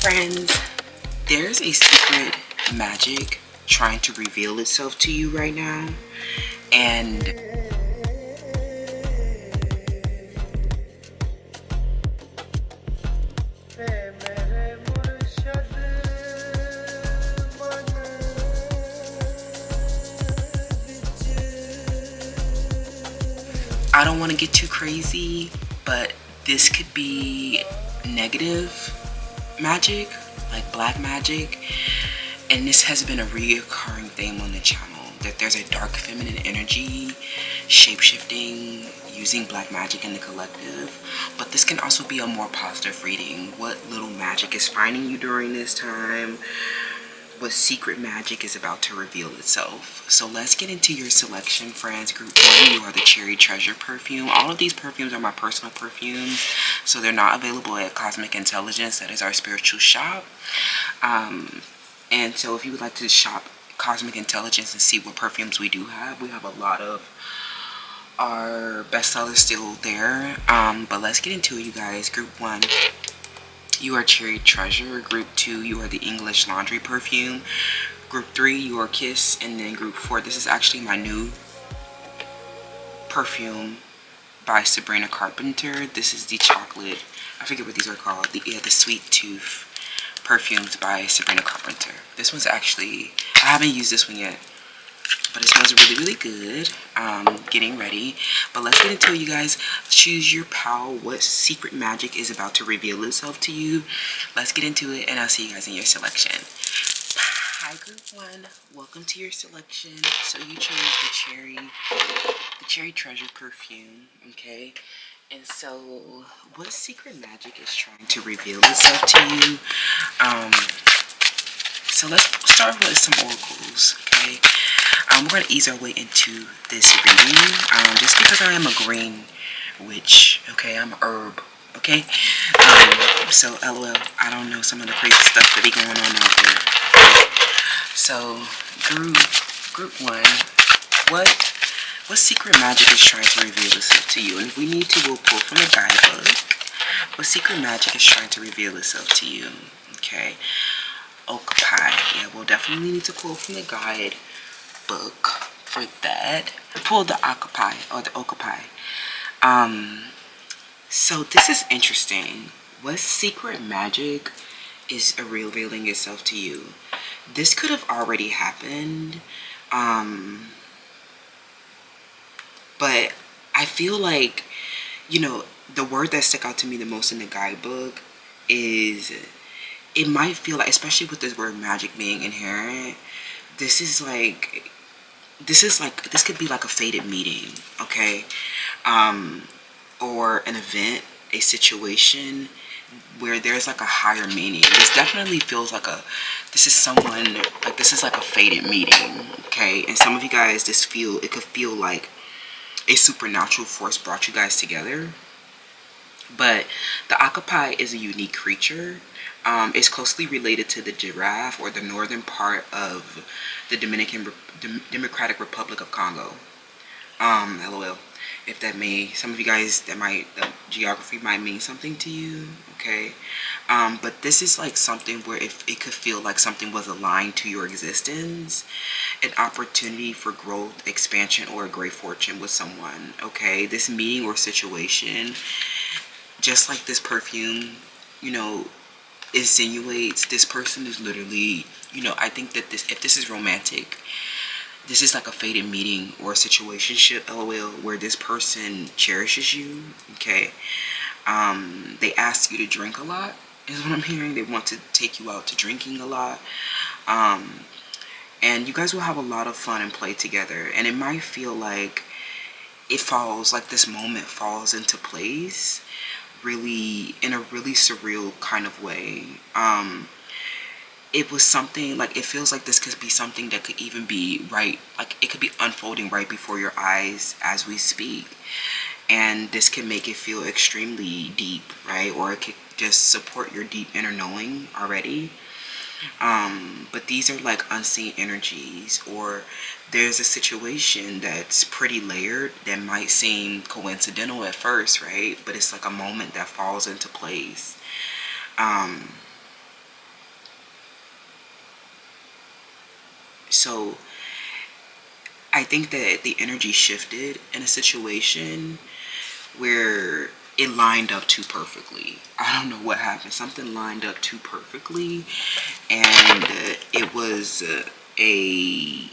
Friends, there's a secret magic trying to reveal itself to you right now, and I don't want to get too crazy, but this could be negative magic, like black magic. And this has been a reoccurring theme on the channel, that there's a dark feminine energy, shape-shifting, using black magic in the collective. But this can also be a more positive reading. What little magic is finding you during this time? What secret magic is about to reveal itself? So let's get into your selection, friends. Group 1, you are the Cherry Treasure perfume. All of these perfumes are my personal perfumes, so they're not available at Cosmic Intelligence. That is our spiritual shop. And so if you would like to shop Cosmic Intelligence and see what perfumes we do have, we have a lot of our bestsellers still there. But let's get into it, you guys. Group 1, you are Cherry Treasure. Group 2, you are the English Laundry perfume. Group 3, you are Kiss. And then group 4, this is actually my new perfume by Sabrina Carpenter. This is the chocolate, I forget what these are called, the Sweet Tooth perfumes by Sabrina Carpenter. This one's actually, I haven't used this one yet, but it smells really, really good. Getting ready. But let's get into it, you guys. Choose your pal. What secret magic is about to reveal itself to you? Let's get into it, and I'll see you guys in your selection. Hi, Group 1. Welcome to your selection. So you chose the Cherry Treasure perfume, okay? And so, what secret magic is trying to reveal itself to you? So let's start with some oracles, okay? We're going to ease our way into this reading, just because I am a green witch, okay? I'm a herb, okay? So LOL, I don't know some of the crazy stuff that be going on out there. So, group 1, what secret magic is trying to reveal itself to you? And if we need to, we'll pull from the guidebook. What secret magic is trying to reveal itself to you? Okay. Occupy. Yeah, we'll definitely need to pull from the guide book for that. Pull the Occupy or the Occupy. So this is interesting. What secret magic is revealing itself to you? This could have already happened. But I feel like, you know, the word that stuck out to me the most in the guidebook is, it might feel like, especially with this word magic being inherent, this could be like a fated meeting, okay? Or an event, a situation where there's like a higher meaning. This definitely feels like this is like a fated meeting, okay? And some of you guys, it could feel like a supernatural force brought you guys together. But the Occupy is a unique creature. It's closely related to the giraffe, or the northern part of the Democratic Republic of Congo. LOL. If that some of you guys, the geography might mean something to you, okay? But this is like something where if it could feel like something was aligned to your existence, an opportunity for growth, expansion, or a great fortune with someone, okay? This meeting or situation, just like this perfume, you know, insinuates, this person is literally, you know, I think that if this is romantic, this is like a fated meeting or a situationship, LOL, where this person cherishes you, okay? They ask you to drink a lot, is what I'm hearing. They want to take you out to drinking a lot. And you guys will have a lot of fun and play together. And it might feel like this moment falls into place really, in a really surreal kind of way. It was something, like, it feels like this could be something that could even be right, like it could be unfolding right before your eyes as we speak. And this can make it feel extremely deep, right? Or it could just support your deep inner knowing already. But these are like unseen energies, or there's a situation that's pretty layered that might seem coincidental at first, right? But it's like a moment that falls into place. So I think that the energy shifted in a situation where it lined up too perfectly. I don't know what happened. Something lined up too perfectly, and it was a.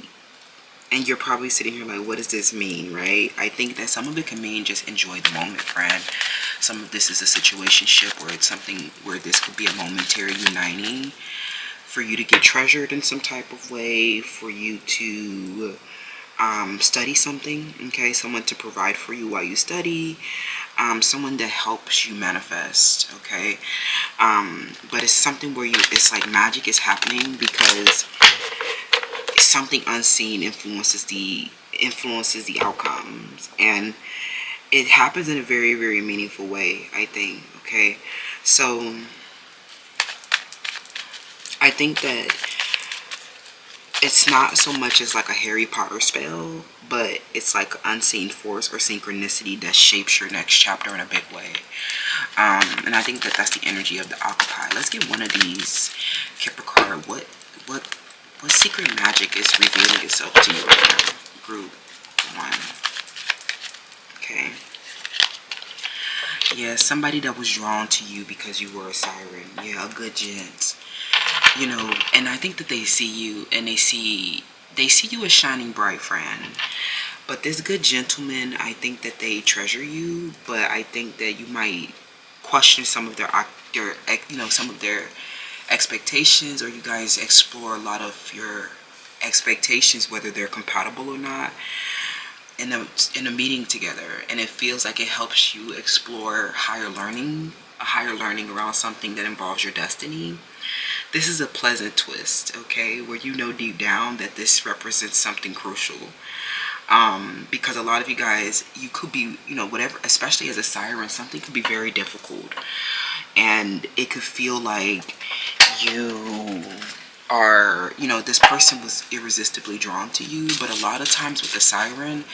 And you're probably sitting here like, what does this mean, right? I think that some of it can mean just enjoy the moment, friend. Some of this is a situationship where it's something where this could be a momentary uniting for you to get treasured in some type of way, for you to study something, okay? Someone to provide for you while you study, someone that helps you manifest, okay? But it's something where it's like magic is happening because something unseen influences the outcomes, and it happens in a very, very meaningful way, I think, okay? So I think that it's not so much as like a Harry Potter spell, but it's like unseen force or synchronicity that shapes your next chapter in a big way. And I think that that's the energy of the Occupy. Let's get one of these. Kipper card. What secret magic is revealing itself to you right now? Group 1. Okay. Yeah, somebody that was drawn to you because you were a siren. Yeah, a good gent. You know, and I think that they see you and they see you as shining bright, friend. But this good gentleman, I think that they treasure you, but I think that you might question some of their some of their expectations, or you guys explore a lot of your expectations, whether they're compatible or not, in a meeting together, and it feels like it helps you explore a higher learning around something that involves your destiny. This is a pleasant twist, okay, where you know deep down that this represents something crucial. Because a lot of you guys, you could be, whatever, especially as a siren, something could be very difficult. And it could feel like you are, this person was irresistibly drawn to you. But a lot of times with the siren,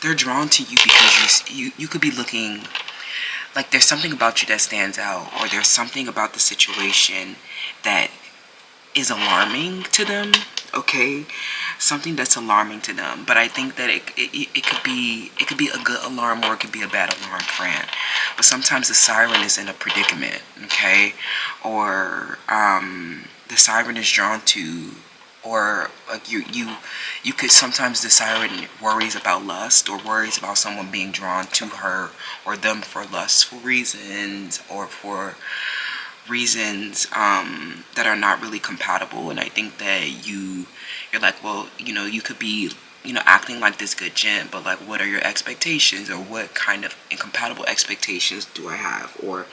they're drawn to you because you could be looking like there's something about you that stands out, or there's something about the situation that is alarming to them, okay? Something that's alarming to them. But I think that it could be a good alarm, or it could be a bad alarm, friend. But sometimes the siren is in a predicament, okay? Or the siren is drawn to, or like you could sometimes, the siren worries about lust, or worries about someone being drawn to her or them for lustful reasons, or for reasons that are not really compatible. And I think that you're like, well, you could be acting like this good gent, but like, what are your expectations, or what kind of incompatible expectations do I have? Or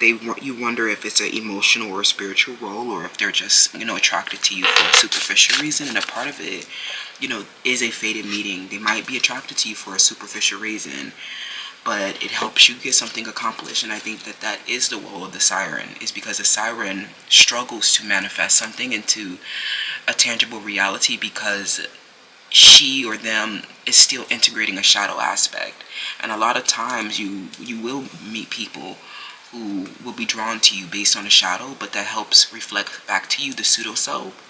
you wonder if it's an emotional or a spiritual role, or if they're just attracted to you for a superficial reason. And a part of it is a fated meeting. They might be attracted to you for a superficial reason, but it helps you get something accomplished. And I think that that is the role of the siren, is because the siren struggles to manifest something into a tangible reality, because she or them is still integrating a shadow aspect. And a lot of times you will meet people who will be drawn to you based on a shadow, but that helps reflect back to you the pseudo self,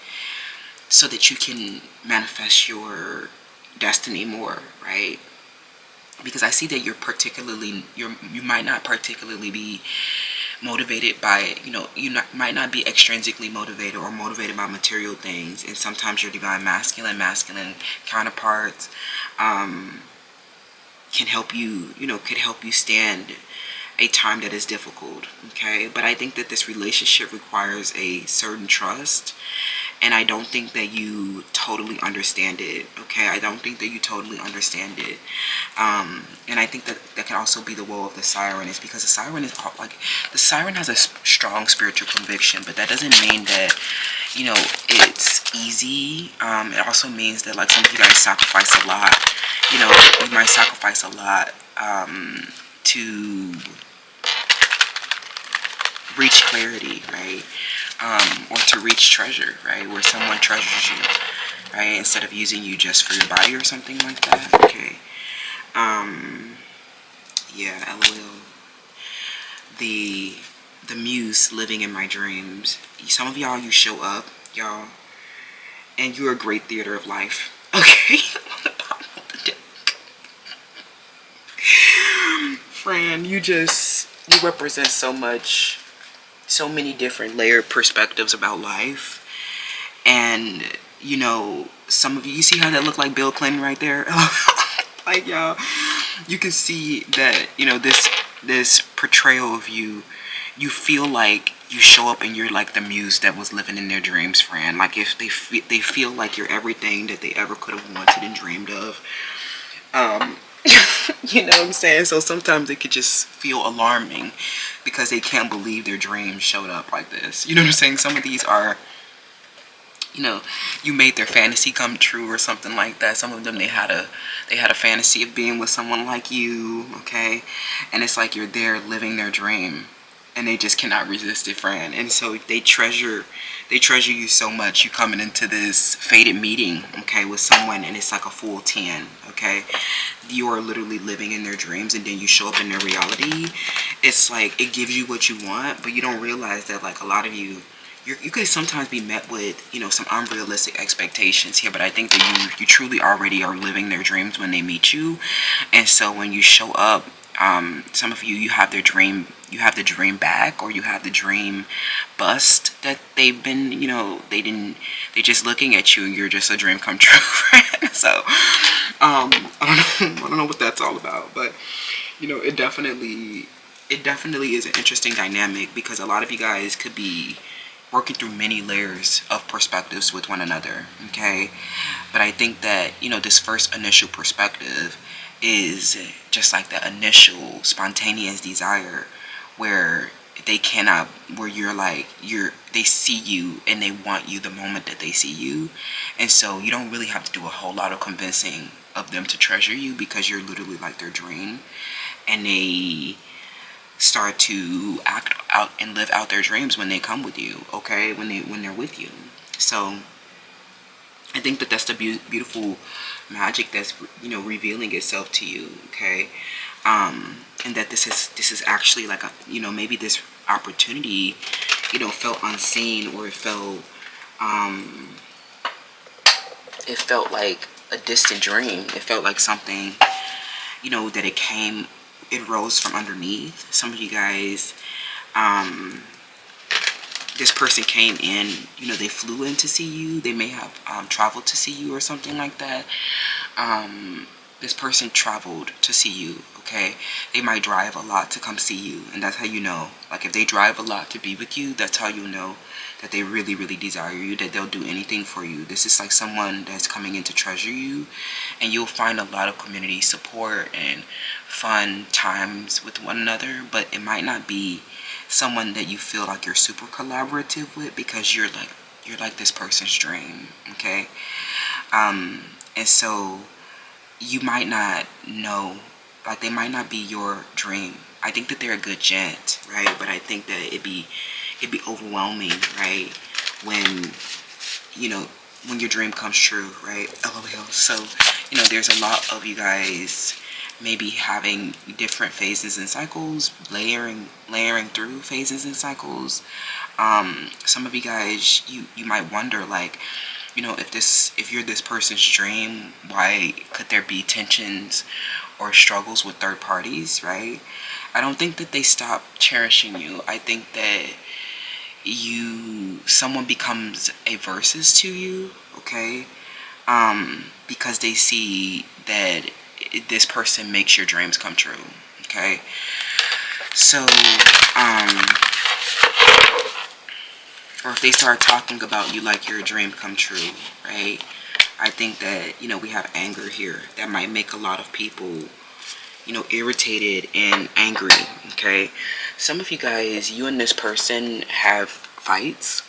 so that you can manifest your destiny more, right? Because I see that you might not particularly be motivated by, might not be extrinsically motivated or motivated by material things. And sometimes your divine masculine counterparts can help you, could help you stand a time that is difficult, okay? But I think that this relationship requires a certain trust, and I don't think that you totally understand it, okay? I don't think that you totally understand it. And I think that that can also be the role of the siren, is because the siren is like, the siren has a strong spiritual conviction, but that doesn't mean that, it's easy. It also means that, like, some of you guys sacrifice a lot. You might sacrifice a lot to reach clarity, right? Or to reach treasure, right? Where someone treasures you, right? Instead of using you just for your body or something like that, okay? Yeah, LOL. The muse living in my dreams. Some of y'all, you show up, y'all, and you're a great theater of life. Okay. On the bottom of the deck. Fran, you represent so much, so many different layered perspectives about life. And you know, some of you see how that look like Bill Clinton right there? Like, y'all, you can see that, you know, this portrayal of you, you feel like you show up and you're like the muse that was living in their dreams, friend. Like, if they feel like you're everything that they ever could have wanted and dreamed of. You know what I'm saying? So sometimes it could just feel alarming because they can't believe their dreams showed up like this. You know what I'm saying? Some of these are, you know, you made their fantasy come true or something like that. Some of them, they had a fantasy of being with someone like you, okay? And it's like you're there living their dream and they just cannot resist it, friend. And so they treasure you so much. You coming into this fated meeting, okay, with someone, and it's like a full 10, okay? You are literally living in their dreams, and then you show up in their reality. It's like it gives you what you want, but you don't realize that, like, a lot of you could sometimes be met with, you know, some unrealistic expectations here. But I think that you truly already are living their dreams when they meet you. And so when you show up, some of you have the dream back, or you have the dream bust that they've been, you know, they just looking at you and you're just a dream come true. So I don't know what that's all about, but you know, it definitely is an interesting dynamic, because a lot of you guys could be working through many layers of perspectives with one another, okay? But I think that, you know, this first initial perspective is just like the initial spontaneous desire where they see you and they want you the moment that they see you. And so you don't really have to do a whole lot of convincing of them to treasure you, because you're literally like their dream, and they start to act out and live out their dreams when they come with you, okay? When they're with you. So I think that that's the beautiful magic that's, you know, revealing itself to you, okay? And that this is actually like a, you know, maybe this opportunity, you know, felt unseen, or it felt like a distant dream. It felt like something, you know, that it rose from underneath. Some of you guys, this person came in, you know, they flew in to see you. They may have traveled to see you or something like that. This person traveled to see you, okay? They might drive a lot to come see you, and that's how you know. Like, if they drive a lot to be with you, that's how you know that they really, really desire you, that they'll do anything for you. This is like someone that's coming in to treasure you, and you'll find a lot of community support and fun times with one another, but it might not be someone that you feel like you're super collaborative with, because you're like this person's dream, okay? And so you might not know, like, they might not be your dream. I think that they're a good gent, right? But I think that it'd be overwhelming, right? When, you know, when your dream comes true, right? LOL. So, you know, there's a lot of you guys maybe having different phases and cycles, layering through phases and cycles. Some of you guys, you might wonder, like, you know, if you're this person's dream, why could there be tensions or struggles with third parties, right? I don't think that they stop cherishing you. I think that someone becomes a versus to you, okay? Because they see that this person makes your dreams come true, okay? So, or if they start talking about you like you're a dream come true, right? I think that, you know, we have anger here that might make a lot of people, you know, irritated and angry, okay? Some of you guys, you and this person have fights.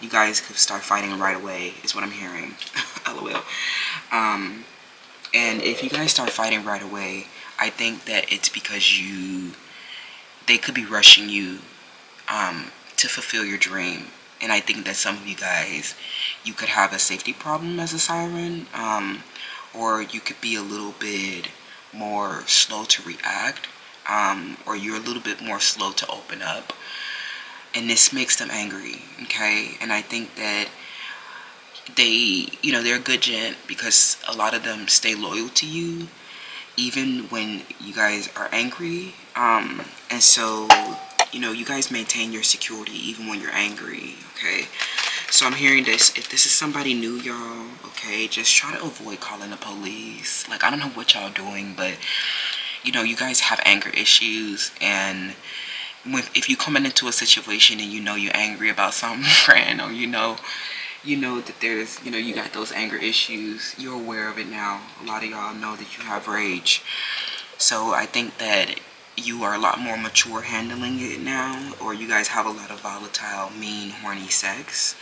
You guys could start fighting right away, is what I'm hearing. LOL. And if you guys start fighting right away, I think that it's because they could be rushing you to fulfill your dream. And I think that some of you guys, you could have a safety problem as a siren, or you could be a little bit more slow to react, or you're a little bit more slow to open up. And this makes them angry, okay? And I think that they, you know, they're a good gent because a lot of them stay loyal to you even when you guys are angry. And so, you know, you guys maintain your security even when you're angry, okay? So I'm hearing this. If this is somebody new, y'all, okay, just try to avoid calling the police. Like, I don't know what y'all doing, but, you know, you guys have anger issues. And if you coming into a situation and you know you're angry about some friend, or you know that there's, you know, you got those anger issues, you're aware of it now. A lot of y'all know that you have rage. So I think that you are a lot more mature handling it now, or you guys have a lot of volatile, mean, horny sex.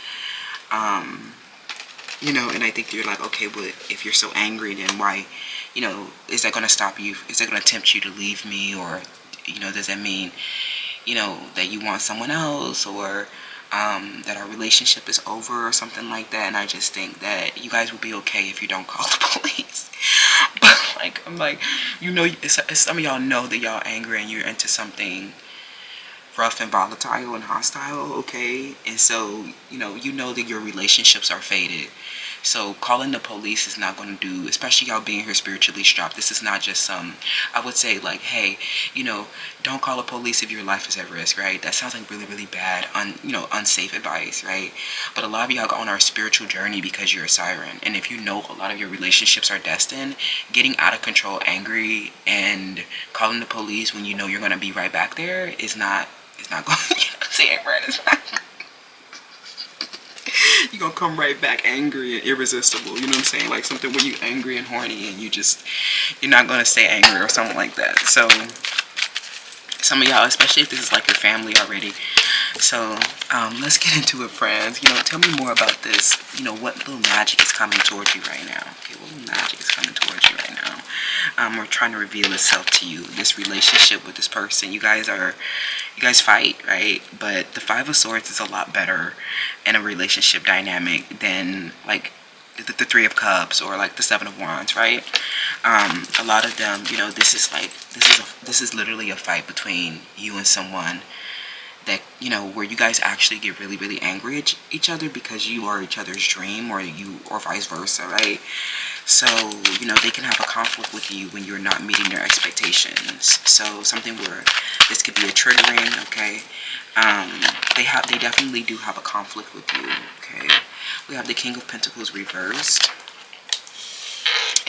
You know, and I think you're like, okay, but if you're so angry, then why, you know, is that going to stop you? Is that going to tempt you to leave me? Or, you know, does that mean, you know, that you want someone else, or that our relationship is over or something like that? And I just think that you guys will be okay if you don't call the police. But like, I'm like, you know, some of y'all know that y'all angry and you're into something rough and volatile and hostile, okay? And so, you know that your relationships are faded. So calling the police is not going to do, especially y'all being here spiritually strapped. This is not just some, I would say like, hey, you know, don't call the police if your life is at risk, right? That sounds like really, really bad, unsafe advice, right? But a lot of y'all go on our spiritual journey because you're a siren. And if you know a lot of your relationships are destined, getting out of control, angry, and calling the police when you know you're going to be right back there is not, it's not going, you know what I'm saying, right? It's not, you're gonna come right back angry and irresistible, you know what I'm saying? Like something where you angry and horny and you're not gonna stay angry or something like that. So some of y'all, especially if this is like your family already. So let's get into it, friends. You know, tell me more about this. You know, what little magic is coming towards you right now? Okay, what little magic is coming towards you right now? We're trying to reveal itself to you. This relationship with this person, you guys fight, right? But the Five of Swords is a lot better in a relationship dynamic than like the Three of Cups or like the Seven of Wands, right? A lot of them, you know, this is literally a fight between you and someone that, you know, where you guys actually get really, really angry at each other because you are each other's dream, or vice versa, right? So, you know, they can have a conflict with you when you're not meeting their expectations. So something where this could be a triggering, okay? They definitely do have a conflict with you, okay? We have the King of Pentacles reversed,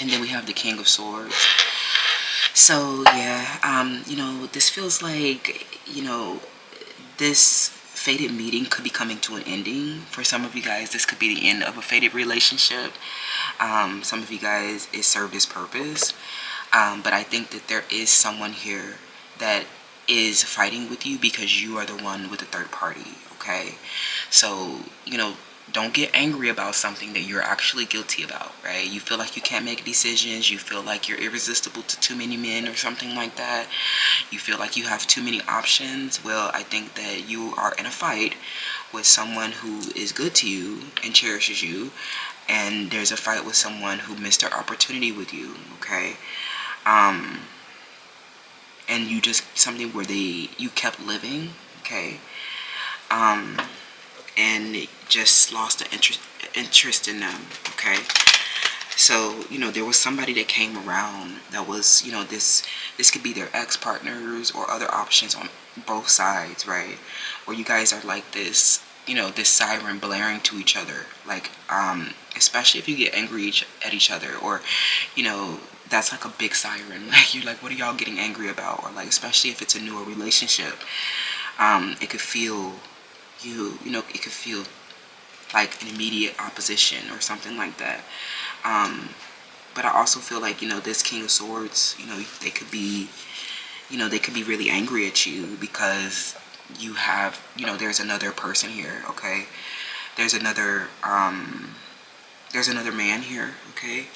and then we have the King of Swords. So yeah, you know, this feels like, you know, this fated meeting could be coming to an ending. For some of you guys, this could be the end of a fated relationship. Some of you guys, it served its purpose. But I think that there is someone here that is fighting with you because you are the one with the third party, okay? So, you know, don't get angry about something that you're actually guilty about, right? You feel like you can't make decisions. You feel like you're irresistible to too many men or something like that. You feel like you have too many options. Well, I think that you are in a fight with someone who is good to you and cherishes you. And there's a fight with someone who missed their opportunity with you, okay? And you just, something where you kept living, okay? And just lost the interest in them, okay? So, you know, there was somebody that came around that was, you know, this could be their ex-partners or other options on both sides, right? Where you guys are like this, you know, this siren blaring to each other, like, especially if you get angry at each other, or, you know, that's like a big siren. Like, you're like, what are y'all getting angry about? Or like, especially if it's a newer relationship, it could feel it could feel like an immediate opposition or something like that. But I also feel like, you know, this King of Swords, you know, they could be really angry at you because you have, you know, there's another person here, okay? There's another man here, okay,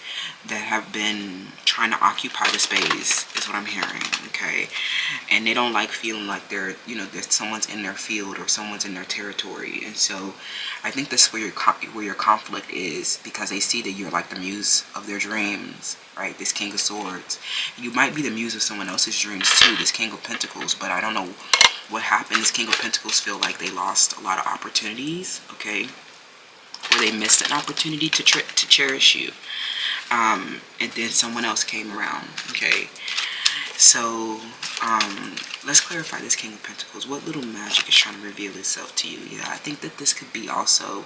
that have been trying to occupy the space, is what I'm hearing, okay? And they don't like feeling like they're, you know, that someone's in their field or someone's in their territory. And so I think that's where your conflict is, because they see that you're like the muse of their dreams, right? This King of Swords. You might be the muse of someone else's dreams too, this King of Pentacles, but I don't know what happened. This King of Pentacles feel like they lost a lot of opportunities, okay? or they missed an opportunity to cherish you. And then someone else came around. Okay, so let's clarify this King of Pentacles. What little magic is trying to reveal itself to you? Yeah, I think that this could be also,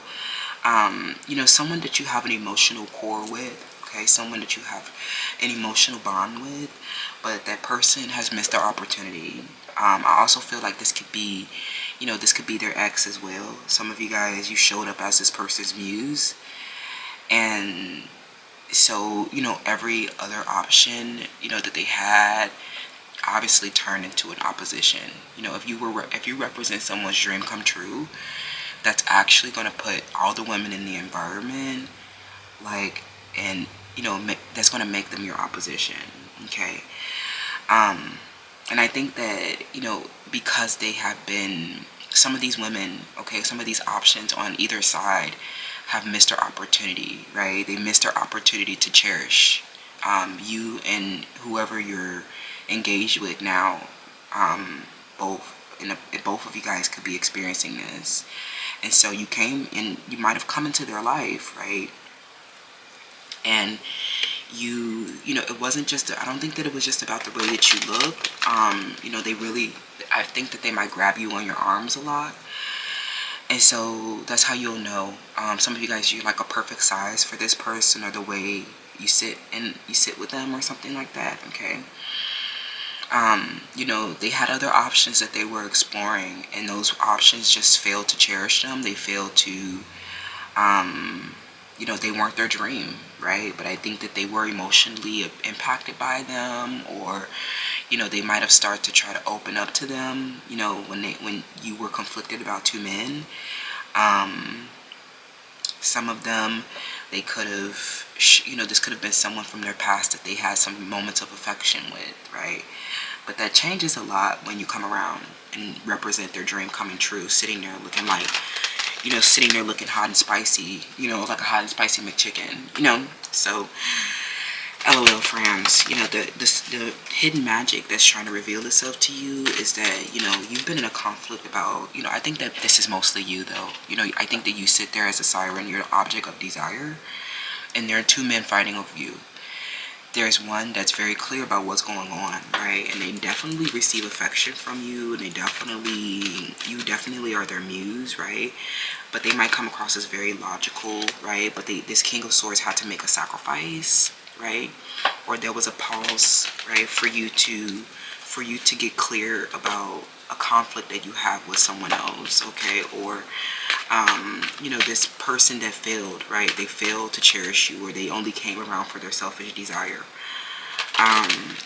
someone that you have an emotional core with. Okay, someone that you have an emotional bond with, but that person has missed their opportunity. I also feel like this could be, this could be their ex as well. Some of you guys, you showed up as this person's muse, and so every other option that they had obviously turned into an opposition. If you represent someone's dream come true, that's actually going to put all the women in the environment, like, and that's going to make them your opposition. Okay. And I think that because they have been, some of these women, okay, some of these options on either side have missed their opportunity, right? They missed their opportunity to cherish you and whoever you're engaged with now. Both of you guys could be experiencing this, and so you came and you might have come into their life, right? And it wasn't just, I don't think that it was just about the way that you looked. They really, I think that they might grab you on your arms a lot. And so that's how you'll know. Some of you guys, you're like a perfect size for this person, or the way you sit with them or something like that. Okay. They had other options that they were exploring, and those options just failed to cherish them. They failed to, they weren't their dream, right? But I think that they were emotionally impacted by them, or, they might have started to try to open up to them, when you were conflicted about two men. Some of them, they could have, this could have been someone from their past that they had some moments of affection with, right? But that changes a lot when you come around and represent their dream coming true, sitting there looking like, sitting there looking hot and spicy, like a hot and spicy McChicken, So, LOL, friends, the hidden magic that's trying to reveal itself to you is that, you've been in a conflict about, I think that this is mostly you, though. I think that you sit there as a siren, you're the object of desire, and there are two men fighting over you. There's one that's very clear about what's going on, right? And they definitely receive affection from you, and you definitely are their muse, right? But they might come across as very logical, right? But this King of Swords had to make a sacrifice, right? Or there was a pause, right, for you to get clear about a conflict that you have with someone else, okay? Or this person that failed, right? They failed to cherish you, or they only came around for their selfish desire.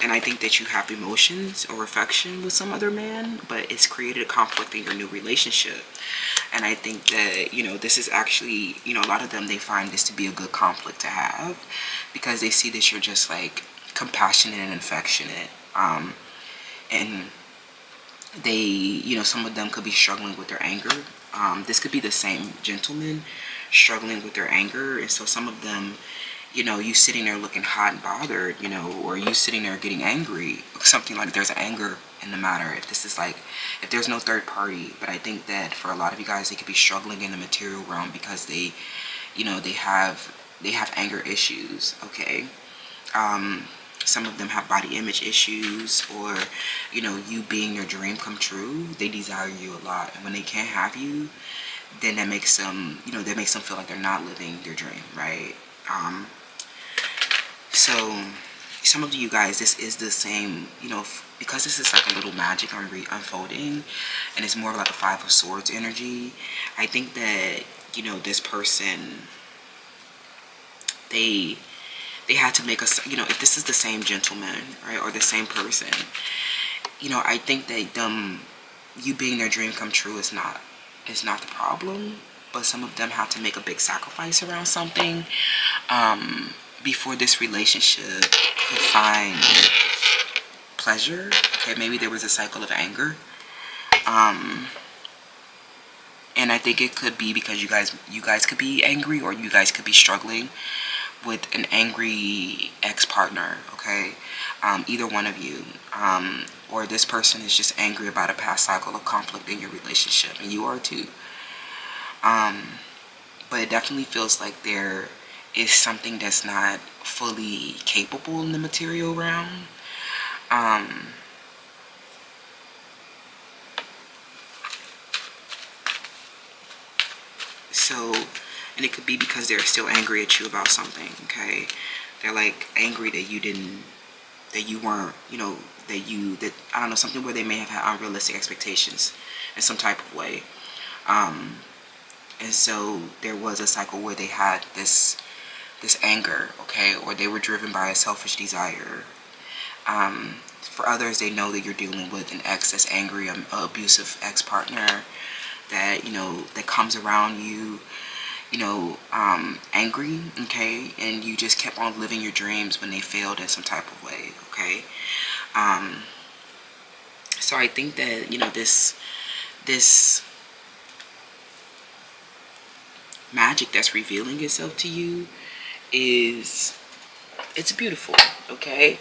And I think that you have emotions or affection with some other man, but it's created a conflict in your new relationship. And I think that, this is actually, a lot of them, they find this to be a good conflict to have, because they see that you're just like compassionate and affectionate. And they, some of them could be struggling with their anger. This could be the same gentleman struggling with their anger. And so some of them, you sitting there looking hot and bothered, or you sitting there getting angry, something like there's anger in the matter. If there's no third party. But I think that for a lot of you guys, they could be struggling in the material realm because they have anger issues, okay? Some of them have body image issues, or, you being your dream come true, they desire you a lot. And when they can't have you, then that makes them, feel like they're not living their dream, right? So some of you guys, this is the same, because this is like a little magic unfolding, and it's more like a Five of Swords energy. I think that, this person, they had to make a, if this is the same gentleman, right, or the same person, I think that you being their dream come true is not the problem, but some of them have to make a big sacrifice around something before this relationship could find pleasure. Okay, maybe there was a cycle of anger, and I think it could be because you guys could be angry, or you guys could be struggling with an angry ex-partner, okay? Either one of you, or this person is just angry about a past cycle of conflict in your relationship, and you are too. but it definitely feels like there is something that's not fully capable in the material realm. So, and it could be because they're still angry at you about something, okay? They're like angry that you didn't, that you weren't, that, I don't know, something where they may have had unrealistic expectations in some type of way. And so there was a cycle where they had this anger, okay, or they were driven by a selfish desire. For others, they know that you're dealing with an ex that's angry, an abusive ex-partner that, that comes around you, angry, okay, and you just kept on living your dreams when they failed in some type of way, okay. So I think that, this magic that's revealing itself to you it's beautiful, okay.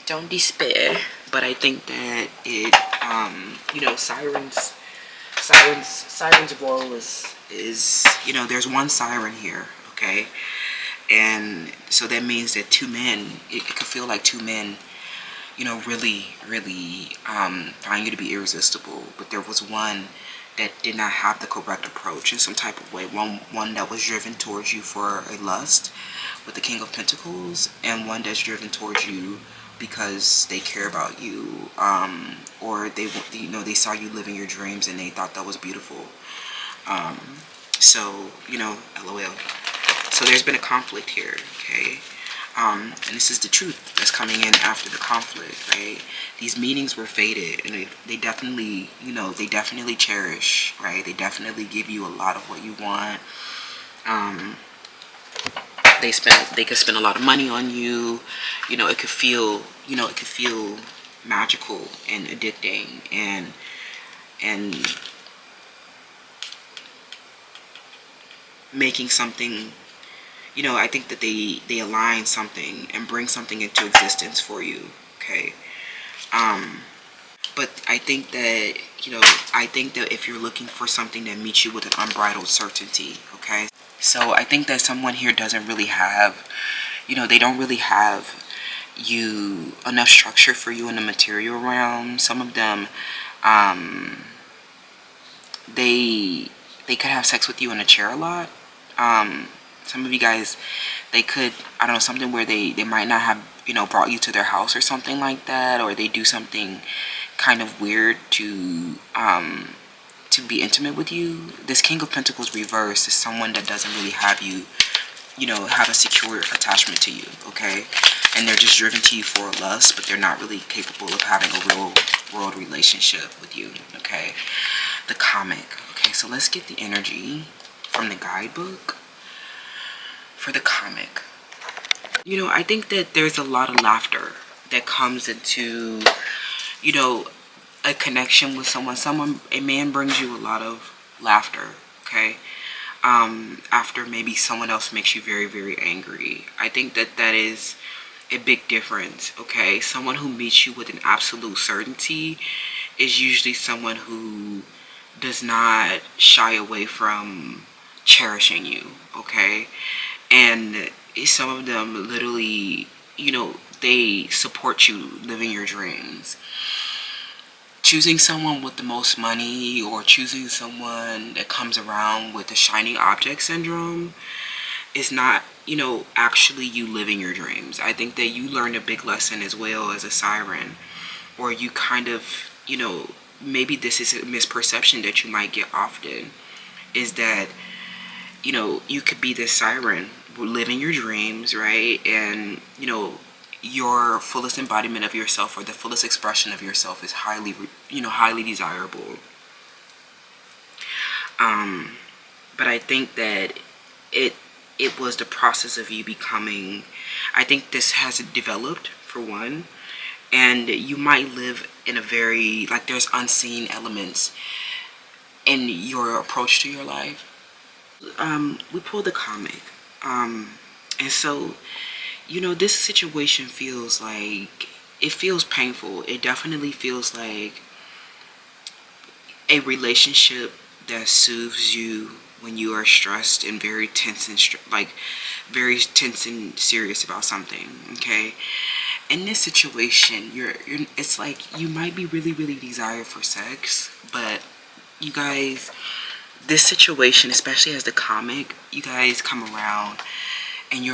Don't despair, but I think that it, Siren's role is, there's one siren here, okay, and so that means that two men, it could feel like two men, really find you to be irresistible, but there was one that did not have the correct approach in some type of way. One that was driven towards you for a lust with the King of Pentacles, and one that's driven towards you because they care about you, or they saw you living your dreams and they thought that was beautiful. So LOL. So there's been a conflict here, okay. And this is the truth that's coming in after the conflict, right? These meetings were fated, and they definitely, they definitely cherish, right? They definitely give you a lot of what you want. They could spend a lot of money on you. It could feel, magical and addicting, and making something. I think that they align something and bring something into existence for you, okay. But I think that, if you're looking for something that meets you with an unbridled certainty, okay. So I think that someone here doesn't really have, they don't really have you enough structure for you in the material realm. Some of them, they could have sex with you in a chair a lot. Some of you guys, they could, I don't know, something where they might not have, brought you to their house or something like that, or they do something kind of weird to be intimate with you. This King of Pentacles reverse is someone that doesn't really have you, have a secure attachment to you, okay? And they're just driven to you for lust, but they're not really capable of having a real world relationship with you, okay? The comic, okay, so let's get the energy from the guidebook for the comic. I think that there's a lot of laughter that comes into, a connection with someone. A man brings you a lot of laughter, okay? After maybe someone else makes you very, very angry. I think that that is a big difference, okay? Someone who meets you with an absolute certainty is usually someone who does not shy away from cherishing you, okay? And some of them literally, they support you living your dreams. Choosing someone with the most money, or choosing someone that comes around with the shiny object syndrome, is not, actually you living your dreams. I think that you learned a big lesson as well as a siren, or you kind of, maybe this is a misperception that you might get often, is that, you could be this siren living your dreams, right? And, your fullest embodiment of yourself, or the fullest expression of yourself, is highly, highly desirable. But I think that it was the process of you becoming, I think this has developed, for one, and you might live in a very, like, there's unseen elements in your approach to your life. We pulled the comic, and so, this situation feels like, it feels painful. It definitely feels like a relationship that soothes you, when you are stressed and very tense and very tense and serious about something, okay? In this situation, it's like you might be really, really desired for sex, but you guys, this situation, especially as the comic, you guys come around and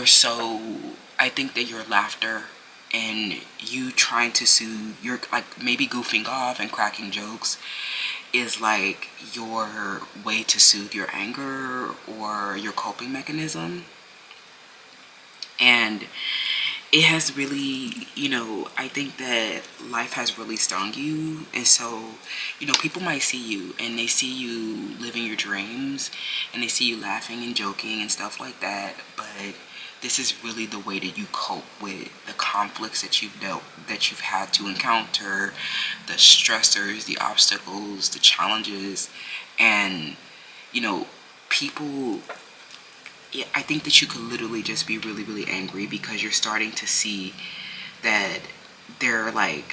I think that your laughter and you trying to soothe, you're like maybe goofing off and cracking jokes is like your way to soothe your anger or your coping mechanism. And it has really, I think that life has really stung you. And so, people might see you and they see you living your dreams and they see you laughing and joking and stuff like that. But this is really the way that you cope with the conflicts that you've had to encounter, the stressors, the obstacles, the challenges. And, people, yeah, I think that you could literally just be really, really angry because you're starting to see that they're I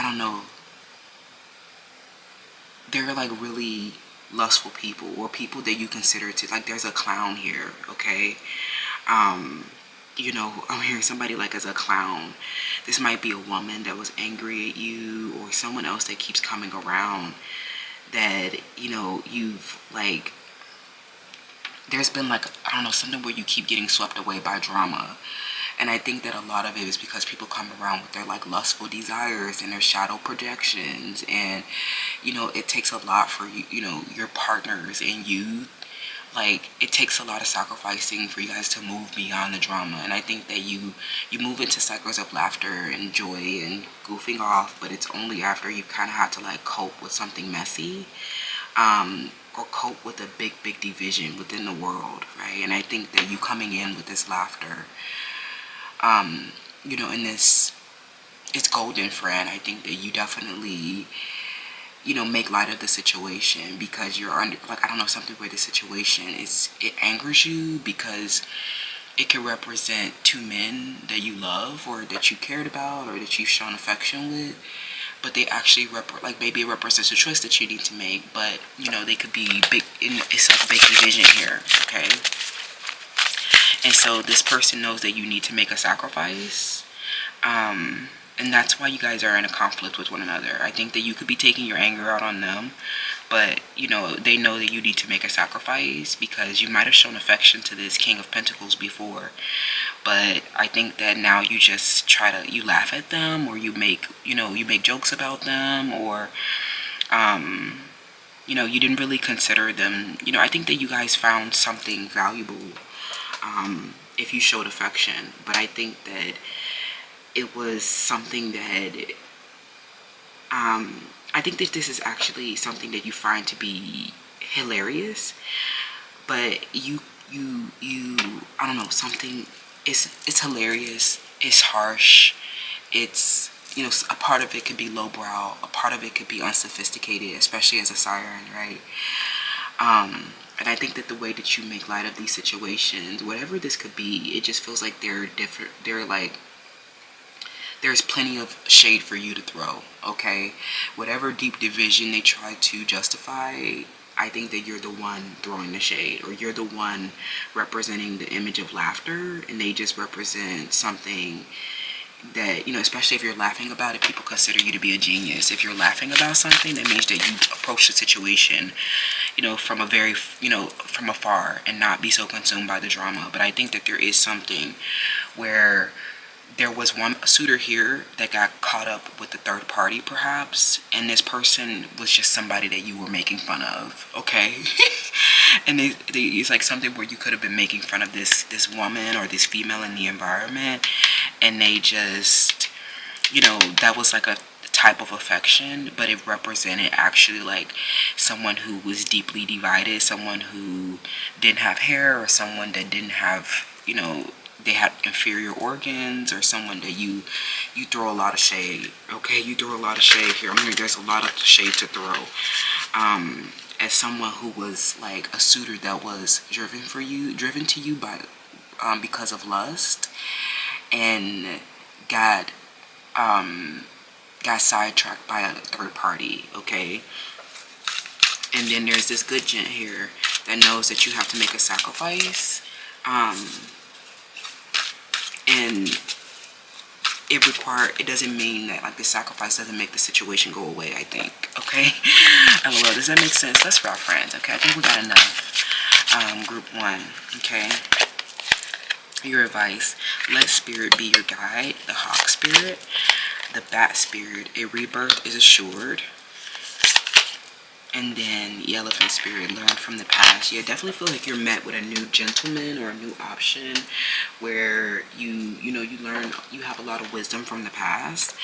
don't know, they're like really lustful people or people that you consider to, like, there's a clown here, okay? I'm hearing somebody like as a clown. This might be a woman that was angry at you or someone else that keeps coming around that, you've like, there's been like, I don't know, something where you keep getting swept away by drama. And I think that a lot of it is because people come around with their like lustful desires and their shadow projections. And, it takes a lot for your partners and you. Like, it takes a lot of sacrificing for you guys to move beyond the drama. And I think that you move into cycles of laughter and joy and goofing off, but it's only after you've kind of had to like cope with something messy. Or cope with a big, big division within the world, right? And I think that you coming in with this laughter, in this, it's golden, friend. I think that you definitely, make light of the situation because you're under, like, I don't know, something where the situation it angers you because it can represent two men that you love or that you cared about or that you've shown affection with. But they actually like maybe it represents a choice that you need to make, but they could be big. It's a big division here, okay? And so this person knows that you need to make a sacrifice, and that's why you guys are in a conflict with one another. I think that you could be taking your anger out on them, but they know that you need to make a sacrifice because you might have shown affection to this King of Pentacles before. But I think that now you just you laugh at them or you make jokes about them or, you didn't really consider them. I think that you guys found something valuable if you showed affection. But I think that it was something that, I think that this is actually something that you find to be hilarious. But I don't know, something. It's hilarious, it's harsh, it's, a part of it could be lowbrow, a part of it could be unsophisticated, especially as a siren, right? And I think that the way that you make light of these situations, whatever this could be, it just feels like they're different. They're like, there's plenty of shade for you to throw, okay? Whatever deep division they try to justify, I think that you're the one throwing the shade, or you're the one representing the image of laughter, and they just represent something that, especially if you're laughing about it, people consider you to be a genius. If you're laughing about something, that means that you approach the situation, from a very, from afar and not be so consumed by the drama. But I think that there is something where there was one suitor here that got caught up with the third party, perhaps, and this person was just somebody that you were making fun of, okay? And it's like something where you could have been making fun of this woman or this female in the environment, and they just, that was like a type of affection, but it represented actually like someone who was deeply divided, someone who didn't have hair, or someone that didn't have, they had inferior organs, or someone that you throw a lot of shade, okay? You throw a lot of shade here. I mean, there's a lot of shade to throw. As someone who was like a suitor that was driven to you by, because of lust, and got sidetracked by a third party, okay? And then there's this good gent here that knows that you have to make a sacrifice. And it doesn't mean that like the sacrifice doesn't make the situation go away, I think. Okay. LOL, does that make sense? Let's rock, friends. Okay, I think we got enough. Group 1. Okay. Your advice: let spirit be your guide. The hawk spirit. The bat spirit: a rebirth is assured. And then the elephant spirit: learn from the past. Yeah, definitely feel like you're met with a new gentleman or a new option where you learn, you have a lot of wisdom from the past.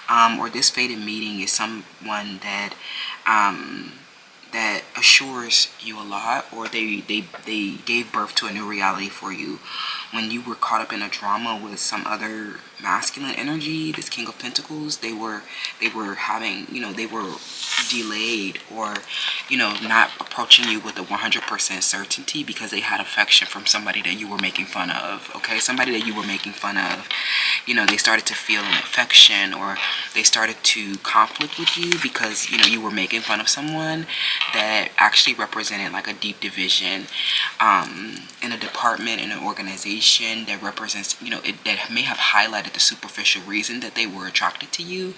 Or this fated meeting is someone that that assures you a lot, or they gave birth to a new reality for you. When you were caught up in a drama with some other masculine energy, this King of Pentacles, they were having, they were delayed, or not approaching you with a 100% certainty because they had affection from somebody that you were making fun of. Okay, somebody that you were making fun of, they started to feel an affection, or they started to conflict with you because you were making fun of someone that actually represented like a deep division in a department, in an organization, that represents, that may have highlighted the superficial reason that they were attracted to you.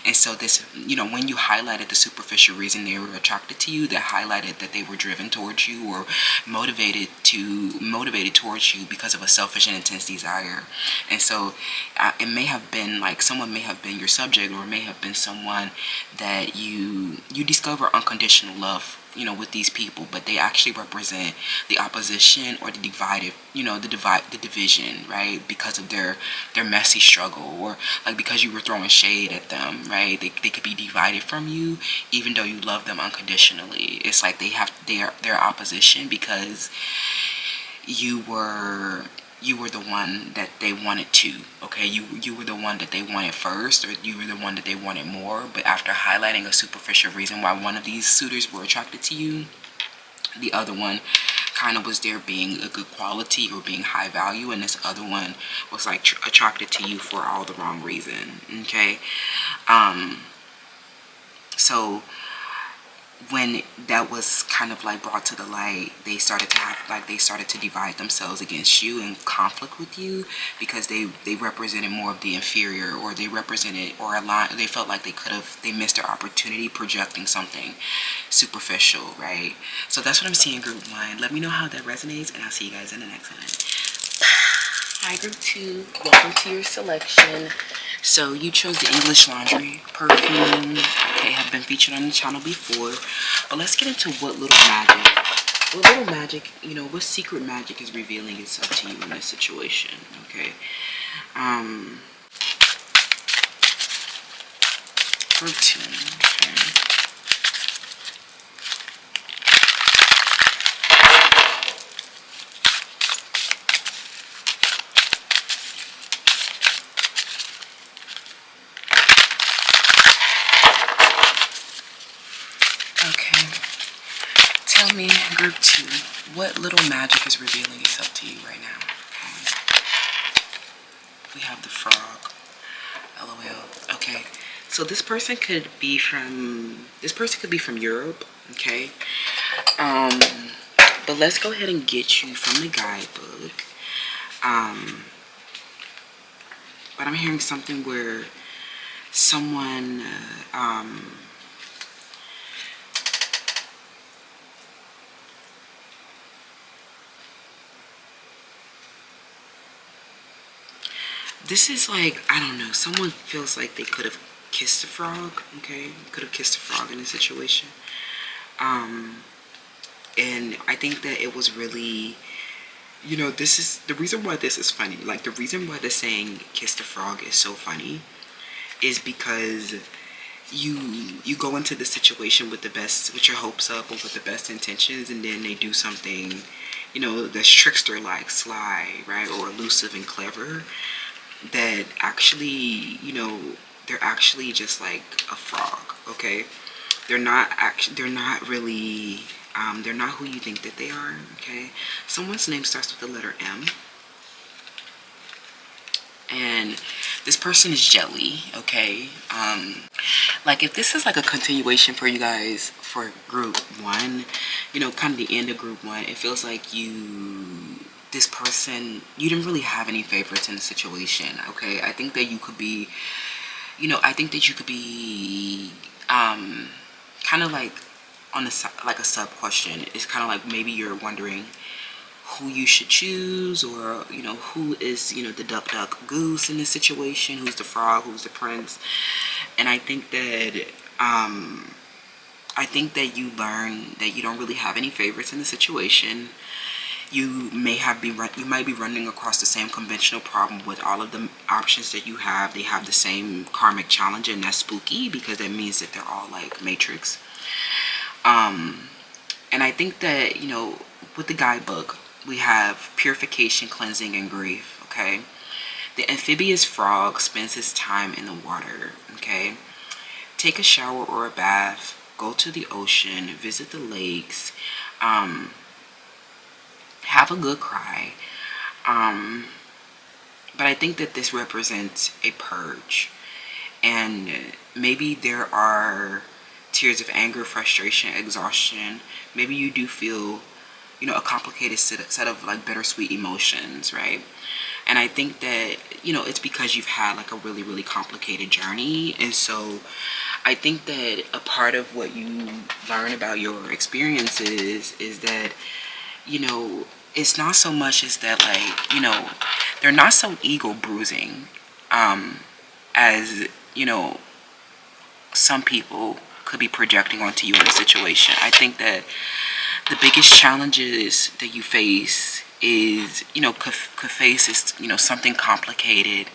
And so this, when you highlighted the superficial reason they were attracted to you, that highlighted that they were driven towards you, or motivated towards you because of a selfish and intense desire. And so it may have been like someone may have been your subject, or it may have been someone that you discover unconditional love, with these people, but they actually represent the opposition, or the divided, the division, right? Because of their messy struggle, or like because you were throwing shade at them, right? They could be divided from you even though you love them unconditionally. It's like their opposition because you were the one that they wanted to. Okay, you were the one that they wanted first, or you were the one that they wanted more. But after highlighting a superficial reason why one of these suitors were attracted to you, the other one kind of was there being a good quality or being high value, and this other one was like attracted to you for all the wrong reason. Okay, so when that was kind of like brought to the light, they started to divide themselves against you and conflict with you, because they represented more of the inferior, or they represented, or aligned, they felt like they missed their opportunity projecting something superficial, right? So that's what I'm seeing, group 1. Let me know how that resonates, and I'll see you guys in the next one. Hi, group 2. Welcome to your selection. So you chose the English Laundry perfume. Okay, have been featured on the channel before. But let's get into what little magic, what secret magic is revealing itself to you in this situation. Okay. Group 2. Okay. Tell me, group 2, what little magic is revealing itself to you right now? Okay. We have the frog. LOL. Okay. So this person could be from Europe. Okay. But let's go ahead and get you from the guidebook. But I'm hearing something where someone this is like, I don't know, someone feels like they could have kissed a frog. Okay, could have kissed a frog in this situation. And I think that it was really, this is the reason why this is funny. Like, the reason why the saying kiss the frog is so funny is because you go into the situation with your hopes up, or with the best intentions, and then they do something, that's trickster like, sly, right, or elusive and clever, that actually, they're actually just like a frog. Okay, they're not really they're not who you think that they are. Okay, someone's name starts with the letter M, and This person is jelly, okay? Like if this is like a continuation for you guys for group one, you know, kind of the end of group one, it feels like this person, you didn't really have any favorites in the situation, okay? I think that you could be, you know, I think that you could be kind of like on a, like a sub question. It's kind of like maybe you're wondering who you should choose, or you know, who is, you know, the duck goose in this situation, who's the frog, who's the prince. And I think that you learn that you don't really have any favorites in the situation. You might be running across the same conventional problem with all of the options that you have. They have the same karmic challenge, and that's spooky because that means that they're all like matrix. And I think that, you know, with the guidebook, we have purification, cleansing, and grief, okay? The amphibious frog spends his time in the water, okay? Take a shower or a bath, go to the ocean, visit the lakes, have a good cry. But I think that this represents a purge. And maybe there are tears of anger, frustration, exhaustion. Maybe you do feel, you know, a complicated set of like bittersweet emotions, right? And I think that, you know, it's because you've had like a really, really complicated journey. And so I think that a part of what you learn about your experiences is that, you know, it's not so much as that, like, you know, they're not so ego bruising as, you know, some people could be projecting onto you in a situation. I think that the biggest challenges that you face is, you know, could face is, you know, something complicated,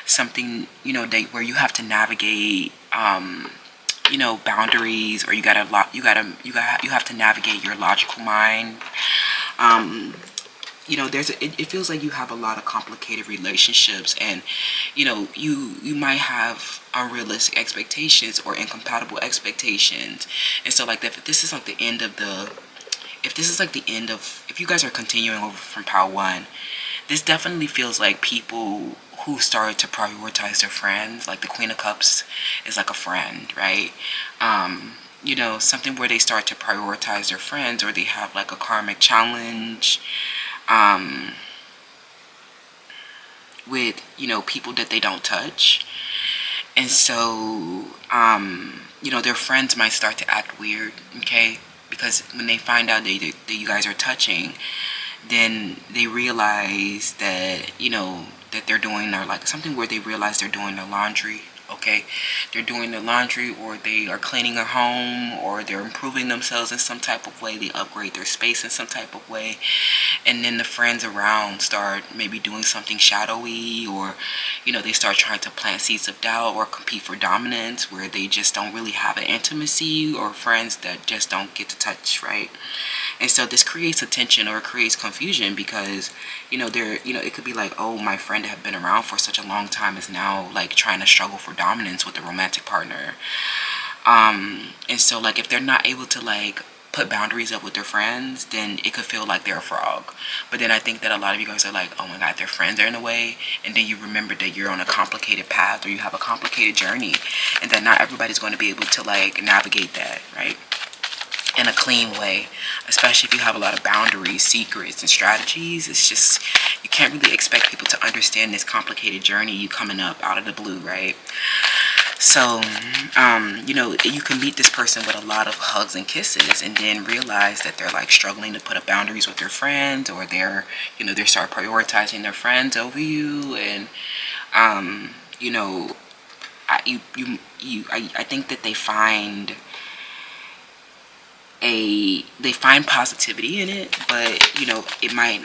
something, you know, where you have to navigate, you know, boundaries, or you have to navigate your logical mind. You know, it feels like you have a lot of complicated relationships, and you know, you might have unrealistic expectations or incompatible expectations. And so like that, if this is like the end of if you guys are continuing over from pile one, this definitely feels like people who started to prioritize their friends. Like the Queen of Cups is like a friend, right? You know, something where they start to prioritize their friends, or they have like a karmic challenge with, you know, people that they don't touch. And so, you know, their friends might start to act weird, okay? Because when they find out that you guys are touching, then they realize that, you know, that they're doing their, like, something where they realize they're doing their laundry, okay? They're doing their laundry, or they are cleaning their home, or they're improving themselves in some type of way. They upgrade their space in some type of way. And then the friends around start maybe doing something shadowy, or, you know, they start trying to plant seeds of doubt or compete for dominance, where they just don't really have an intimacy, or friends that just don't get to touch, right? And so this creates a tension, or it creates confusion, because, you know, it could be like, oh, my friend that have been around for such a long time is now like trying to struggle for dominance with a romantic partner. And so like if they're not able to like put boundaries up with their friends, then it could feel like they're a frog. But then I think that a lot of you guys are like, oh my god, their friends are in the way. And then you remember that you're on a complicated path, or you have a complicated journey, and that not everybody's going to be able to like navigate that, right, in a clean way. Especially if you have a lot of boundaries, secrets, and strategies. It's just, you can't really expect people to understand this complicated journey you coming up out of the blue, right? So, you know, you can meet this person with a lot of hugs and kisses, and then realize that they're like struggling to put up boundaries with their friends, or they're, you know, they start prioritizing their friends over you. And, you know, I think that they find positivity in it, but you know, it might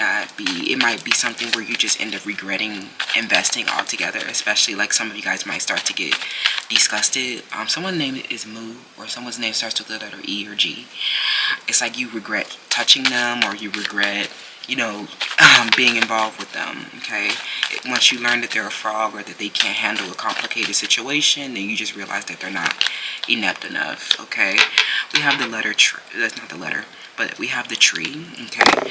be something where you just end up regretting investing altogether. Especially like some of you guys might start to get disgusted. Someone's name is Moo, or someone's name starts with the letter E or G. It's like you regret touching them, or you regret, you know, being involved with them, okay? Once you learn that they're a frog, or that they can't handle a complicated situation, then you just realize that they're not inept enough, okay? We have the letter tree. That's not the letter, but we have the tree, okay?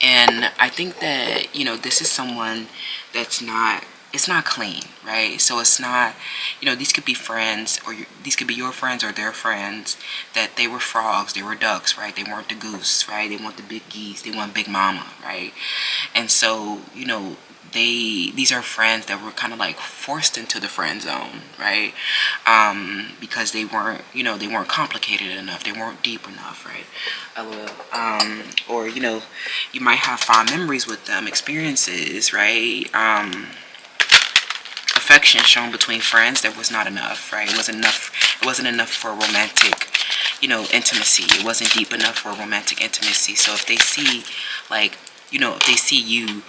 And I think that, this is someone that's not, it's not clean, right? So it's not, these could be friends, or these could be your friends or their friends, that they were frogs, they were ducks, right? They weren't the goose, right? They weren't the big geese, they weren't big mama, right? And so, these are friends that were kind of like forced into the friend zone, right? Because they weren't, they weren't complicated enough, they weren't deep enough, right? Or you might have fond memories with them, experiences, right? Affection shown between friends that was not enough, right? It wasn't enough for romantic, intimacy. It wasn't deep enough for romantic intimacy. So if they see, like, if they see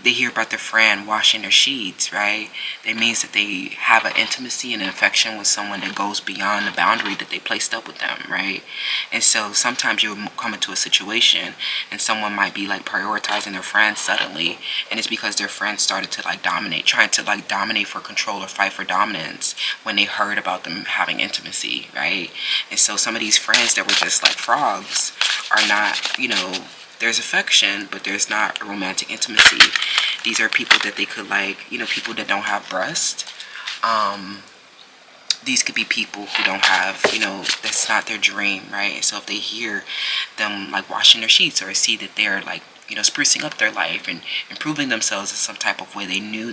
they hear about their friend washing their sheets, right? That means that they have an intimacy and an affection with someone that goes beyond the boundary that they placed up with them, right? And so sometimes you'll come into a situation and someone might be like prioritizing their friends suddenly, and it's because their friends started to like dominate, trying to like dominate for control or fight for dominance when they heard about them having intimacy, right? And so some of these friends that were just like frogs are not, there's affection, but there's not a romantic intimacy. These are people that they could like, people that don't have breasts. These could be people who don't have, that's not their dream, right? And so if they hear them like washing their sheets, or see that they're like, sprucing up their life and improving themselves in some type of way, they know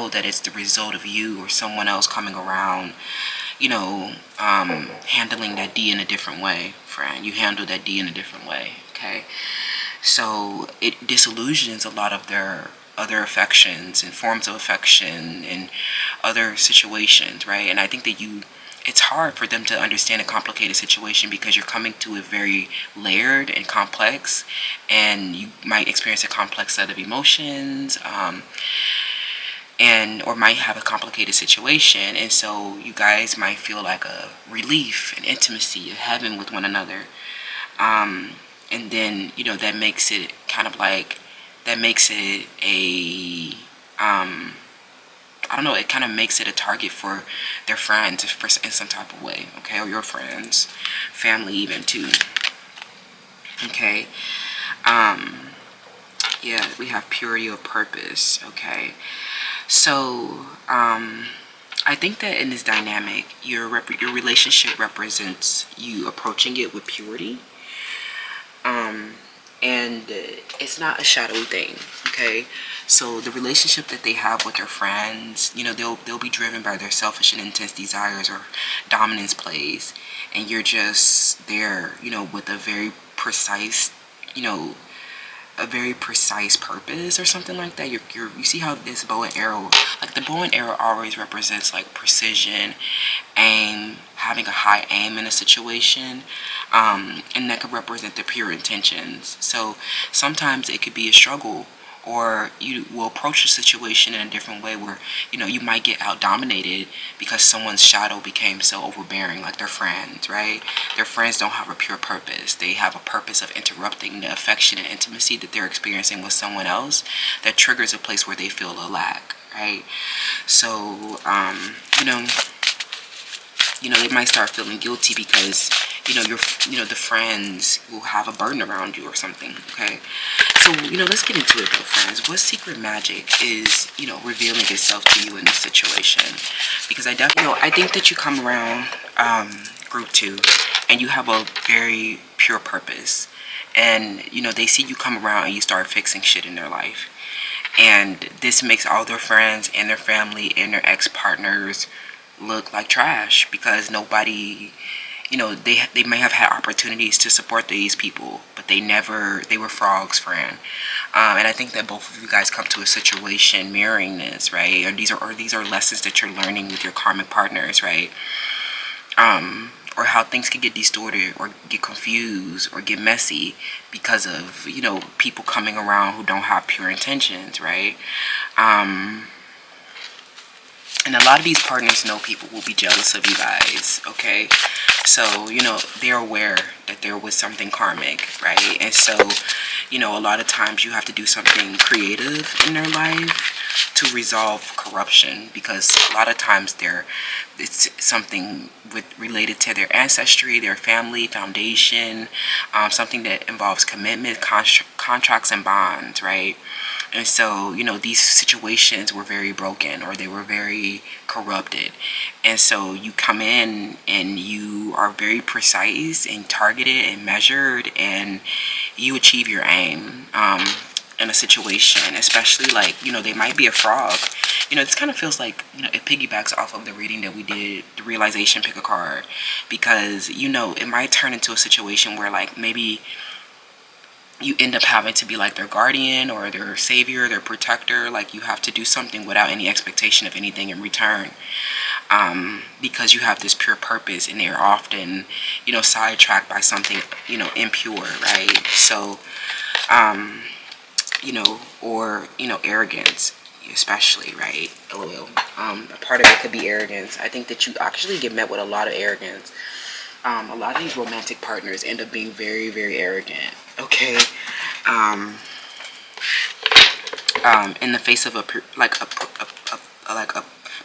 that it's the result of you or someone else coming around, handling that D in a different way, friend. You handle that D in a different way, okay? So it disillusions a lot of their other affections and forms of affection and other situations, right? And I think that it's hard for them to understand a complicated situation because you're coming to it very layered and complex, and you might experience a complex set of emotions, or might have a complicated situation, and so you guys might feel like a relief and intimacy of heaven with one another. And then, that makes it kind of like, that makes it a, I don't know, it kind of makes it a target for their friends in some type of way, okay? Or your friends, family even too, okay? Yeah, we have purity of purpose, okay? So, I think that in this dynamic, your relationship represents you approaching it with purity. And it's not a shadowy thing, okay? So the relationship that they have with their friends, they'll be driven by their selfish and intense desires or dominance plays, and you're just there, with a very precise, purpose or something like that. You see how this bow and arrow, like the bow and arrow always represents like precision, aim, having a high aim in a situation, and that could represent the pure intentions. So sometimes it could be a struggle, or you will approach a situation in a different way where you might get out dominated because someone's shadow became so overbearing, like their friends, right? Their friends don't have a pure purpose. They have a purpose of interrupting the affection and intimacy that they're experiencing with someone else, that triggers a place where they feel a lack, right? So they might start feeling guilty because the friends will have a burden around you or something, okay? So let's get into it though, friends. What secret magic is revealing itself to you in this situation? Because I think that you come around group 2 and you have a very pure purpose, and they see you come around and you start fixing shit in their life, and this makes all their friends and their family and their ex-partners look like trash because nobody, they may have had opportunities to support these people, but they were frogs, friend. And I think that both of you guys come to a situation mirroring this, right? Or these are lessons that you're learning with your karmic partners, right? Or how things can get distorted or get confused or get messy because of people coming around who don't have pure intentions, right? And a lot of these partners know people will be jealous of you guys, okay? So, they're aware that there was something karmic, right? And so, a lot of times you have to do something creative in their life to resolve corruption, because a lot of times it's something related to their ancestry, their family, foundation, something that involves commitment, contracts and bonds, right? And so, you know, these situations were very broken, or they were very corrupted. And so you come in and you are very precise and targeted and measured, and you achieve your aim in a situation, especially like, you know, they might be a frog. You know, this kind of feels like, you know, it piggybacks off of the reading that we did, the realization, pick a card, because, you know, it might turn into a situation where like maybe you end up having to be like their guardian or their savior, their protector. Like you have to do something without any expectation of anything in return, because you have this pure purpose, and they're often, you know, sidetracked by something, you know, impure, right? So, you know, or, you know, arrogance, especially, right? LOL. A part of it could be arrogance. I think that you actually get met with a lot of arrogance. A lot of these romantic partners end up being very, very arrogant. Okay. In the face of a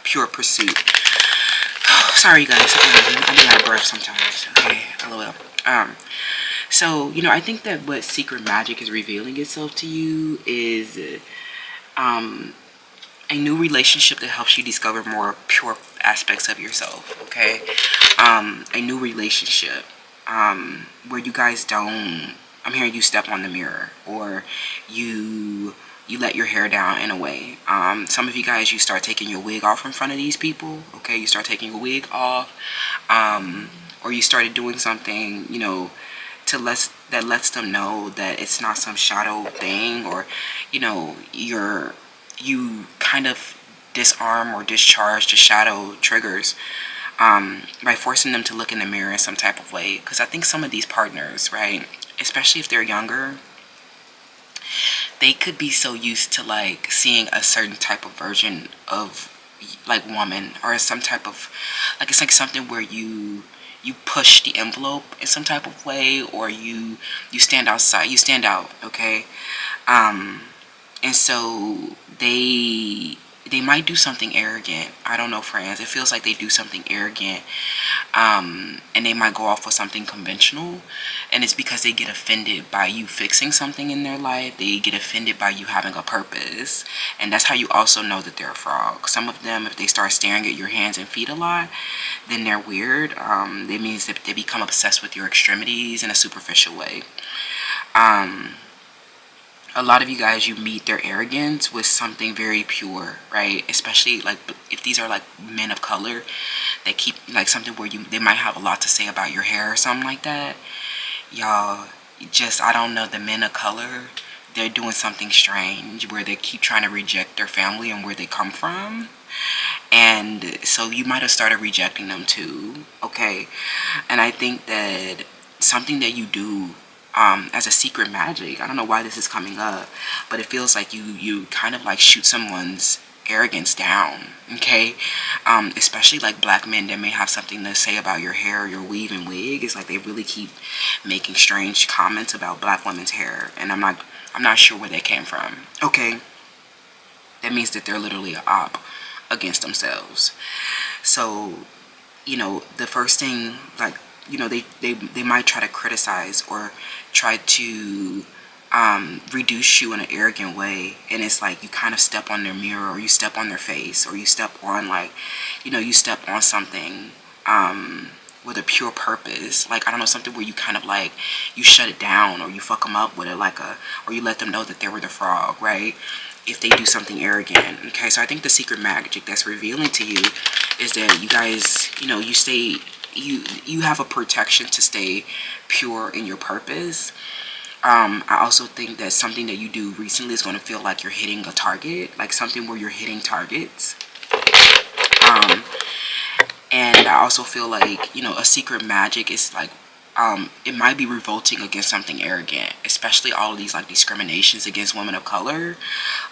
pure pursuit. Sorry, you guys. I'm out of breath sometimes. Okay. LOL. So, you know, I think that what secret magic is revealing itself to you is a new relationship that helps you discover more pure aspects of yourself, okay? A new relationship where you guys don't, I'm hearing you step on the mirror, or you let your hair down in a way. Some of you guys, you start taking your wig off in front of these people, okay? You start taking your wig off, or you started doing something, you know, that lets them know that it's not some shadow thing, or, you know, you kind of disarm or discharge the shadow triggers by forcing them to look in the mirror in some type of way. Because I think some of these partners, right, especially if they're younger, they could be so used to like seeing a certain type of version of like woman, or some type of like, it's like something where you push the envelope in some type of way, or you stand outside, you stand out, okay? And so they might do something arrogant. I don't know, friends. It feels like they do something arrogant, and they might go off with something conventional, and it's because they get offended by you fixing something in their life. They get offended by you having a purpose, and that's how you also know that they're a frog. Some of them, if they start staring at your hands and feet a lot, then they're weird. That means that they become obsessed with your extremities in a superficial way. A lot of you guys, you meet their arrogance with something very pure, right? Especially like if these are like men of color, they keep like something where they might have a lot to say about your hair or something like that. Y'all, just, I don't know, the men of color, they're doing something strange where they keep trying to reject their family and where they come from. And so you might have started rejecting them too, okay? And I think that something that you do as a secret magic, I don't know why this is coming up, but it feels like you kind of like shoot someone's arrogance down, okay? Especially like black men that may have something to say about your hair or your weave and wig. It's like they really keep making strange comments about black women's hair, and I'm not sure where they came from, okay? That means that they're literally a op against themselves. So, you know, the first thing, like, you know, they might try to criticize or try to reduce you in an arrogant way, and it's like you kind of step on their mirror, or you step on their face, or you step on, like, you know, you step on something with a pure purpose. Like, I don't know, something where you kind of like, you shut it down, or you fuck them up with it, like or you let them know that they were the frog, right? If they do something arrogant, okay? So I think the secret magic that's revealing to you is that you guys, you know, you have a protection to stay pure in your purpose. I also think that something that you do recently is going to feel like you're hitting a target, like something where you're hitting targets. And I also feel like, you know, a secret magic is like, it might be revolting against something arrogant, especially all of these like discriminations against women of color.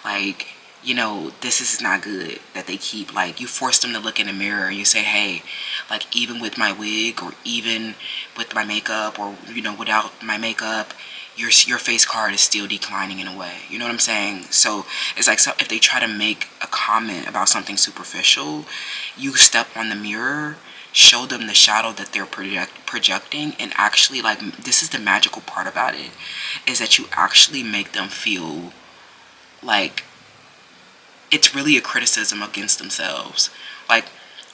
Like, you know, this is not good that they keep, like, you force them to look in the mirror and you say, hey, like, even with my wig, or even with my makeup, or, you know, without my makeup, your face card is still declining in a way. You know what I'm saying? So it's like, so if they try to make a comment about something superficial, you step on the mirror, show them the shadow that they're projecting, and actually, like, this is the magical part about it, is that you actually make them feel like it's really a criticism against themselves. Like,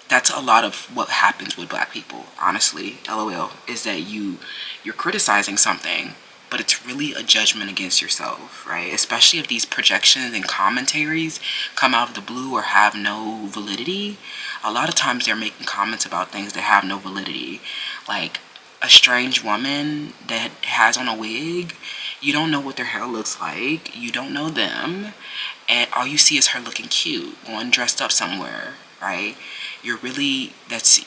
that's a lot of what happens with Black people, honestly, LOL, is that you're criticizing something, but it's really a judgment against yourself, right? Especially if these projections and commentaries come out of the blue or have no validity. A lot of times they're making comments about things that have no validity. Like, a strange woman that has on a wig, you don't know what their hair looks like, you don't know them, and all you see is her looking cute, going dressed up somewhere, right? You're really, that's,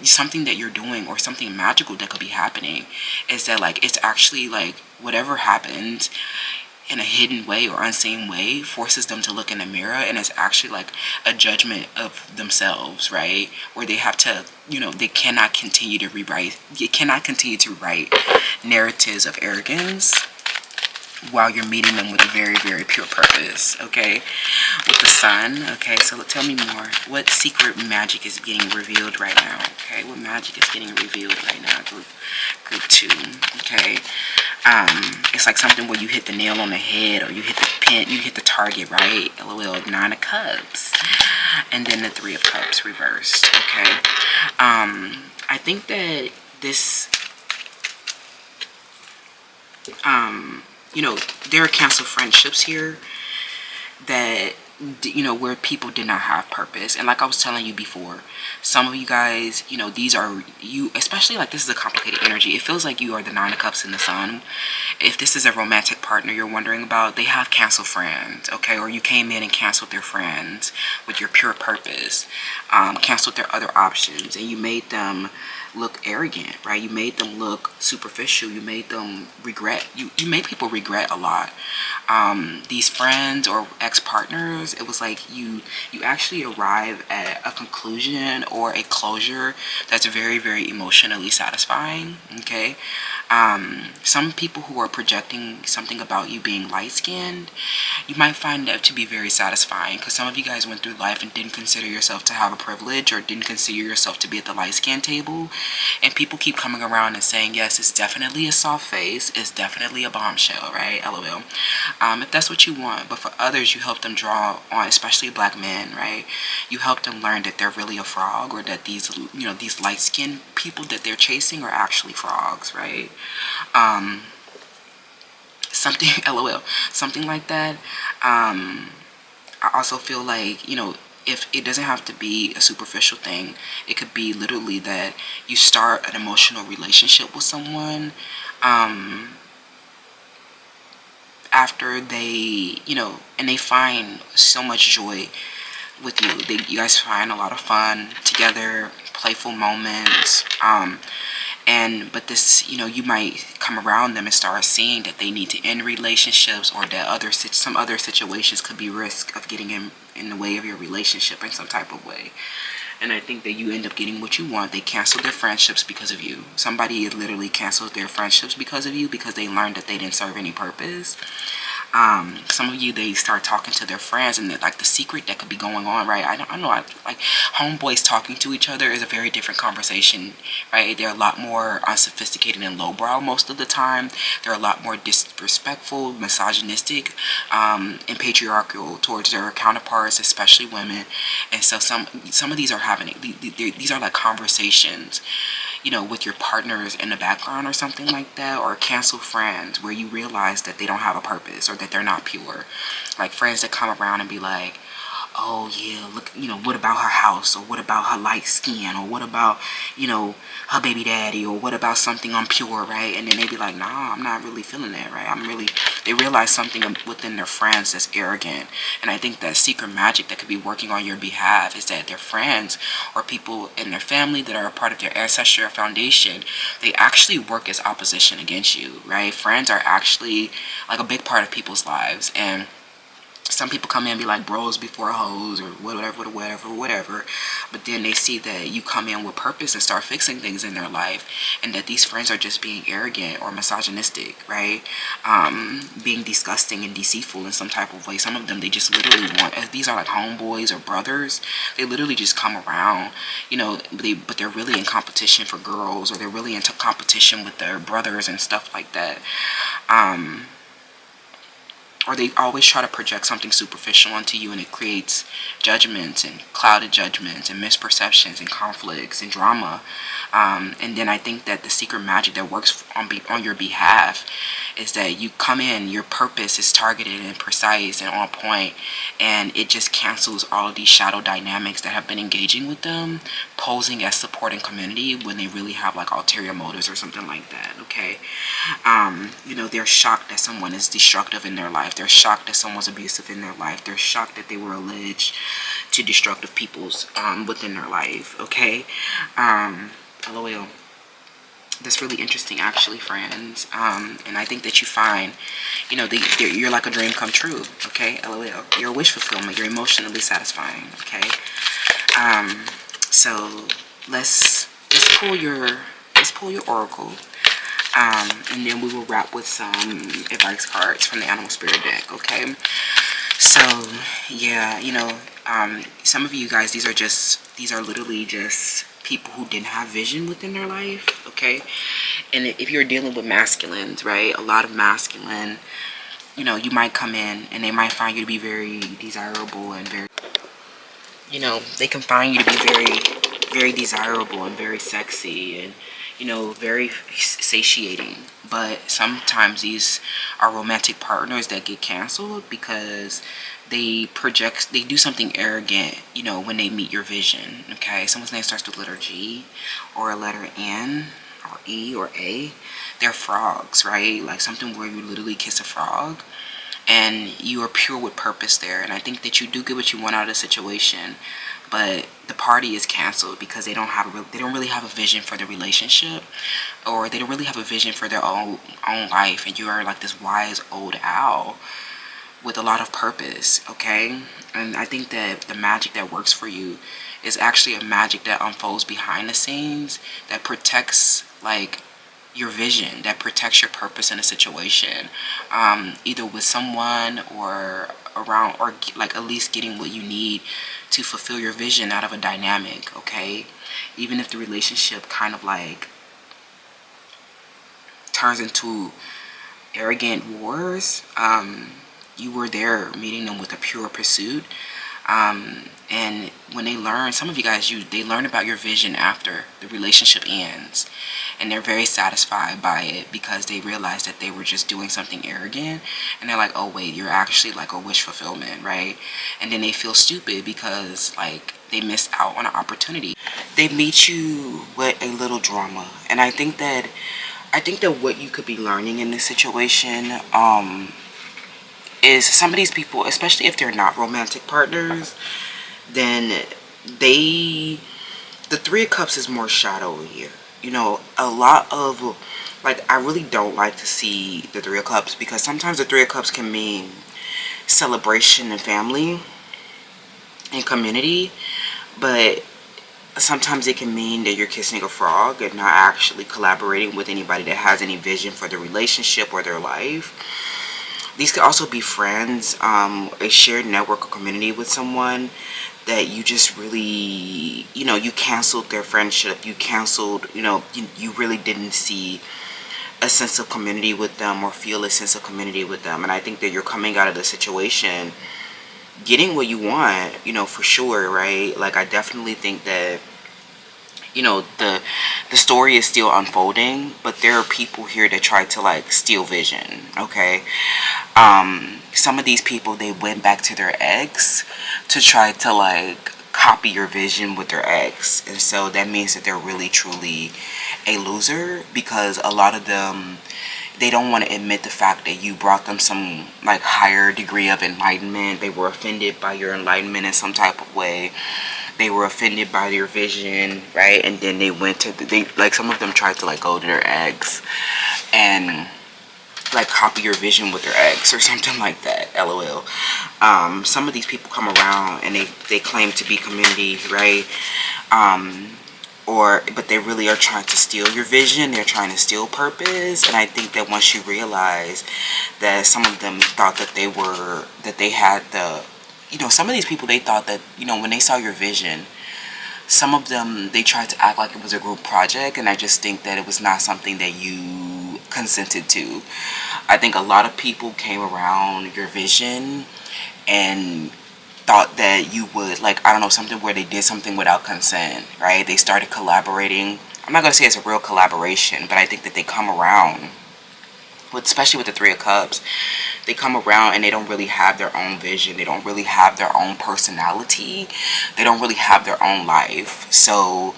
something that you're doing, or something magical that could be happening, is that, like, it's actually, like, whatever happened in a hidden way or unseen way forces them to look in the mirror, and it's actually like a judgment of themselves, right? Where they have to, they cannot continue to rewrite, narratives of arrogance while you're meeting them with a very, very pure purpose, okay? With the sun, okay? So tell me more. What secret magic is getting revealed right now, okay? What magic is getting revealed right now, group 2, okay? It's like something where you hit the nail on the head, or you hit the pin, you hit the target, right? LOL, 9 of Cups. And then the 3 of Cups reversed, okay? I think that this, there are canceled friendships here that, where people did not have purpose. And like I was telling you before, some of you guys, these are you, especially, like, this is a complicated energy. It feels like you are the 9 of Cups in the sun. If this is a romantic partner you're wondering about, they have canceled friends, okay? Or you came in and canceled their friends with your pure purpose, canceled their other options, and you made them look arrogant, right? You made them look superficial. You made them regret. You made people regret a lot. These friends or ex-partners, it was like you actually arrive at a conclusion or a closure that's very, very emotionally satisfying, okay? Some people who are projecting something about you being light-skinned, you might find that to be very satisfying, because some of you guys went through life and didn't consider yourself to have a privilege, or didn't consider yourself to be at the light-skin table, and people keep coming around and saying, yes, it's definitely a soft face, it's definitely a bombshell, right? LOL. If that's what you want. But for others, you help them draw on, especially Black men, right? You help them learn that they're really a frog, or that these, these light-skinned people that they're chasing are actually frogs, right? Something, LOL, something like that. I also feel like, if it doesn't have to be a superficial thing, it could be literally that you start an emotional relationship with someone, after they, and they find so much joy with you. You guys find a lot of fun together, playful moments, but this, you might come around them and start seeing that they need to end relationships, or that some other situations could be risk of getting in the way of your relationship in some type of way. And I think that you end up getting what you want. They cancel their friendships because of you. Somebody literally cancels their friendships because of you, because they learned that they didn't serve any purpose. Some of you, they start talking to their friends, and like the secret that could be going on, right? I know, like, homeboys talking to each other is a very different conversation, right? They're a lot more unsophisticated and lowbrow most of the time. They're a lot more disrespectful, misogynistic, and patriarchal towards their counterparts, especially women. And so some of these are having, these are like conversations, with your partners in the background or something like that, or cancel friends where you realize that they don't have a purpose, or that they're not pure. Like friends that come around and be like, oh yeah, look, what about her house, or what about her light skin, or what about, her baby daddy, or what about something unpure, right? And then they be like, nah, I'm not really feeling that, right? They realize something within their friends that's arrogant. And I think that secret magic that could be working on your behalf is that their friends, or people in their family that are a part of their ancestral foundation, they actually work as opposition against you, right? Friends are actually like a big part of people's lives, and Some people come in and be like bros before hoes or whatever. But then they see that you come in with purpose and start fixing things in their life, and that these friends are just being arrogant or misogynistic, right? Being disgusting and deceitful in some type of way. Some of them, they just literally want, as these are like homeboys or brothers, they literally just come around, but they're really in competition for girls, or they're really into competition with their brothers and stuff like that. Or they always try to project something superficial onto you, and it creates judgments and clouded judgments and misperceptions and conflicts and drama. And then I think that the secret magic that works on your behalf is that you come in, your purpose is targeted and precise and on point, and it just cancels all of these shadow dynamics that have been engaging with them, posing as support and community when they really have like ulterior motives or something like that, okay? They're shocked that someone is destructive in their life. They're shocked that someone's abusive in their life. They're shocked that they were alleged to destructive peoples within their life, okay? LOL. That's really interesting, actually, friends. And I think that you find, you're like a dream come true, okay? LOL. You're a wish fulfillment. You're emotionally satisfying, okay? So let's pull your oracle. And then we will wrap with some advice cards from the animal spirit deck, okay? So yeah, some of you guys, these are literally just people who didn't have vision within their life, okay? And if you're dealing with masculines, right, a lot of masculine, you might come in and they might find you to be very desirable and very, they can find you to be very, very desirable and very sexy and, very satiating. But sometimes these are romantic partners that get canceled because they do something arrogant, when they meet your vision, okay? Someone's name starts with letter G or a letter N or E or A. They're frogs, right? Like something where you literally kiss a frog and you are pure with purpose there. And I think that you do get what you want out of the situation, but the party is canceled because they don't really have a vision for the relationship, or they don't really have a vision for their own life. And you are like this wise old owl with a lot of purpose, okay? And I think that the magic that works for you is actually a magic that unfolds behind the scenes, that protects like your vision, that protects your purpose in a situation, either with someone or around, or like at least getting what you need to fulfill your vision out of a dynamic, okay? Even if the relationship kind of like turns into arrogant wars, you were there meeting them with a pure pursuit. And when they learn, some of you guys, they learn about your vision after the relationship ends, and they're very satisfied by it because they realize that they were just doing something arrogant, and they're like, oh wait, you're actually like a wish fulfillment, right? And then they feel stupid because like they missed out on an opportunity. They meet you with a little drama, and I think that what you could be learning in this situation is some of these people, especially if they're not romantic partners, then the Three of Cups is more shadowy here. A lot of, like, I really don't like to see the Three of Cups because sometimes the Three of Cups can mean celebration and family and community, but sometimes it can mean that you're kissing a frog and not actually collaborating with anybody that has any vision for the relationship or their life. These could also be friends, a shared network or community with someone that you just really, you canceled their friendship. You canceled, you really didn't see a sense of community with them or feel a sense of community with them. And I think that you're coming out of the situation getting what you want, for sure, right? Like, I definitely think that, the story is still unfolding, but there are people here that try to like steal vision, okay? Some of these people, they went back to their ex to try to like copy your vision with their ex, and so that means that they're really truly a loser because a lot of them, they don't want to admit the fact that you brought them some like higher degree of enlightenment. They were offended by your enlightenment in some type of way. They were offended by your vision, right? And then they went to like some of them tried to like go to their ex and like copy your vision with their ex or something like that. LOL. Some of these people come around and they claim to be community, right? But they really are trying to steal your vision. They're trying to steal purpose. And I think that once you realize that some of them thought that they had the, some of these people, they thought that, when they saw your vision, some of them, they tried to act like it was a group project. And I just think that it was not something that you consented to. I think a lot of people came around your vision and thought that you would, like, I don't know, something where they did something without consent, right? They started collaborating. I'm not going to say it's a real collaboration, but I think that they come around, especially with the Three of Cups, they come around and they don't really have their own vision. They don't really have their own personality. They don't really have their own life. So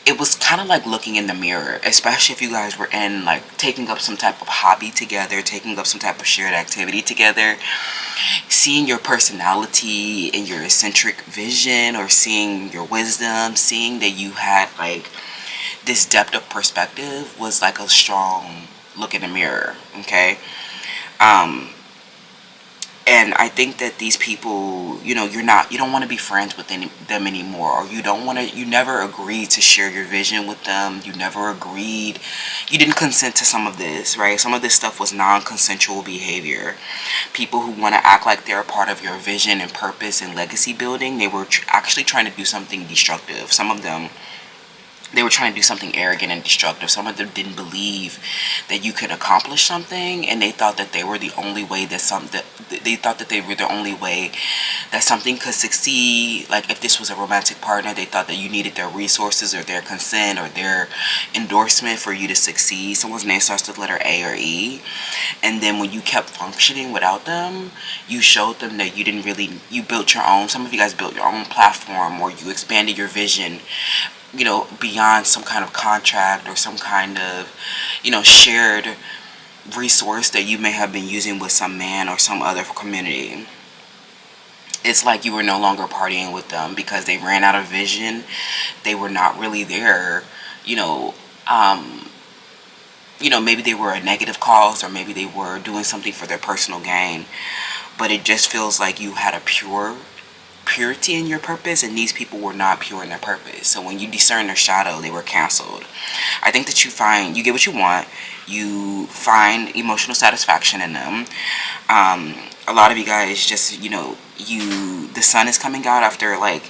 it was kind of like looking in the mirror, especially if you guys were in, like, taking up some type of hobby together, taking up some type of shared activity together, seeing your personality and your eccentric vision, or seeing your wisdom, seeing that you had, like, this depth of perspective was like a strong look in the mirror, okay? And I think that these people, you don't want to be friends with them anymore, or you never agreed to share your vision with them. You never agreed, you didn't consent to some of this, right? Some of this stuff was non-consensual behavior. People who want to act like they're a part of your vision and purpose and legacy building, they were actually trying to do something destructive. Some of them, they were trying to do something arrogant and destructive. Some of them didn't believe that you could accomplish something, and they thought that they were the only way that something could succeed. Like, if this was a romantic partner, they thought that you needed their resources or their consent or their endorsement for you to succeed. Someone's name starts with the letter A or E, and then when you kept functioning without them, you showed them that you built your own. Some of you guys built your own platform, or you expanded your vision, beyond some kind of contract or some kind of, shared resource that you may have been using with some man or some other community. It's like you were no longer partying with them because they ran out of vision. They were not really there, maybe they were a negative cause, or maybe they were doing something for their personal gain. But it just feels like you had a purity in your purpose, and these people were not pure in their purpose. So when you discern their shadow, they were canceled. I think that you get what you want. You find emotional satisfaction in them. A lot of you guys just, the sun is coming out after, like,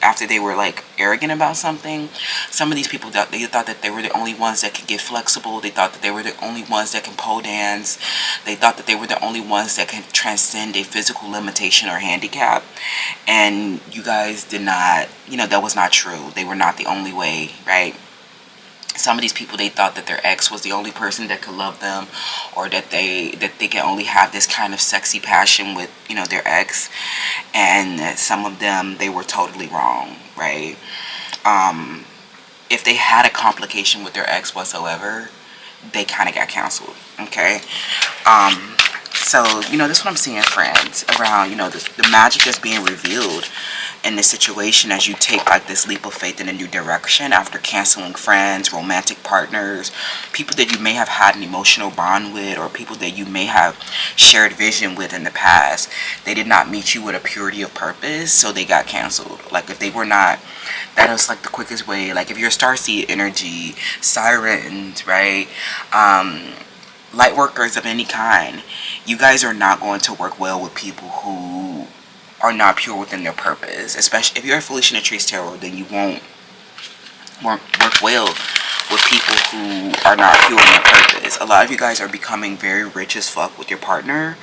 after they were, like, arrogant about something. Some of these people, they thought that they were the only ones that could get flexible. They thought that they were the only ones that can pole dance. They thought that they were the only ones that can transcend a physical limitation or handicap. And you guys did not, that was not true. They were not the only way, right? Some of these people, they thought that their ex was the only person that could love them, or that they can only have this kind of sexy passion with, their ex. And some of them, they were totally wrong, right? If they had a complication with their ex whatsoever, they kind of got canceled, okay? So, this is what I'm seeing, friends, around, the magic that's being revealed in this situation as you take, like, this leap of faith in a new direction after canceling friends, romantic partners, people that you may have had an emotional bond with, or people that you may have shared vision with in the past. They did not meet you with a purity of purpose, so they got canceled. Like, if they were not, that is, like, the quickest way. Like, if you're starseed energy, sirens, right, light workers of any kind, you guys are not going to work well with people who are not pure within their purpose. Especially if you're a Felicia Natrice Tarot, then you won't work well with people who are not pure in their purpose. A lot of you guys are becoming very rich as fuck with your partner.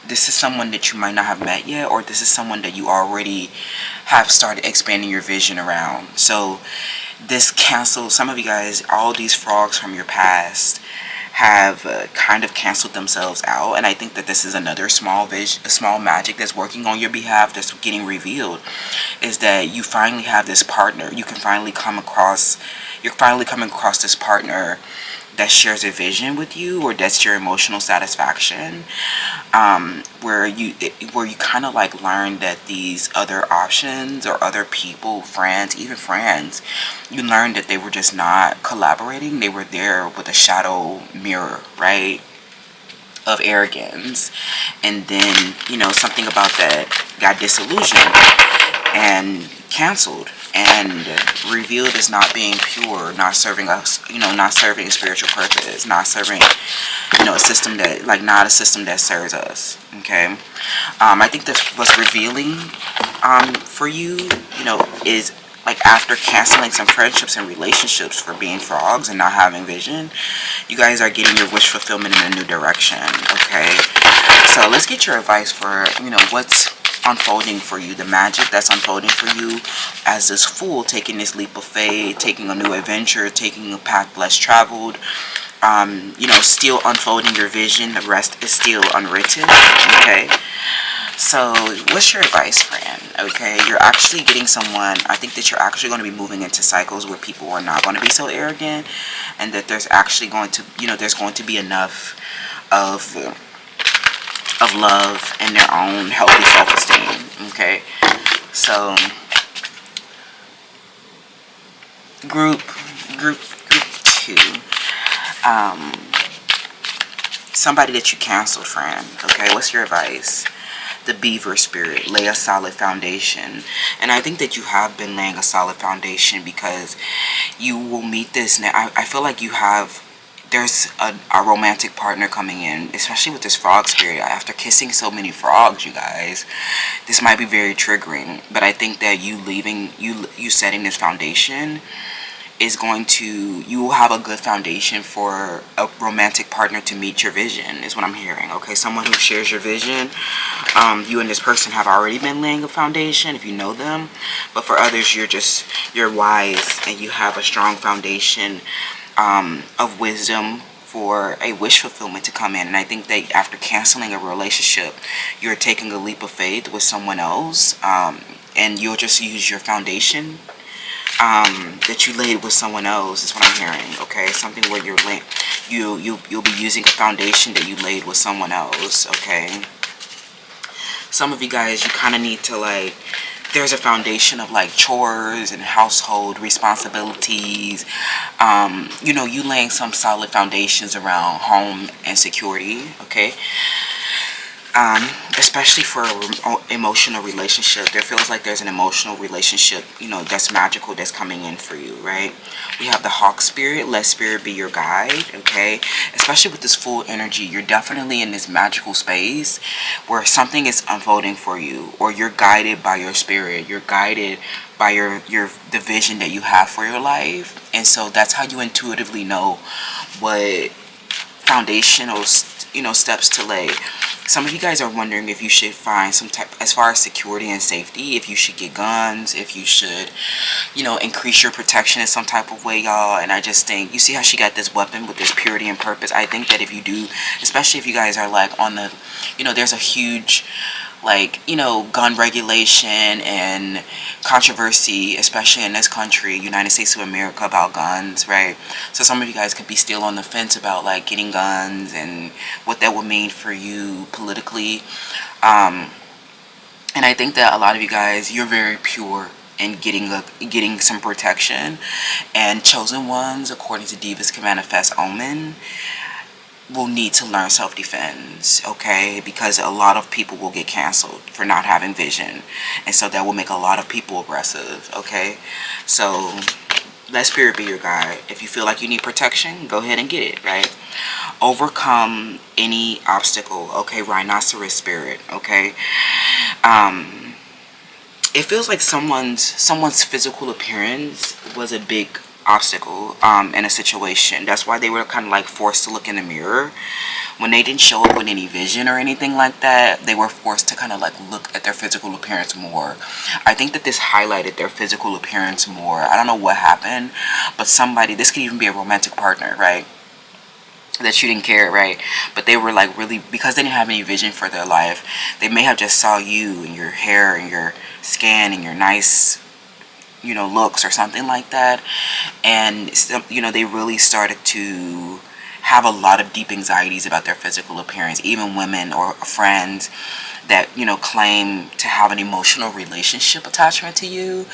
This is someone that you might not have met yet, or this is someone that you already have started expanding your vision around. So this cancels, some of you guys, all these frogs from your past have kind of canceled themselves out. And I think that this is another small magic that's working on your behalf, that's getting revealed, is that you finally have this partner. You're finally coming across this partner that shares a vision with you, or that's your emotional satisfaction, where you kind of, like, learn that these other options, or other people, friends, you learn that they were just not collaborating. They were there with a shadow mirror, right? of arrogance, and then, you know, something about that got disillusioned and canceled and revealed as not being pure, not serving us, you know, not serving a spiritual purpose, not serving, you know, a system that, like, not a system that serves us. Okay. I think that what's revealing for you, you know, is like after canceling some friendships and relationships for being frogs and not having vision, you guys are getting your wish fulfillment in a new direction. Okay. So let's get your advice for, you know, what's unfolding for you, the magic that's unfolding for you as this fool taking this leap of faith, taking a new adventure, taking a path less traveled, you know, still unfolding your vision. The rest is still unwritten. Okay. So what's your advice, friend? Okay, you're actually getting someone. I think that you're actually going to be moving into cycles where people are not going to be so arrogant, and that there's actually going to, you know, there's going to be enough of love and their own healthy self-esteem. Okay, so group 2, somebody that you canceled, friend. Okay, what's your advice? The beaver spirit, lay a solid foundation. And I think that you have been laying a solid foundation, because you will meet this now. I feel like you have, there's a romantic partner coming in, especially with this frog spirit. After kissing so many frogs, you guys, this might be very triggering, but I think that you leaving, you setting this foundation is going to, you will have a good foundation for a romantic partner to meet your vision, is what I'm hearing. Okay, someone who shares your vision. You and this person have already been laying a foundation if you know them, but for others, you're wise and you have a strong foundation of wisdom for a wish fulfillment to come in. And I think that after canceling a relationship, you're taking a leap of faith with someone else, and you'll just use your foundation that you laid with someone else, is what I'm hearing. Okay, something where you'll be using a foundation that you laid with someone else. Okay, some of you guys, you kind of need to, like, there's a foundation of like chores and household responsibilities. You know, you laying some solid foundations around home and security. Okay. Especially for an emotional relationship, there feels like there's an emotional relationship, you know, that's magical, that's coming in for you, right? We have the hawk spirit. Let spirit be your guide. Okay, especially with this full energy, you're definitely in this magical space where something is unfolding for you, or you're guided by your spirit, you're guided by the vision that you have for your life. And so that's how you intuitively know what foundational, you know, steps to lay. Some of you guys are wondering if you should find some type, as far as security and safety, if you should get guns, if you should, you know, increase your protection in some type of way, y'all. And I just think, you see how she got this weapon with this purity and purpose? I think that if you do, especially if you guys are like on the, you know, there's a huge, like, you know, gun regulation and controversy, especially in this country, United States of America, about guns, right? So some of you guys could be still on the fence about like getting guns and what that would mean for you politically. And I think that a lot of you guys, you're very pure in getting some protection, and chosen ones, according to Divas Can Manifest Omen, will need to learn self-defense. Okay, because a lot of people will get canceled for not having vision, and so that will make a lot of people aggressive. Okay, so let spirit be your guide. If you feel like you need protection, go ahead and get it, right? Overcome any obstacle. Okay, rhinoceros spirit. Okay, it feels like someone's physical appearance was a big obstacle in a situation. That's why they were kind of like forced to look in the mirror. When they didn't show up with any vision or anything like that, they were forced to kind of like look at their physical appearance more. I think that this highlighted their physical appearance more. I don't know what happened, but somebody, this could even be a romantic partner, right, that you didn't care, right? But they were like really, because they didn't have any vision for their life, they may have just saw you and your hair and your skin and your nice, you know, looks or something like that, and you know, they really started to have a lot of deep anxieties about their physical appearance. Even women or friends that, you know, claim to have an emotional relationship attachment to you,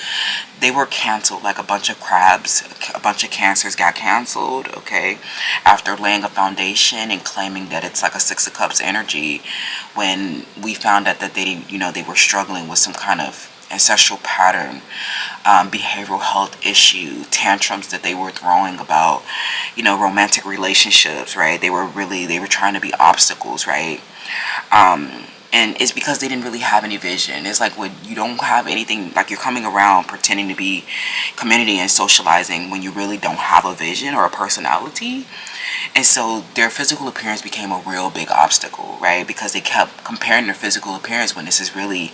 they were canceled. Like a bunch of crabs, a bunch of cancers got canceled, okay, after laying a foundation and claiming that it's like a Six of Cups energy, when we found out that they, you know, they were struggling with some kind of ancestral pattern, behavioral health issue, tantrums that they were throwing about, you know, romantic relationships, right? They were trying to be obstacles, right? And it's because they didn't really have any vision. It's like when you don't have anything, like you're coming around pretending to be community and socializing when you really don't have a vision or a personality. And so their physical appearance became a real big obstacle, right? Because they kept comparing their physical appearance when this is really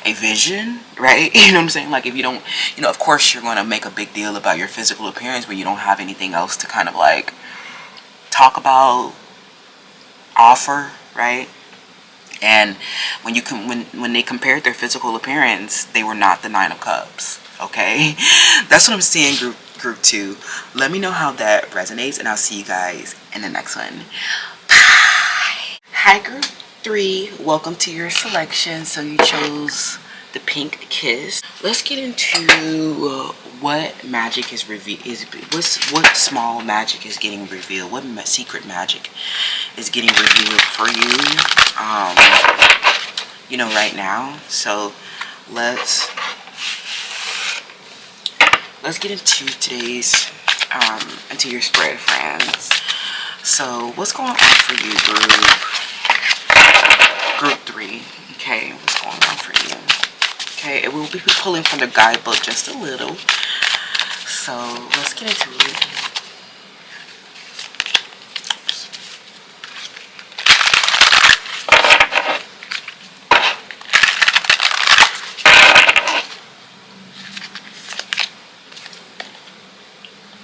a vision, right? You know what I'm saying? Like if you don't, you know, of course you're going to make a big deal about your physical appearance when you don't have anything else to kind of like talk about, offer, right? And when you when they compared their physical appearance, they were not the Nine of Cups. Okay, that's what I'm seeing. Group 2. Let me know how that resonates, and I'll see you guys in the next one. Bye. Hi, Group 3. Welcome to your selection. So you chose the Pink Kiss. Let's get into what magic is revealed. What small magic is getting revealed? What secret magic is getting revealed for you? You know, right now. So let's get into today's into your spread, friends. So what's going on for you, group 3? Okay, what's going on for you? Okay, and we'll be pulling from the guidebook just a little. So let's get into it.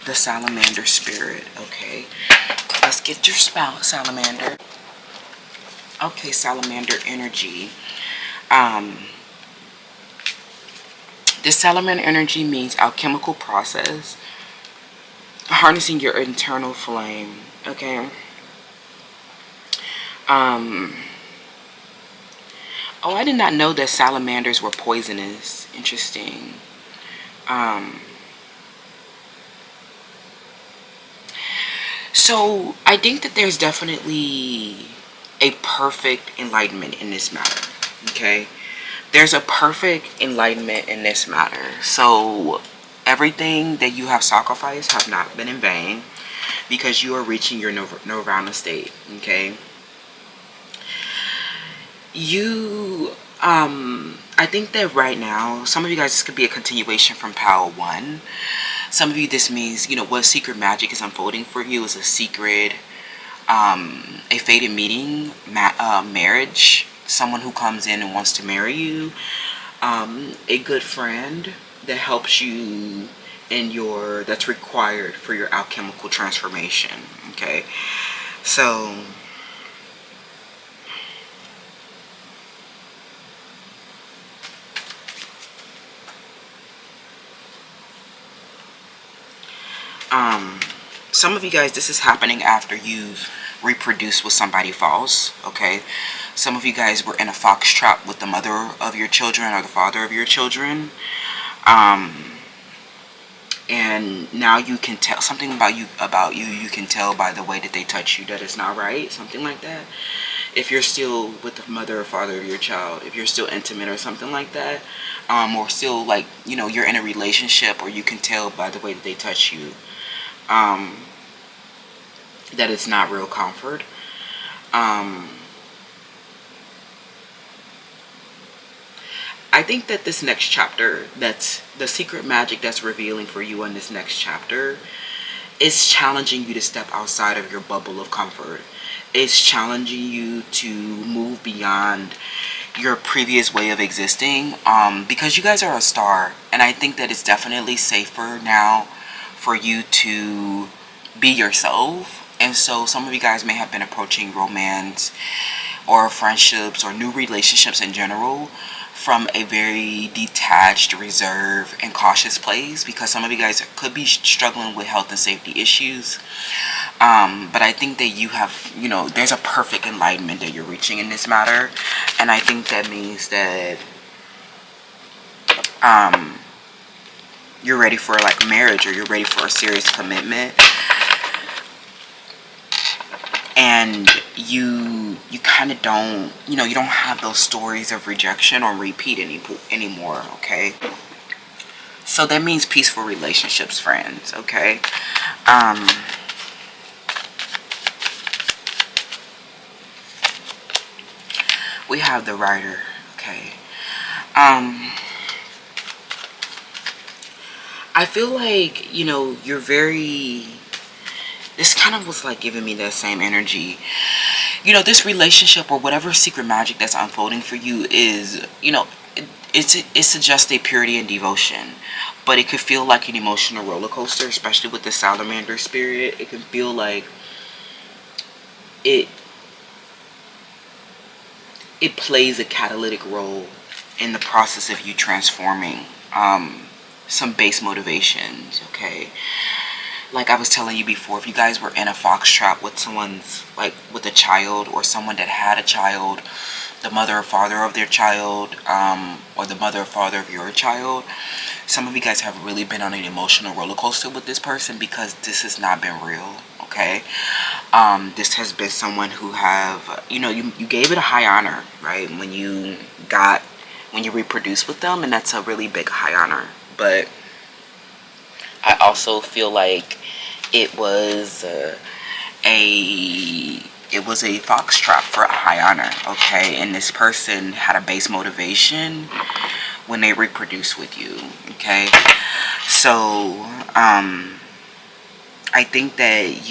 The salamander spirit. Okay, let's get your salamander. Okay, salamander energy. This salamander energy means alchemical process, harnessing your internal flame. Okay. Oh, I did not know that salamanders were poisonous. Interesting. So I think that there's definitely a perfect enlightenment in this matter. Okay, there's a perfect enlightenment in this matter. So everything that you have sacrificed have not been in vain, because you are reaching your nirvana state. Okay, you I think that right now, some of you guys, this could be a continuation from Power 1. Some of you, this means, you know, what secret magic is unfolding for you is a secret, a fated meeting, marriage, someone who comes in and wants to marry you, a good friend that helps you in that's required for your alchemical transformation. Okay, so some of you guys, this is happening after you've reproduced with somebody false. Okay, some of you guys were in a fox trap with the mother of your children or the father of your children, and now you can tell something about you you can tell by the way that they touch you that it's not right, something like that. If you're still with the mother or father of your child, if you're still intimate or something like that, or still, like, you know, you're in a relationship, or you can tell by the way that they touch you, that it's not real comfort. I think that this next chapter, that's the secret magic that's revealing for you in this next chapter, is challenging you to step outside of your bubble of comfort. It's challenging you to move beyond your previous way of existing, because you guys are a star, and I think that it's definitely safer now for you to be yourself. And so some of you guys may have been approaching romance or friendships or new relationships in general from a very detached, reserved, and cautious place, because some of you guys could be struggling with health and safety issues. But I think that you have, there's a perfect enlightenment that you're reaching in this matter. And I think that means that you're ready for like marriage, or you're ready for a serious commitment. And you kind of don't, you don't have those stories of rejection or repeat anymore, okay? So that means peaceful relationships, friends, okay? We have the writer, okay? I feel like, you're very, this kind of was like giving me that same energy. This relationship or whatever secret magic that's unfolding for you is, it suggests a purity and devotion. But it could feel like an emotional roller coaster, especially with the salamander spirit. It can feel like it plays a catalytic role in the process of you transforming some base motivations, okay? Like I was telling you before, if you guys were in a fox trap with someone's, like with a child or someone that had a child, the mother or father of their child, or the mother or father of your child, some of you guys have really been on an emotional roller coaster with this person because this has not been real, okay? This has been someone who have, you gave it a high honor, right? When you reproduce with them, and that's a really big high honor. But I also feel like it was a fox trap for a high honor, okay? And this person had a base motivation when they reproduce with you, okay? So I think that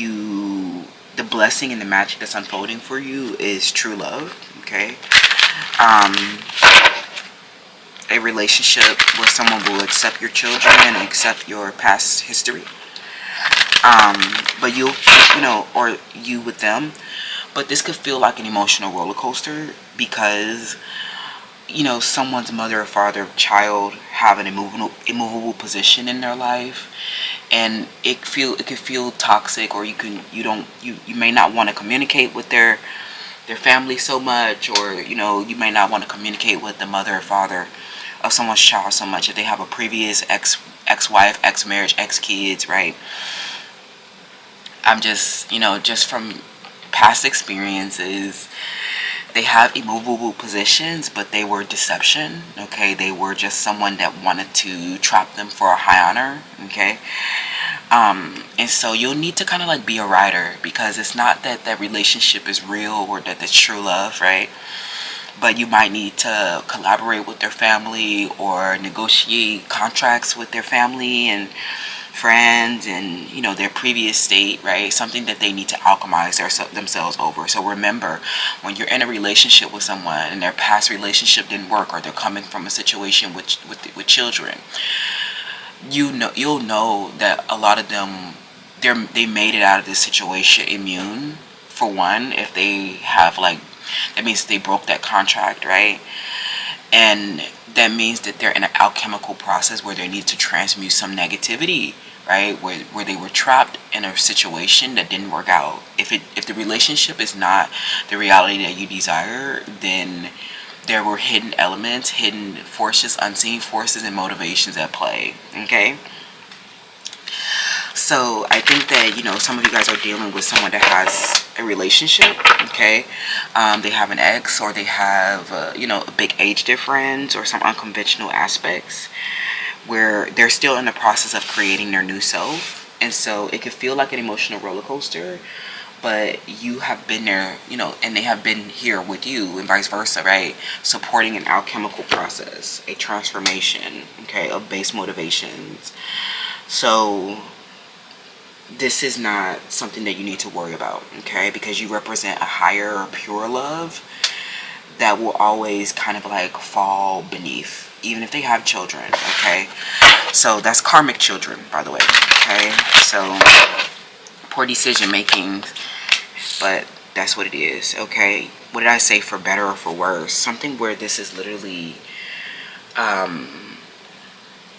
the blessing and the magic that's unfolding for you is true love, okay? A relationship where someone will accept your children and accept your past history. But or you with them. But this could feel like an emotional roller coaster because, someone's mother or father or child have an immovable position in their life, and it could feel toxic, or you may not want to communicate with their family so much, or you may not want to communicate with the mother or father of someone's child so much if they have a previous ex-wife, ex-marriage, ex-kids, right? I'm just, just from past experiences, they have immovable positions, but they were deception, okay? They were just someone that wanted to trap them for a high honor, okay? And so you'll need to kind of like be a writer, because it's not that that relationship is real or that that's true love, right? But you might need to collaborate with their family or negotiate contracts with their family and friends and their previous state, right? Something that they need to alchemize themselves over. So remember, when you're in a relationship with someone and their past relationship didn't work, or they're coming from a situation with children, you'll know that a lot of them, they made it out of this situation immune. For one, if they have like, that means they broke that contract, right? And that means that they're in an alchemical process where they need to transmute some negativity, right? Where they were trapped in a situation that didn't work out. If the relationship is not the reality that you desire, then there were hidden elements, hidden forces, unseen forces, and motivations at play, okay? So I think that, some of you guys are dealing with someone that has a relationship, okay? They have an ex, or they have, a big age difference, or some unconventional aspects where they're still in the process of creating their new self. And so it could feel like an emotional roller coaster, but you have been there, and they have been here with you, and vice versa, right? Supporting an alchemical process, a transformation, okay, of base motivations. So this is not something that you need to worry about, okay? Because you represent a higher, pure love that will always kind of like fall beneath, even if they have children, okay? So that's karmic children, by the way, okay? So poor decision making, but that's what it is, okay? What did I say? For better or for worse? Something where this is literally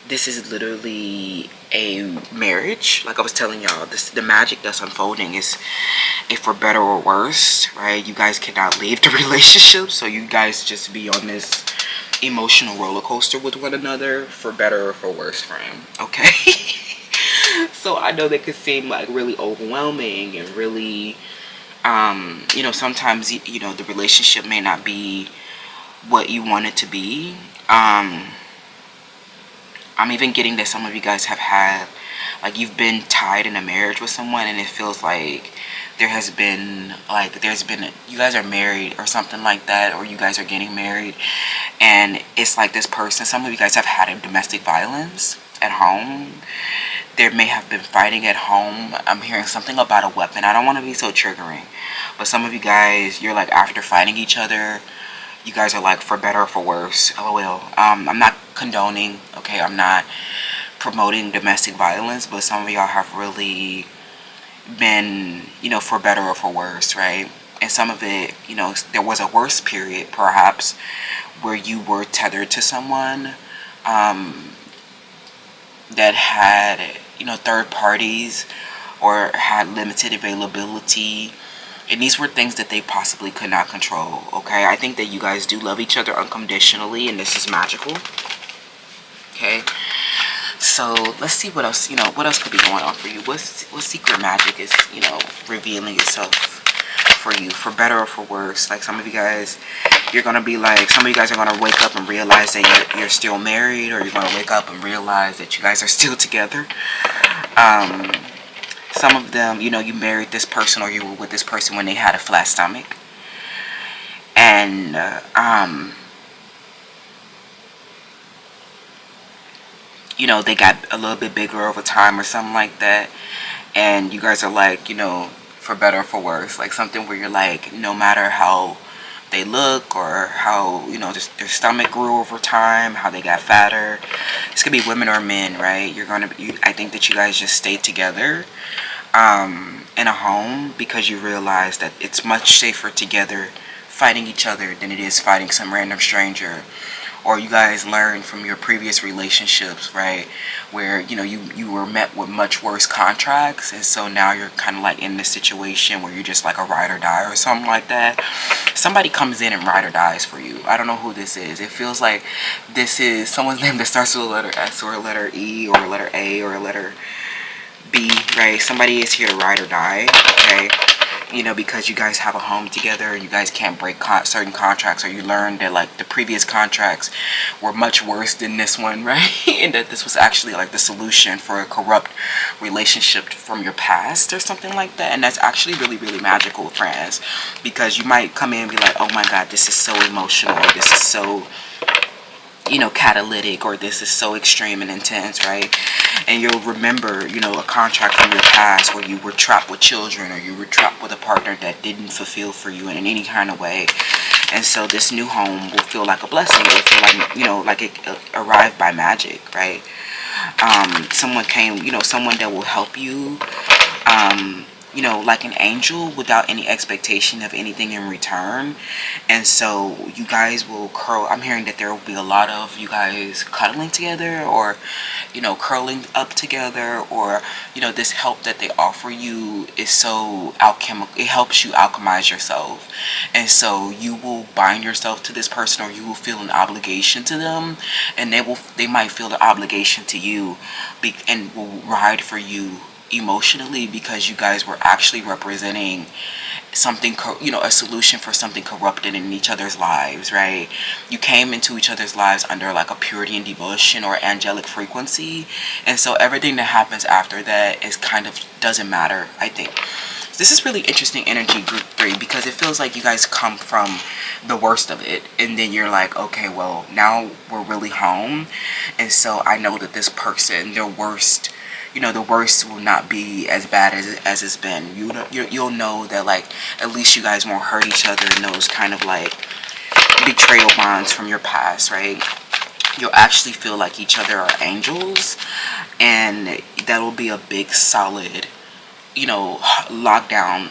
this is literally a marriage. Like I was telling y'all, the magic that's unfolding is a for better or worse, right? You guys cannot leave the relationship, so you guys just be on this emotional roller coaster with one another, for better or for worse, friend. Okay. So I know that could seem like really overwhelming and really, sometimes the relationship may not be what you want it to be. I'm even getting that some of you guys have had, like, you've been tied in a marriage with someone, and it feels like you guys are married or something like that, or you guys are getting married, and it's like this person, some of you guys have had a domestic violence at home. There may have been fighting at home. I'm hearing something about a weapon. I don't want to be so triggering, but some of you guys, you're like, after fighting each other, you guys are like, for better or for worse. LOL. I'm not condoning, okay? I'm not promoting domestic violence, but some of y'all have really been, for better or for worse, right? And some of it, there was a worse period, perhaps, where you were tethered to someone that had, third parties or had limited availability. And these were things that they possibly could not control, okay? I think that you guys do love each other unconditionally, and this is magical, okay? So let's see what else, what else could be going on for you. What secret magic is, revealing itself for you, for better or for worse? Like, some of you guys, you're going to be like, some of you guys are going to wake up and realize that you're still married, or you're going to wake up and realize that you guys are still together. Some of them, you married this person, or you were with this person when they had a flat stomach. And, they got a little bit bigger over time or something like that. And you guys are like, for better or for worse. Like, something where you're like, no matter how they look or how, their stomach grew over time, how they got fatter. This could be women or men, right? I think that you guys just stayed together in a home because you realize that it's much safer together fighting each other than it is fighting some random stranger. Or you guys learned from your previous relationships, right, where you were met with much worse contracts, and so now you're kind of like in this situation where you're just like a ride or die or something like that. Somebody comes in and ride or dies for you. I don't know who this is. It feels like this is someone's name that starts with a letter S or a letter E or a letter A or a letter B, right? Somebody is here to ride or die, okay? Because you guys have a home together and you guys can't break certain contracts, or you learned that like the previous contracts were much worse than this one, right? And that this was actually like the solution for a corrupt relationship from your past or something like that. And that's actually really, really magical, friends, because you might come in and be like, oh my God, this is so emotional, or this is so catalytic, or this is so extreme and intense, right? And you'll remember, a contract from your past where you were trapped with children, or you were trapped with a partner that didn't fulfill for you in any kind of way. And so this new home will feel like a blessing. It will feel like, like it arrived by magic, right? Someone came, someone that will help you, like an angel, without any expectation of anything in return. And so you guys will curl. I'm hearing that there will be a lot of you guys cuddling together, or curling up together, or this help that they offer you is so alchemical. It helps you alchemize yourself, and so you will bind yourself to this person, or you will feel an obligation to them, and they might feel the obligation to you, and will ride for you emotionally, because you guys were actually representing something, a solution for something corrupted in each other's lives, right? You came into each other's lives under like a purity and devotion or angelic frequency, and so everything that happens after that is kind of doesn't matter, I think. This is really interesting energy, group 3, because it feels like you guys come from the worst of it, and then you're like, okay, well, now we're really home, and so I know that this person, their worst, the worst will not be as bad as it's been. You'll know that, like, at least you guys won't hurt each other in those kind of like betrayal bonds from your past, right? You'll actually feel like each other are angels, and that'll be a big solid locked down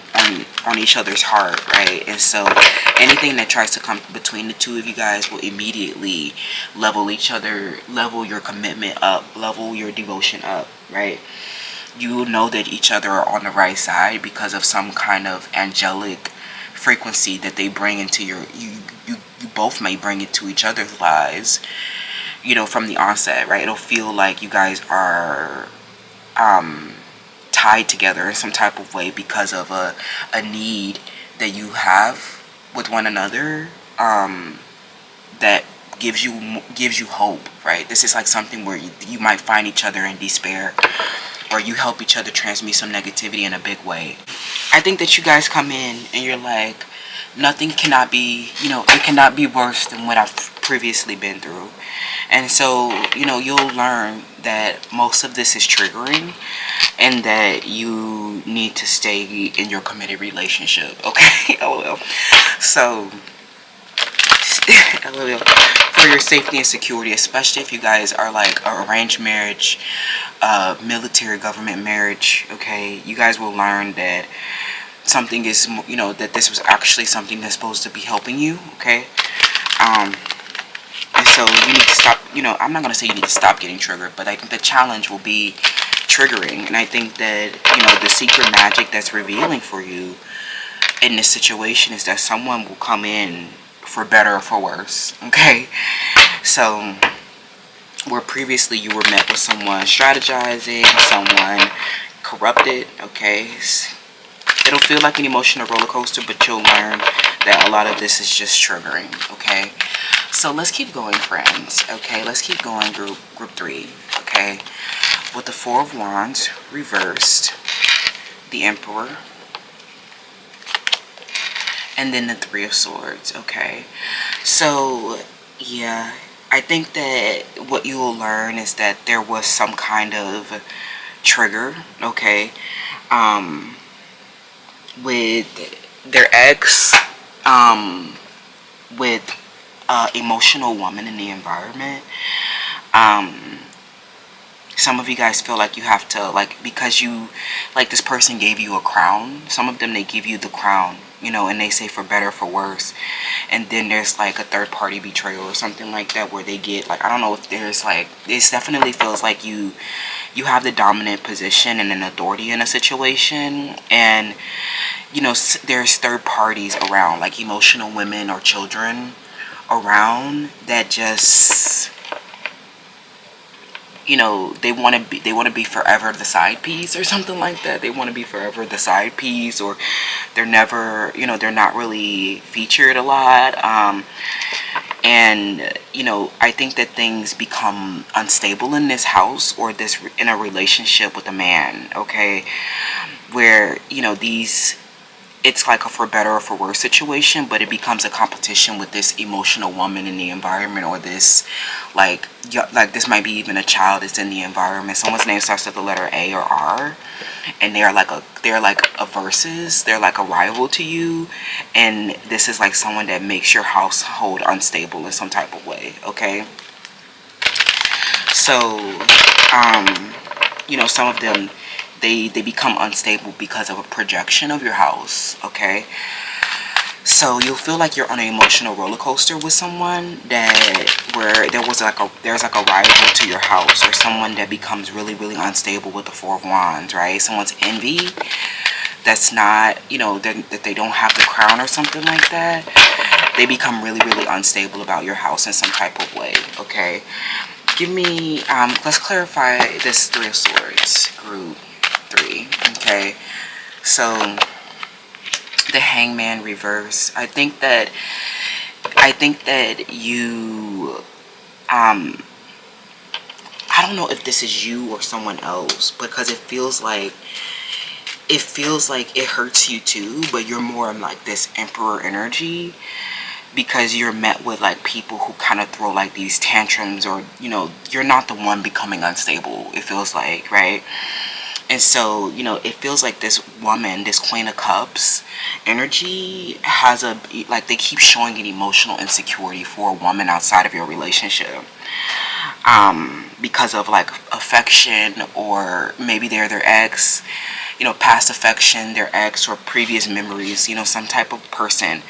on each other's heart, right? And so anything that tries to come between the two of you guys will immediately level your commitment up, level your devotion up, right? You will know that each other are on the right side because of some kind of angelic frequency that they bring into you both may bring into each other's lives, from the onset, right? It'll feel like you guys are tied together in some type of way because of a need that you have with one another, that gives you hope, right? This is like something where you might find each other in despair, or you help each other transmute some negativity in a big way. I think that you guys come in and you're like, nothing cannot be, it cannot be worse than what I've previously been through. And so, you'll learn that most of this is triggering and that you need to stay in your committed relationship, okay? LOL. So, LOL. For your safety and security, especially if you guys are like arranged marriage, military government marriage, okay? You guys will learn that something is, that this was actually something that's supposed to be helping you, okay? And so you need to stop, I'm not going to say you need to stop getting triggered, but I think the challenge will be triggering. And I think that, the secret magic that's revealing for you in this situation is that someone will come in for better or for worse, okay? So where previously you were met with someone strategizing, someone corrupted, okay? It'll feel like an emotional roller coaster, but you'll learn that a lot of this is just triggering, okay? So let's keep going, friends, okay? Let's keep going, group 3, okay? With the Four of Wands reversed, the Emperor, and then the Three of Swords, okay? So, yeah, I think that what you will learn is that there was some kind of trigger, okay? With their ex, with emotional woman in the environment. Some of you guys feel like you have to, because this person gave you a crown. Some of them, they give you the crown, and they say for better, for worse. And then there's like a third party betrayal or something like that, where they get I don't know if there's this definitely feels like you have the dominant position and an authority in a situation, and there's third parties around, like emotional women or children around, that just they want to be forever the side piece or something like that. They want to be forever the side piece, or they're never, they're not really featured a lot. And I think that things become unstable in this house, or in a relationship with a man, okay, where it's like a for better or for worse situation, but it becomes a competition with this emotional woman in the environment, or this this might be even a child that's in the environment. Someone's name starts with the letter A or R, and they're like a versus, they're like a rival to you, and this is like someone that makes your household unstable in some type of way, okay? So some of them, they become unstable because of a projection of your house, okay? So you'll feel like you're on an emotional roller coaster with someone where there's like a rival to your house, or someone that becomes really, really unstable with the Four of Wands, right? Someone's envy that's not, that they don't have the crown or something like that. They become really, really unstable about your house in some type of way, okay? Give me, let's clarify this Three of Swords, group 3, okay? So the Hangman reverse. I think that you, I don't know if this is you or someone else, because it feels like it hurts you too, but you're more in like this Emperor energy, because you're met with like people who kind of throw like these tantrums, or you're not the one becoming unstable, it feels like, right? And so it feels like this woman, this Queen of Cups energy, has they keep showing an emotional insecurity for a woman outside of your relationship, because of like affection, or maybe they're their ex, past affection, their ex or previous memories, some type of person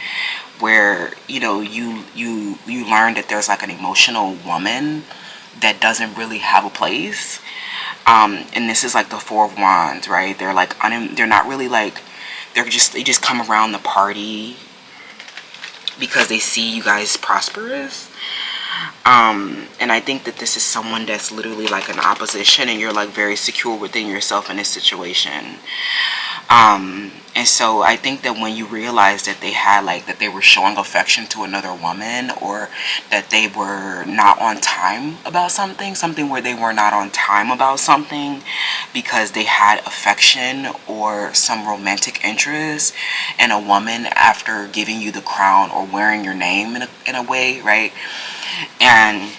where, you learn that there's like an emotional woman that doesn't really have a place. And this is like the Four of Wands, right? They're like, they're not really like, they just come around the party because they see you guys prosperous. And I think that this is someone that's literally like an opposition, and you're like very secure within yourself in this situation. And so I think that when you realize that they were showing affection to another woman, or that they were not on time about something where they were not on time about something because they had affection or some romantic interest in a woman after giving you the crown or wearing your name in a way, right? And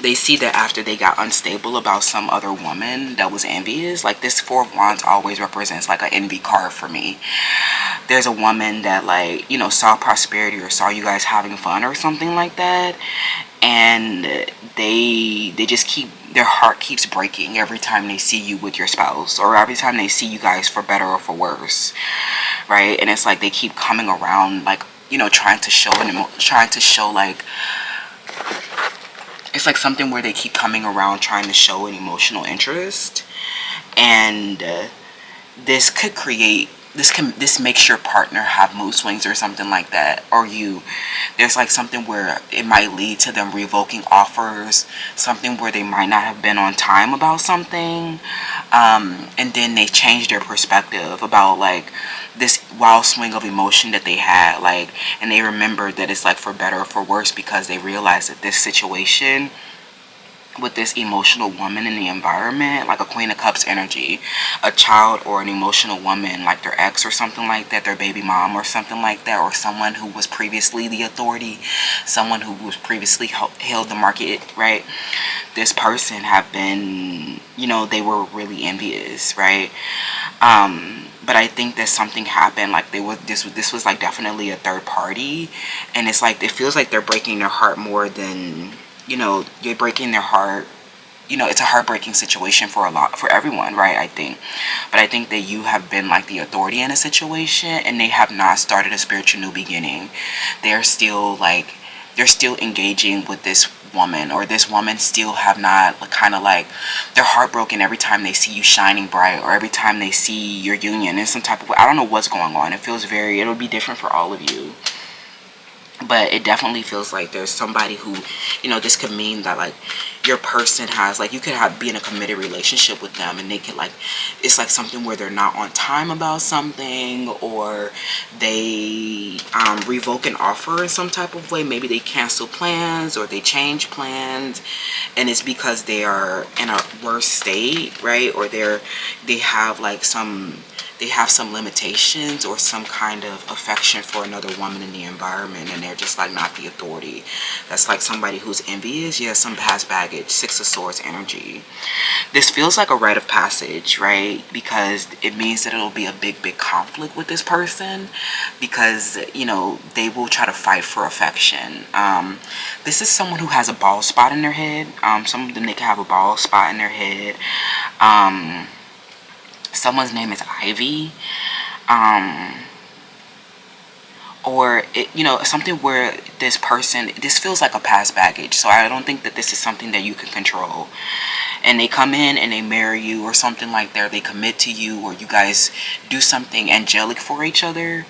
they see that after they got unstable about some other woman that was envious. Like, this Four of Wands always represents like an envy card for me. There's a woman that, like, saw prosperity or saw you guys having fun or something like that, and they just their heart keeps breaking every time they see you with your spouse, or every time they see you guys, for better or for worse, right? And it's like they keep coming around, like, trying to show like, it's like something where they keep coming around trying to show an emotional interest. And this could create, this makes your partner have mood swings or something like that. Or there's like something where it might lead to them revoking offers, something where they might not have been on time about something. And then they change their perspective about like this wild swing of emotion that they had, like, and they remember that it's like for better or for worse, because they realize that this situation with this emotional woman in the environment, like a Queen of Cups energy, a child or an emotional woman, like their ex or something like that, their baby mom or something like that, or someone who was previously the authority, someone who was previously held the market, right? This person have been, they were really envious, right? But I think that something happened, like this was like definitely a third party, and it's like, it feels like they're breaking their heart more than, you're breaking their heart. It's a heartbreaking situation for everyone, right? I think. But I think that you have been like the authority in a situation, and they have not started a spiritual new beginning. They're still engaging with this woman, or this woman still have not, kind of like, they're heartbroken every time they see you shining bright, or every time they see your union in some type of way. I don't know what's going on. It'll be different for all of you. But it definitely feels like there's somebody who, this could mean that like your person has, like, you could be in a committed relationship with them, and they could like, it's like something where they're not on time about something, or they revoke an offer in some type of way. Maybe they cancel plans, or they change plans, and it's because they are in a worse state, right? Or they have like some limitations or some kind of affection for another woman in the environment, and they're just like not the authority. That's like somebody who's envious. Yeah, some past baggage. Six of Swords energy. This feels like a rite of passage, right? Because it means that it'll be a big conflict with this person, because they will try to fight for affection. This is someone who has a bald spot in their head. Some of them, they can have a bald spot in their head. Someone's name is Ivy, or something where this feels like a past baggage. So I don't think that this is something that you can control. And they come in and they marry you or something like that. They commit to you, or you guys do something angelic for each other.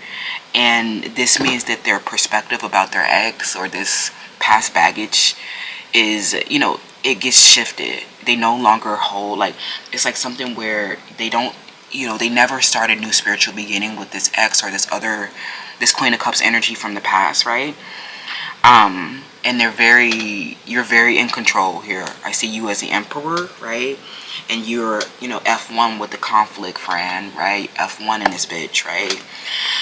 And this means that their perspective about their ex or this past baggage is, it gets shifted. They no longer hold, like, it's like something where they don't, they never started new spiritual beginning with this ex or this Queen of Cups energy from the past, right? And you're very in control here. I see you as the Emperor, right? And you're, F1 with the conflict, friend, right? F1 in this bitch, right?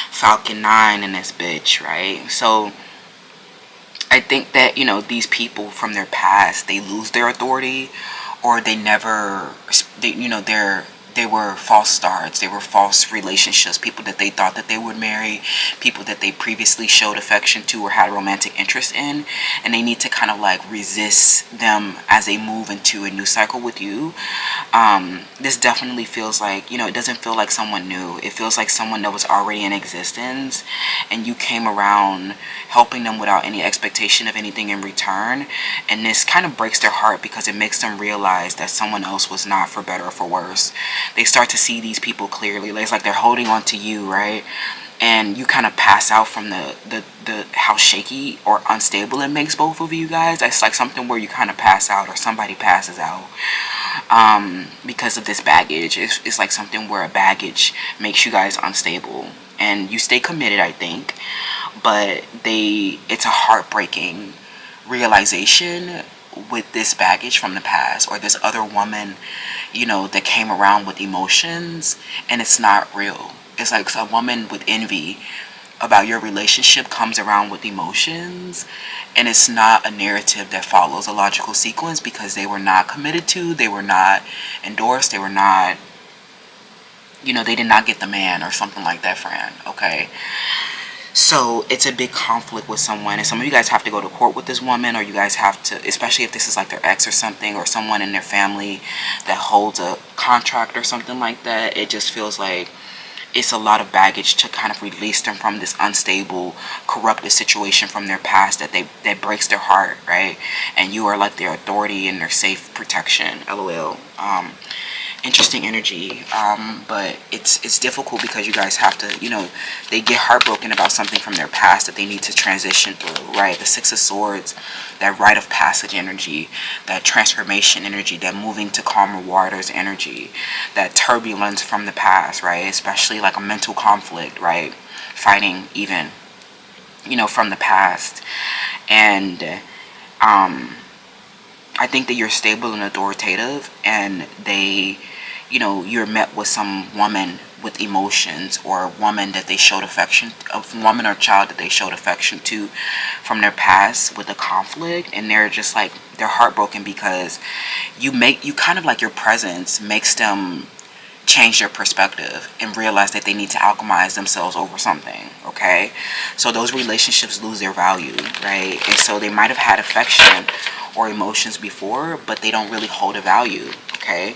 Falcon 9 in this bitch, right? So I think that, these people from their past, they lose their authority, or they never, they were false starts, they were false relationships, people that they thought that they would marry, people that they previously showed affection to or had romantic interest in, and they need to kind of like resist them as they move into a new cycle with you. This definitely feels like, it doesn't feel like someone new. It feels like someone that was already in existence and you came around helping them without any expectation of anything in return. And this kind of breaks their heart because it makes them realize that someone else was not for better or for worse. They start to see these people clearly. It's like they're holding on to you, right? And you kind of pass out from the how shaky or unstable it makes both of you guys. It's like something where you kind of pass out or somebody passes out because of this baggage. It's like something where a baggage makes you guys unstable. And you stay committed, I think. But it's a heartbreaking realization with this baggage from the past or this other woman, that came around with emotions and it's not real. It's like a woman with envy about your relationship comes around with emotions, and it's not a narrative that follows a logical sequence because they were not committed to, they were not endorsed, they were not, they did not get the man or something like that, friend. Okay. So it's a big conflict with someone, and some of you guys have to go to court with this woman, or you guys have to, especially if this is like their ex or something, or someone in their family that holds a contract or something like that. It just feels like it's a lot of baggage to kind of release them from this unstable, corrupted situation from their past that breaks their heart, right? And you are like their authority and their safe protection. LOL. Interesting energy, but it's difficult because you guys have to, they get heartbroken about something from their past that they need to transition through, right? The Six of Swords, that rite of passage energy, that transformation energy, that moving to calmer waters energy, that turbulence from the past, right? Especially like a mental conflict, right? Fighting even, from the past. And I think that you're stable and authoritative, and you're met with some woman with emotions, or a woman that they showed affection, a woman or child that they showed affection to from their past with a conflict, and they're just like, they're heartbroken because you kind of like your presence makes them change their perspective and realize that they need to alchemize themselves over something. Okay, so those relationships lose their value, right? And so they might have had affection or emotions before, but they don't really hold a value, okay?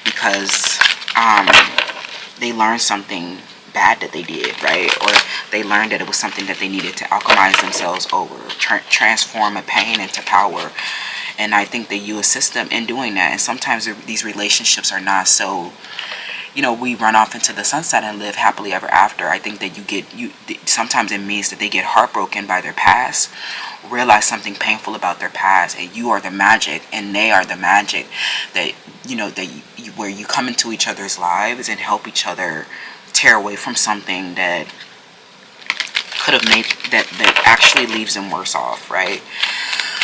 Because they learned something bad that they did, right? Or they learned that it was something that they needed to alchemize themselves over, transform a pain into power. And I think that you assist them in doing that. And sometimes these relationships are not so, we run off into the sunset and live happily ever after. I think that sometimes it means that they get heartbroken by their past, realize something painful about their past, and you are the magic and they are the magic that where you come into each other's lives and help each other tear away from something that could have made that actually leaves them worse off, right?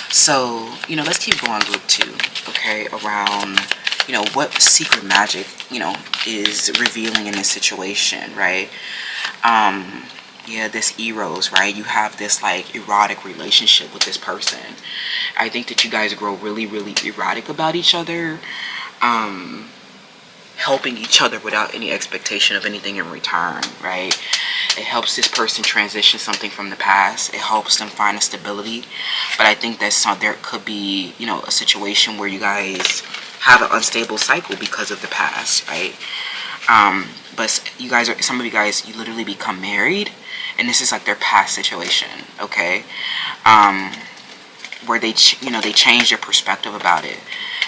So let's keep going, group 2, okay, around what secret magic is revealing in this situation, right? Yeah, this Eros, right? You have this like erotic relationship with this person. I think that you guys grow really, really erotic about each other, helping each other without any expectation of anything in return, right? It helps this person transition something from the past. It helps them find a stability. But I think that there could be, a situation where you guys have an unstable cycle because of the past, right? But some of you guys, you literally become married, and this is like their past situation, okay? Where they change their perspective about it.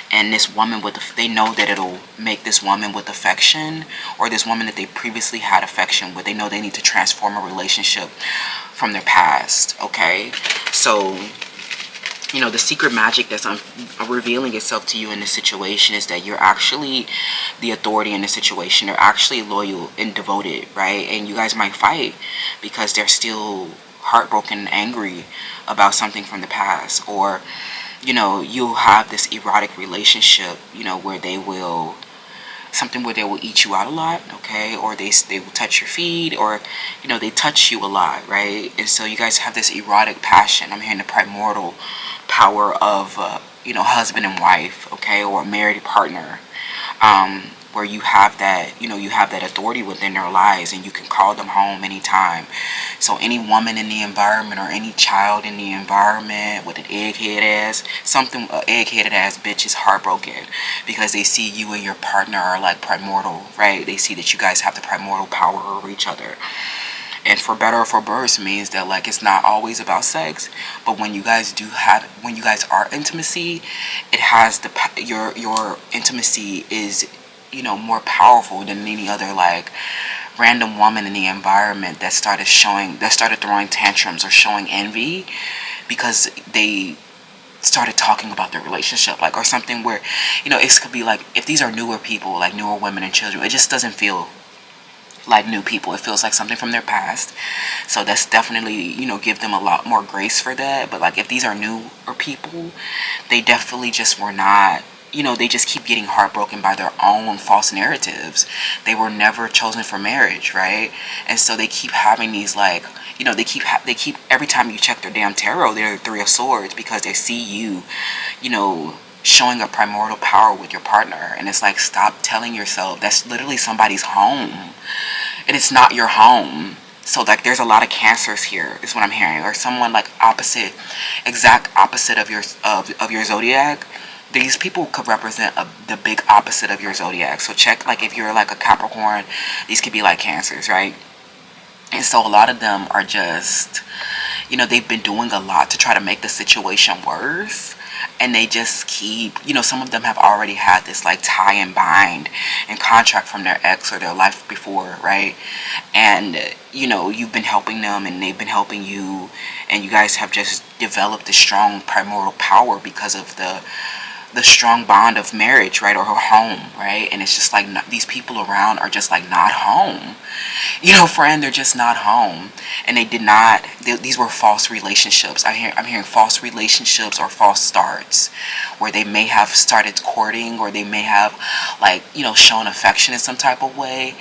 And this woman they know that it'll make this woman with affection, or this woman that they previously had affection with, they know they need to transform a relationship from their past, okay? So, the secret magic that's revealing itself to you in this situation is that you're actually the authority in the situation. They're actually loyal and devoted, right? And you guys might fight because they're still heartbroken and angry about something from the past. Or, you'll have this erotic relationship, where they will eat you out a lot, okay? Or they will touch your feet, or, they touch you a lot, right? And so you guys have this erotic passion. I'm hearing the primordial power of, husband and wife, okay? Or a married partner, where you have that, you have that authority within their lives, and you can call them home anytime. So any woman in the environment, or any child in the environment with an eggheaded ass bitch is heartbroken because they see you and your partner are like primordial, right? They see that you guys have the primordial power over each other. And for better or for worse means that, like, it's not always about sex, but when you guys are intimacy, it has your intimacy is, more powerful than any other, like, random woman in the environment that started throwing tantrums or showing envy because they started talking about their relationship, like, or something where, it could be like, if these are newer people, like newer women and children, it just doesn't feel like new people. It feels like something from their past. So that's definitely, give them a lot more grace for that. But like, if these are newer people, they definitely just were not, they just keep getting heartbroken by their own false narratives. They were never chosen for marriage, right? And so they keep having these, like, they keep every time you check their damn tarot, they're the Three of Swords, because they see you, showing a primordial power with your partner. And it's like, stop telling yourself that's literally somebody's home, and it's not your home. So like, there's a lot of Cancers here, is what I'm hearing, or someone like exact opposite of your zodiac. These people could represent the big opposite of your zodiac. So check, like, if you're like a Capricorn, these could be like Cancers, right? And so a lot of them are just, they've been doing a lot to try to make the situation worse. And they just keep, some of them have already had this, like, tie and bind and contract from their ex or their life before, right? And, you've been helping them and they've been helping you. And you guys have just developed this strong primordial power because of the strong bond of marriage, right, or home, right? And it's just like, these people around are just like not home, friend. They're just not home, and these were false relationships. I'm hearing false relationships or false starts, where they may have started courting, or they may have, like, shown affection in some type of way,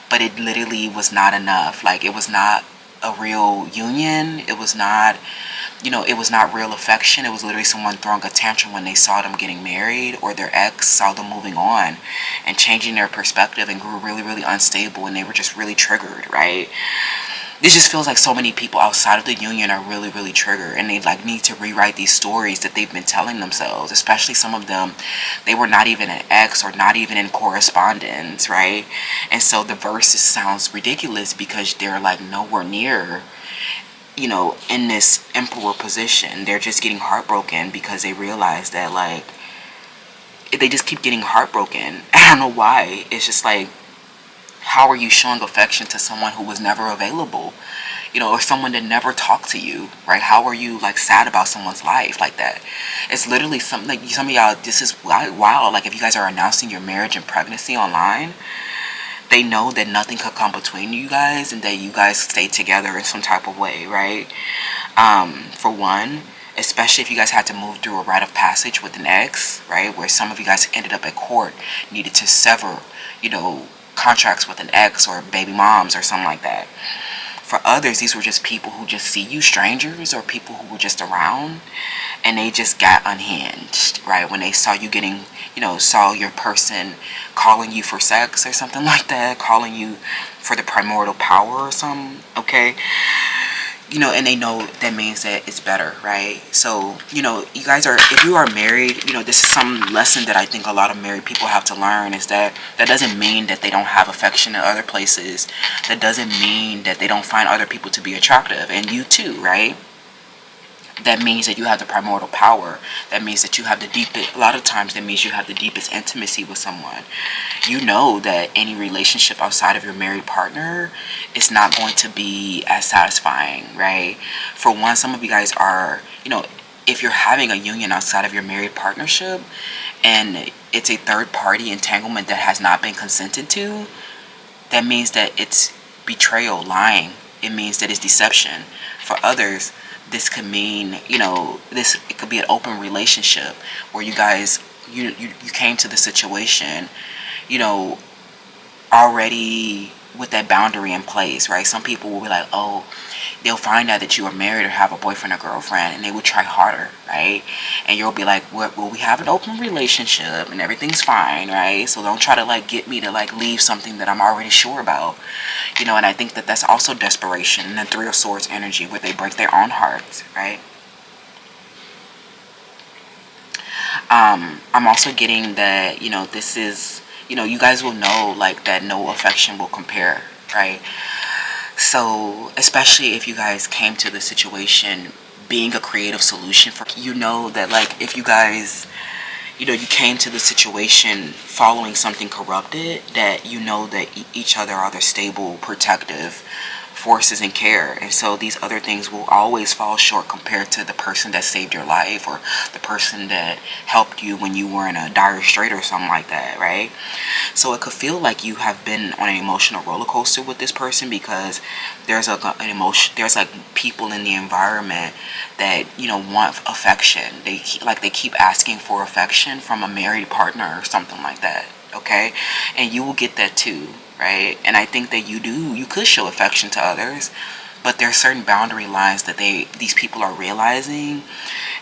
but it literally was not enough. Like, it was not a real union. It was not, it was not real affection. It was literally someone throwing a tantrum when they saw them getting married, or their ex saw them moving on and changing their perspective and grew really, really unstable, and they were just really triggered, right? This just feels like so many people outside of the union are really, really triggered, and they, like, need to rewrite these stories that they've been telling themselves. Especially some of them, they were not even an ex or not even in correspondence, right? And so the verses sounds ridiculous because they're like nowhere near, in this emperor position. They're just getting heartbroken because they realize that, like, they just keep getting heartbroken. I don't know why. It's just like, how are you showing affection to someone who was never available? Or someone that never talked to you, right? How are you, like, sad about someone's life like that? It's literally something, like, some of y'all, this is wild. Like, if you guys are announcing your marriage and pregnancy online, they know that nothing could come between you guys, and that you guys stay together in some type of way, right? For one, especially if you guys had to move through a rite of passage with an ex, right? Where some of you guys ended up at court, needed to sever, contracts with an ex or baby moms or something like that. For others, these were just people who just see you, strangers, or people who were just around, and they just got unhinged, right? When they saw you getting, saw your person calling you for sex or something like that, calling you for the primordial power or something, okay? And they know that means that it's better, right? So, you guys are, if you are married, this is some lesson that I think a lot of married people have to learn, is that doesn't mean that they don't have affection in other places. That doesn't mean that they don't find other people to be attractive, and you too, right? That means that you have the primordial power. That means that you have the deepest, a lot of times that means you have the deepest intimacy with someone. You know that any relationship outside of your married partner is not going to be as satisfying, right? For one, some of you guys are, if you're having a union outside of your married partnership and it's a third party entanglement that has not been consented to, that means that it's betrayal, lying. It means that it's deception. For others, this could mean, it could be an open relationship where you guys, you came to the situation, already with that boundary in place, right? Some people will be like, oh, they'll find out that you are married or have a boyfriend or girlfriend, and they will try harder, right? And you'll be like, well, we have an open relationship and everything's fine, right? So don't try to like get me to like leave something that I'm already sure about, you know. And I think that that's also desperation and the Three of Swords energy, where they break their own hearts, right? I'm also getting that, you know, this is, you know, you guys will know like that no affection will compare, right? So, especially if you guys came to the situation being a creative solution for, you know, that like if you guys, you know, you came to the situation following something corrupted, that you know that each other are the stable, protective forces and care. And so these other things will always fall short compared to the person that saved your life, or the person that helped you when you were in a dire strait or something like that, right? So it could feel like you have been on an emotional roller coaster with this person, because there's an emotion, there's like people in the environment that, you know, want affection. They keep asking for affection from a married partner or something like that, okay? And you will get that too, right? And I think that you could show affection to others, but there are certain boundary lines that these people are realizing.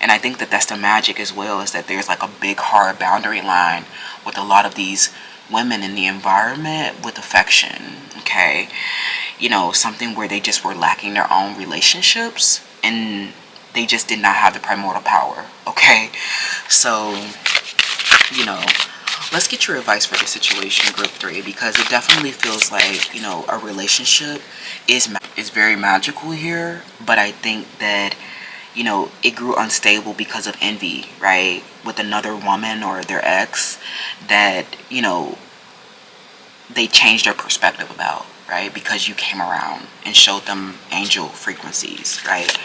And I think that that's the magic as well, is that there's like a big hard boundary line with a lot of these women in the environment with affection, okay? You know, something where they just were lacking their own relationships, and they just did not have the primordial power, okay? So, you know, let's get your advice for the situation, group 3, because it definitely feels like, you know, a relationship is very magical here, but I think that, you know, it grew unstable because of envy, right? With another woman or their ex that, you know, they changed their perspective about, right? Because you came around and showed them angel frequencies, right?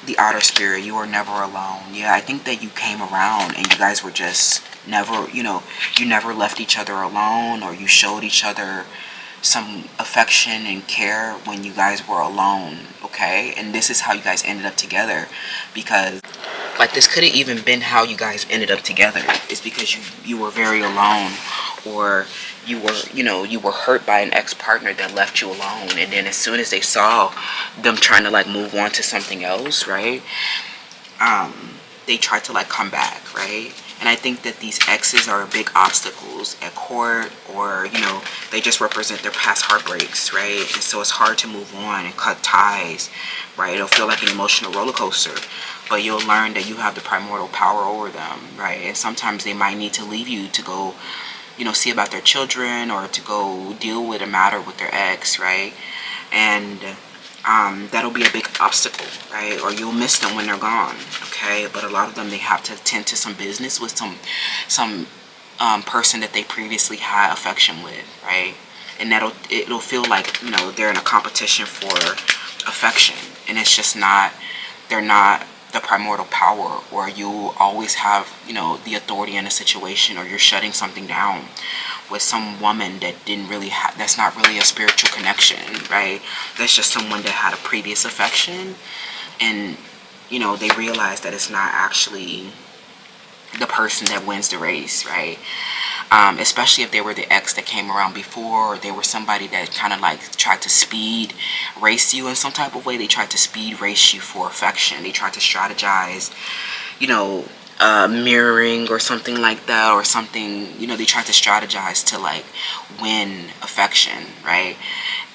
The outer spirit, you are never alone. Yeah, I think that you came around and you guys were just never, you know, you never left each other alone, or you showed each other some affection and care when you guys were alone, okay? And this is how you guys ended up together, because like this could have even been how you guys ended up together. It's because you were very alone, or you were, you know, you were hurt by an ex-partner that left you alone, and then as soon as they saw them trying to like move on to something else, right, they tried to like come back, right? And I think that these exes are big obstacles at court, or, you know, they just represent their past heartbreaks, right? And so it's hard to move on and cut ties, right? It'll feel like an emotional roller coaster, but you'll learn that you have the primordial power over them, right? And sometimes they might need to leave you to go, you know, see about their children, or to go deal with a matter with their ex, right? And that'll be a big obstacle, right? Or you'll miss them when they're gone, okay? But a lot of them, they have to tend to some business with some person that they previously had affection with, right? And it'll feel like, you know, they're in a competition for affection, and it's just not, they're not the primordial power, or you'll always have, you know, the authority in a situation, or you're shutting something down with some woman that didn't really have, that's not really a spiritual connection, right? That's just someone that had a previous affection, and, you know, they realize that it's not actually the person that wins the race, right? Especially if they were the ex that came around before, or they were somebody that kind of like tried to speed race you in some type of way. They tried to speed race you for affection. They tried to strategize, you know, mirroring or something like that, or something, you know, they tried to strategize to like win affection, right?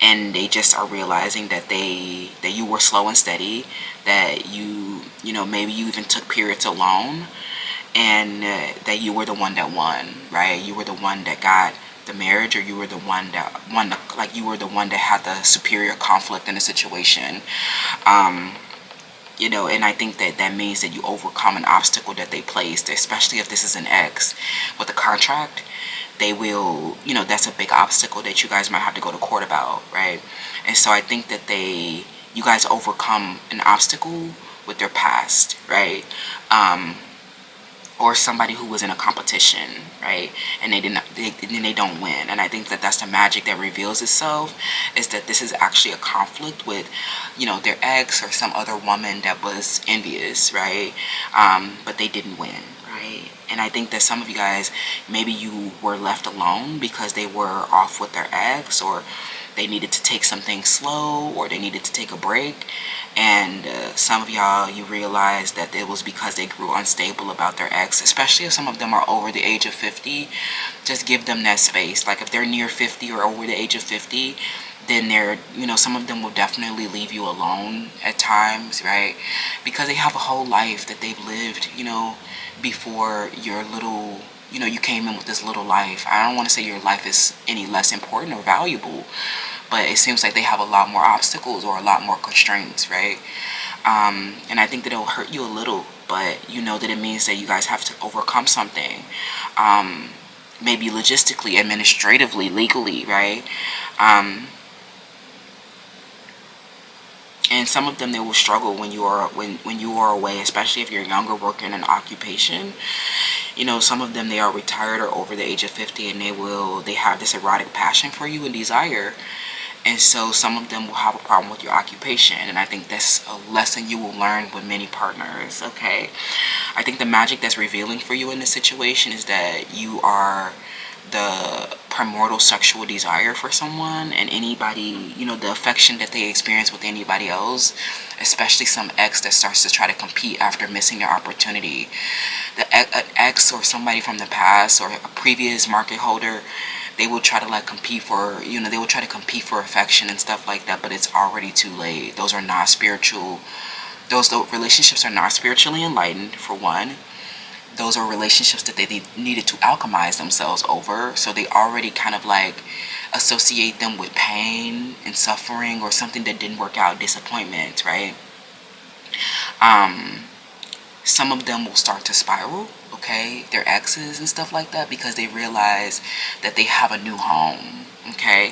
And they just are realizing that that you were slow and steady, that you know, maybe you even took periods alone, and that you were the one that won, right? You were the one that got the marriage, or you were the one that won, like you were the one that had the superior conflict in the situation. You know, and I think that that means that you overcome an obstacle that they placed, especially if this is an ex with a contract. They will, you know, that's a big obstacle that you guys might have to go to court about, right? And so I think that you guys overcome an obstacle with their past, right? Or somebody who was in a competition, right? And they don't win. And I think that that's the magic that reveals itself, is that this is actually a conflict with, you know, their ex or some other woman that was envious, right? But they didn't win, right? And I think that some of you guys, maybe you were left alone because they were off with their ex, or they needed to take something slow, or they needed to take a break. And some of y'all, you realize that it was because they grew unstable about their ex, especially if some of them are over the age of 50. Just give them that space. Like if they're near 50 or over the age of 50, then they're, some of them will definitely leave you alone at times, right? Because they have a whole life that they've lived, before your little, you came in with this little life. I don't want to say your life is any less important or valuable, but it seems like they have a lot more obstacles or a lot more constraints, right? And I think that it'll hurt you a little, but you know that it means that you guys have to overcome something. Maybe logistically, administratively, legally, right? And some of them, they will struggle when you are away, especially if you're younger, working in an occupation. Some of them, they are retired or over the age of 50, and they have this erotic passion for you and desire. And so some of them will have a problem with your occupation. And I think that's a lesson you will learn with many partners, okay? I think the magic that's revealing for you in this situation is that you are the primordial sexual desire for someone, and anybody, the affection that they experience with anybody else, especially some ex that starts to try to compete after missing their opportunity. An ex or somebody from the past or a previous market holder, they will try to compete for, they will try to compete for affection and stuff like that, but it's already too late. Those relationships are not spiritually enlightened, for one. Those are relationships that they needed to alchemize themselves over, so they already kind of associate them with pain and suffering or something that didn't work out, disappointment, right? Some of them will start to spiral, okay, their exes and stuff like that, because they realize that they have a new home, okay,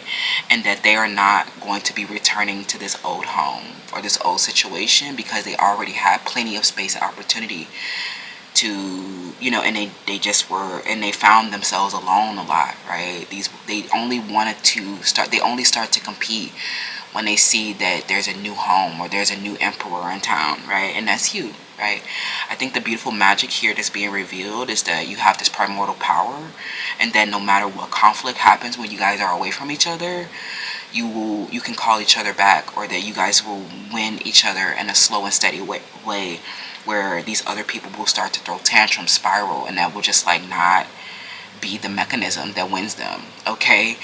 and that they are not going to be returning to this old home or this old situation, because they already had plenty of space and opportunity to, and they found themselves alone a lot, right? They only start to compete when they see that there's a new home or there's a new emperor in town, right? And that's you, right? I think the beautiful magic here that's being revealed is that you have this primordial power, and that no matter what conflict happens when you guys are away from each other, you can call each other back, or that you guys will win each other in a slow and steady way, where these other people will start to throw tantrums, spiral, and that will just not be the mechanism that wins them, okay?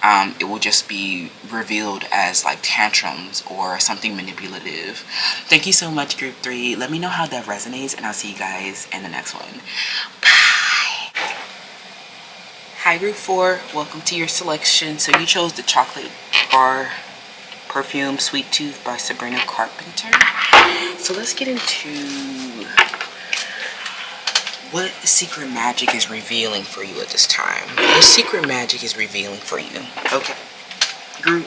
It will just be revealed as tantrums or something manipulative. Thank you so much, group 3. Let me know how that resonates, and I'll see you guys in the next one. Bye. Hi, group 4. Welcome to your selection. So you chose the chocolate bar perfume Sweet Tooth by Sabrina Carpenter. So let's get into what secret magic is revealing for you at this time. What secret magic is revealing for you? Okay, group,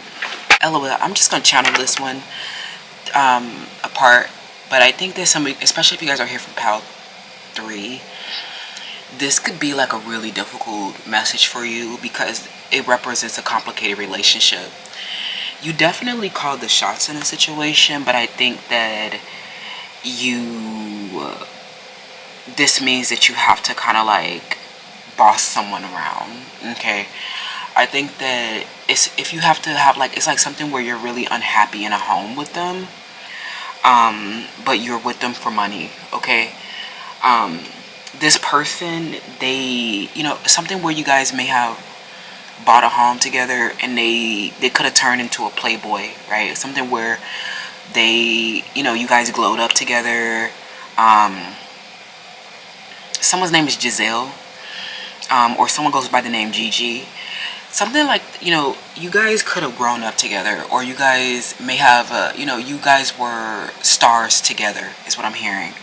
LOL, I'm just gonna channel this one apart, but I think there's somebody, especially if you guys are here from Pal 3, this could be a really difficult message for you, because it represents a complicated relationship. You definitely called the shots in a situation, but I think that this means that you have to kind of boss someone around, okay? I think that if you have to have it's something where you're really unhappy in a home with them, but you're with them for money, okay? This person, they, something where you guys may have bought a home together, and they could have turned into a playboy, right? Something where they, you guys glowed up together. Someone's name is Giselle, or someone goes by the name Gigi. Something you guys could have grown up together, or you guys may have, you guys were stars together, is what I'm hearing.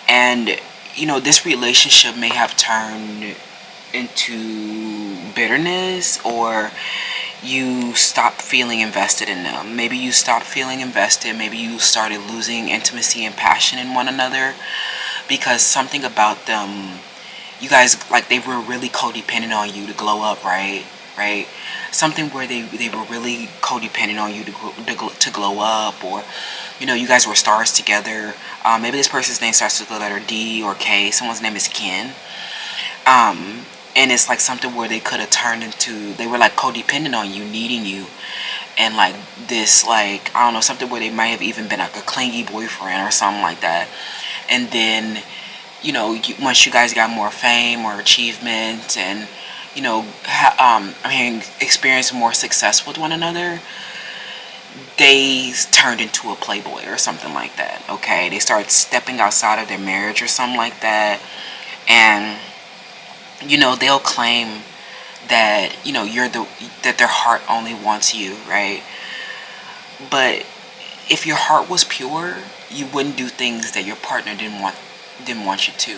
And, this relationship may have turned into bitterness, or you stopped feeling invested in them. Maybe you stopped feeling invested. Maybe you started losing intimacy and passion in one another, because something about them, you guys, they were really codependent on you to glow up, right? Something where they were really codependent on you to glow up, or you guys were stars together. Maybe this person's name starts with the letter D or K. Someone's name is Ken. And it's like something where they could have turned into, they were like codependent on you, needing you, and like this, like, I don't know, something where they might have even been like a clingy boyfriend or something like that. And then, once you guys got more fame or achievement, and experience more success with one another, they turned into a playboy or something like that. Okay, they started stepping outside of their marriage or something like that. And they'll claim that that their heart only wants you, right? But if your heart was pure, you wouldn't do things that your partner didn't want you to.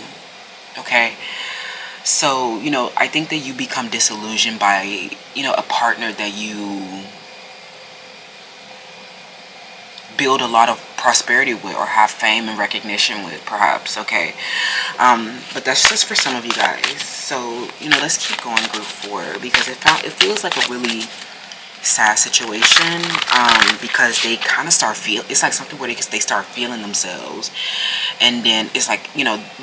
Okay? So, I think that you become disillusioned by, a partner that you build a lot of prosperity with, or have fame and recognition with, perhaps. Okay? But that's just for some of you guys. So, let's keep going, group 4, because it feels like a really sad situation, because they kind of it's like something where they start feeling themselves, and then it's like,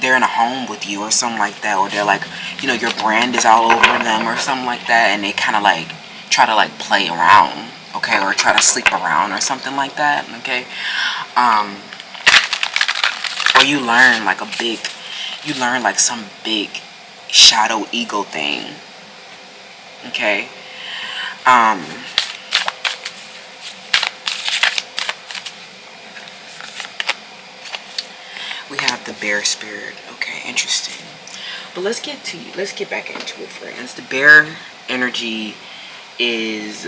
they're in a home with you or something like that, or they're like, your brand is all over them or something like that, and they kind of like try to like play around, okay, or try to sleep around or something like that, okay. Or you learn like some big shadow ego thing, okay. We have the bear spirit. Okay, interesting. But let's get back into it, friends. The bear energy is,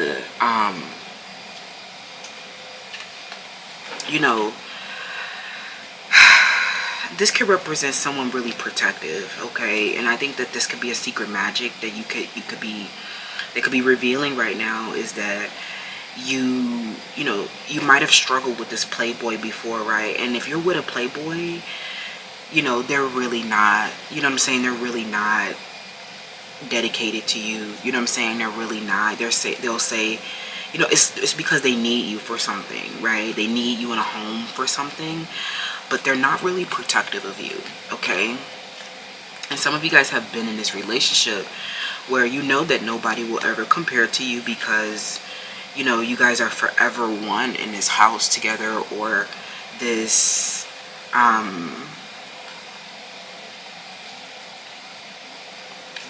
this could represent someone really protective, okay? And I think that this could be a secret magic that they could be revealing right now, is that you might have struggled with this playboy before, right? And if you're with a playboy, they're really not, what I'm saying, they're really not dedicated to you, what I'm saying, they're really not, they'll say, it's because they need you for something, right? They need you in a home for something, but they're not really protective of you, okay? And some of you guys have been in this relationship where that nobody will ever compare to you, because you guys are forever one in this house together, or this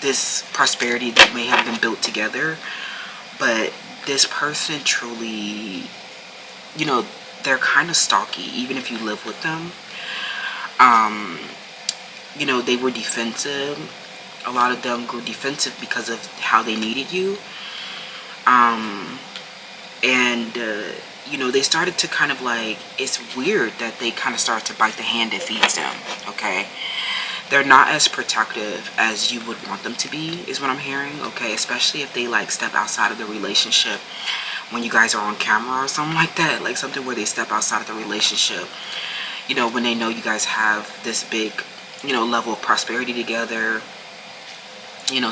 this prosperity that may have been built together. But this person truly, they're kind of stalky, even if you live with them. They were defensive. A lot of them grew defensive because of how they needed you. And they started to kind of like, it's weird that they kind of start to bite the hand that feeds them, okay? They're not as protective as you would want them to be, is what I'm hearing, okay? Especially if they like step outside of the relationship when you guys are on camera or something like that, like something where they step outside of the relationship, when they know you guys have this big, level of prosperity together.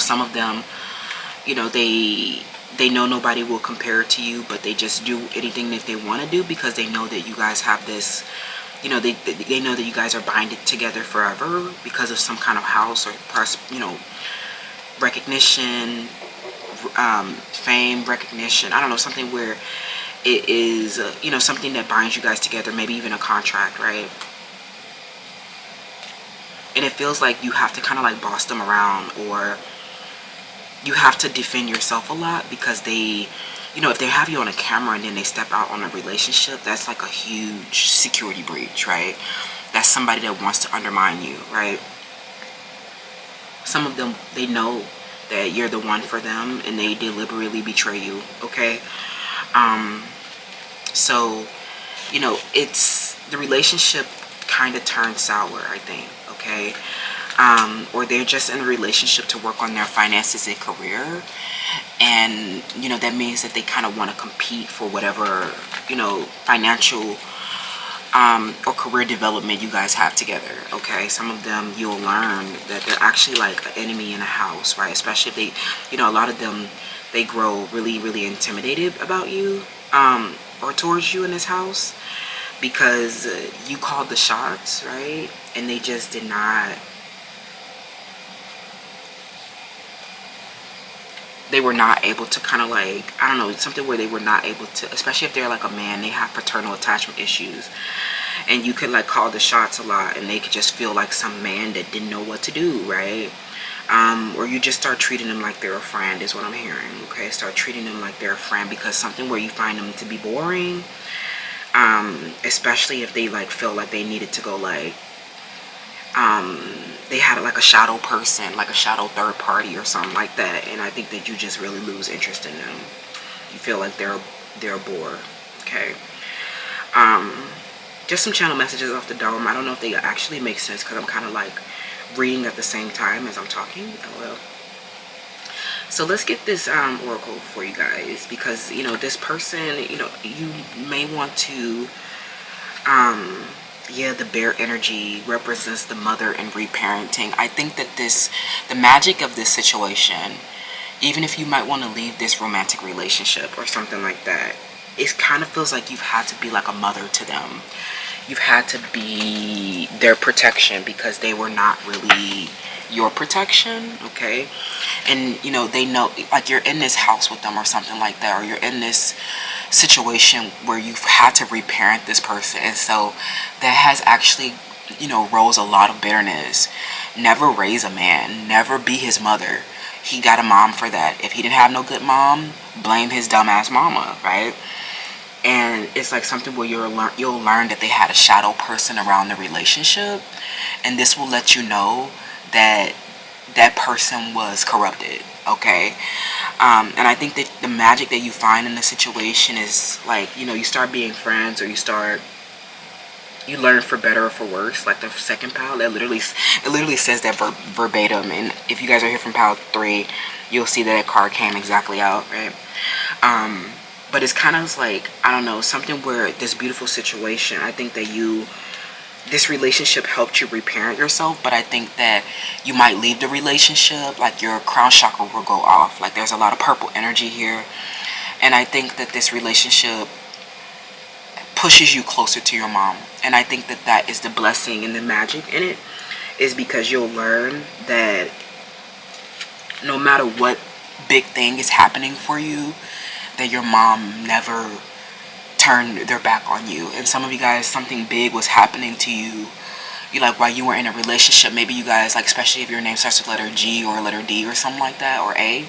Some of them, they know nobody will compare it to you, but they just do anything that they want to do because they know that you guys have this, they know that you guys are binded together forever because of some kind of house or recognition, fame, recognition. I don't know, something where it is, something that binds you guys together, maybe even a contract, right? And it feels like you have to kind of like boss them around, or you have to defend yourself a lot, because they, if they have you on a camera and then they step out on a relationship, that's like a huge security breach, right? That's somebody that wants to undermine you, right? Some of them, they know that you're the one for them, and they deliberately betray you, okay? So, it's, the relationship kind of turns sour, I think, okay? Or they're just in a relationship to work on their finances and career, and that means that they kind of want to compete for whatever financial or career development you guys have together, okay? Some of them, you'll learn that they're actually like an enemy in a house, right? Especially if they, a lot of them, they grow really, really intimidated about you, or towards you in this house, because you called the shots, right? And they just did not, they were not able to kind of like, I don't know, something where they were not able to, especially if they're like a man, they have paternal attachment issues. And you could like call the shots a lot, and they could just feel like some man that didn't know what to do, right? Or you just start treating them like they're a friend is what I'm hearing, okay? Start treating them like they're a friend, because something where you find them to be boring, especially if they like feel like they needed to go like, they had like a shadow person, like a shadow third party or something like that, and I think that you just really lose interest in them. You feel like they're a bore, okay? Just some channel messages off the dome. I don't know if they actually make sense because I'm kind of like reading at the same time as I'm talking. LOL. So let's get this oracle for you guys, because you know this person, you know, you may want to yeah, the bear energy represents the mother and reparenting. I think that the magic of this situation, even if you might want to leave this romantic relationship or something like that, it kind of feels like you've had to be like a mother to them. You've had to be their protection because they were not really your protection, okay? And you know, they know, like, you're in this house with them or something like that, or you're in this situation where you've had to reparent this person, and so that has actually, you know, rose a lot of bitterness. Never raise a man, never be his mother. He got a mom for that. If he didn't have no good mom, blame his dumbass mama, right? And it's like something where you'll learn that they had a shadow person around the relationship, and this will let you know that that person was corrupted, okay? And I think that the magic that you find in the situation is like, you know, you start being friends, or you learn for better or for worse. Like the second pile, it literally says that verbatim. And if you guys are here from pile 3, you'll see that card came exactly out, right? But it's kind of like, I don't know, something where this beautiful situation, I think that this relationship helped you reparent yourself, but I think that you might leave the relationship, like your crown chakra will go off. Like there's a lot of purple energy here. And I think that this relationship pushes you closer to your mom. And I think that that is the blessing and the magic in it, is because you'll learn that no matter what big thing is happening for you, that your mom never turned their back on you. And some of you guys, something big was happening to you. You like while you were in a relationship, maybe you guys, like, especially if your name starts with letter G or letter D or something like that, or A,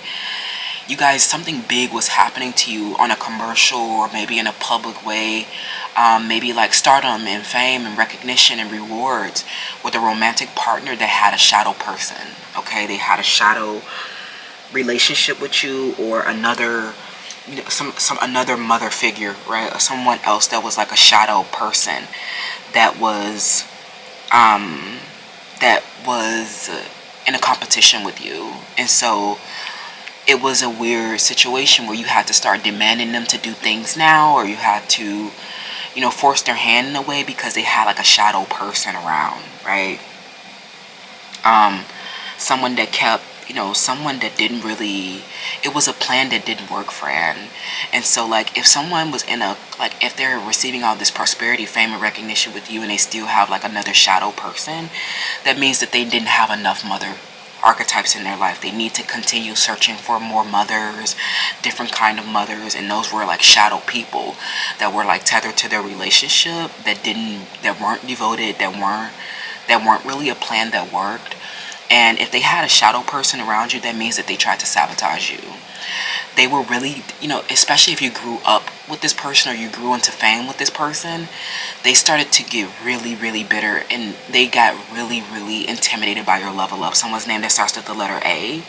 you guys, something big was happening to you on a commercial or maybe in a public way. Maybe like stardom and fame and recognition and rewards with a romantic partner that had a shadow person, okay? They had a shadow relationship with you, or another, you know, another mother figure, right? Or someone else that was like a shadow person that was in a competition with you. And so it was a weird situation where you had to start demanding them to do things now, or you had to, you know, force their hand in a way because they had like a shadow person around, right? Someone that kept, you know, someone that didn't really, it was a plan that didn't work, friend. And so like if someone was in a, like if they're receiving all this prosperity, fame, and recognition with you, and they still have like another shadow person, that means that they didn't have enough mother archetypes in their life. They need to continue searching for more mothers, different kind of mothers, and those were like shadow people that were like tethered to their relationship, that weren't devoted, that weren't really a plan that worked. And if they had a shadow person around you, that means that they tried to sabotage you. They were really, you know, especially if you grew up with this person or you grew into fame with this person, they started to get really, really bitter, and they got really, really intimidated by your level up. Someone's name that starts with the letter A.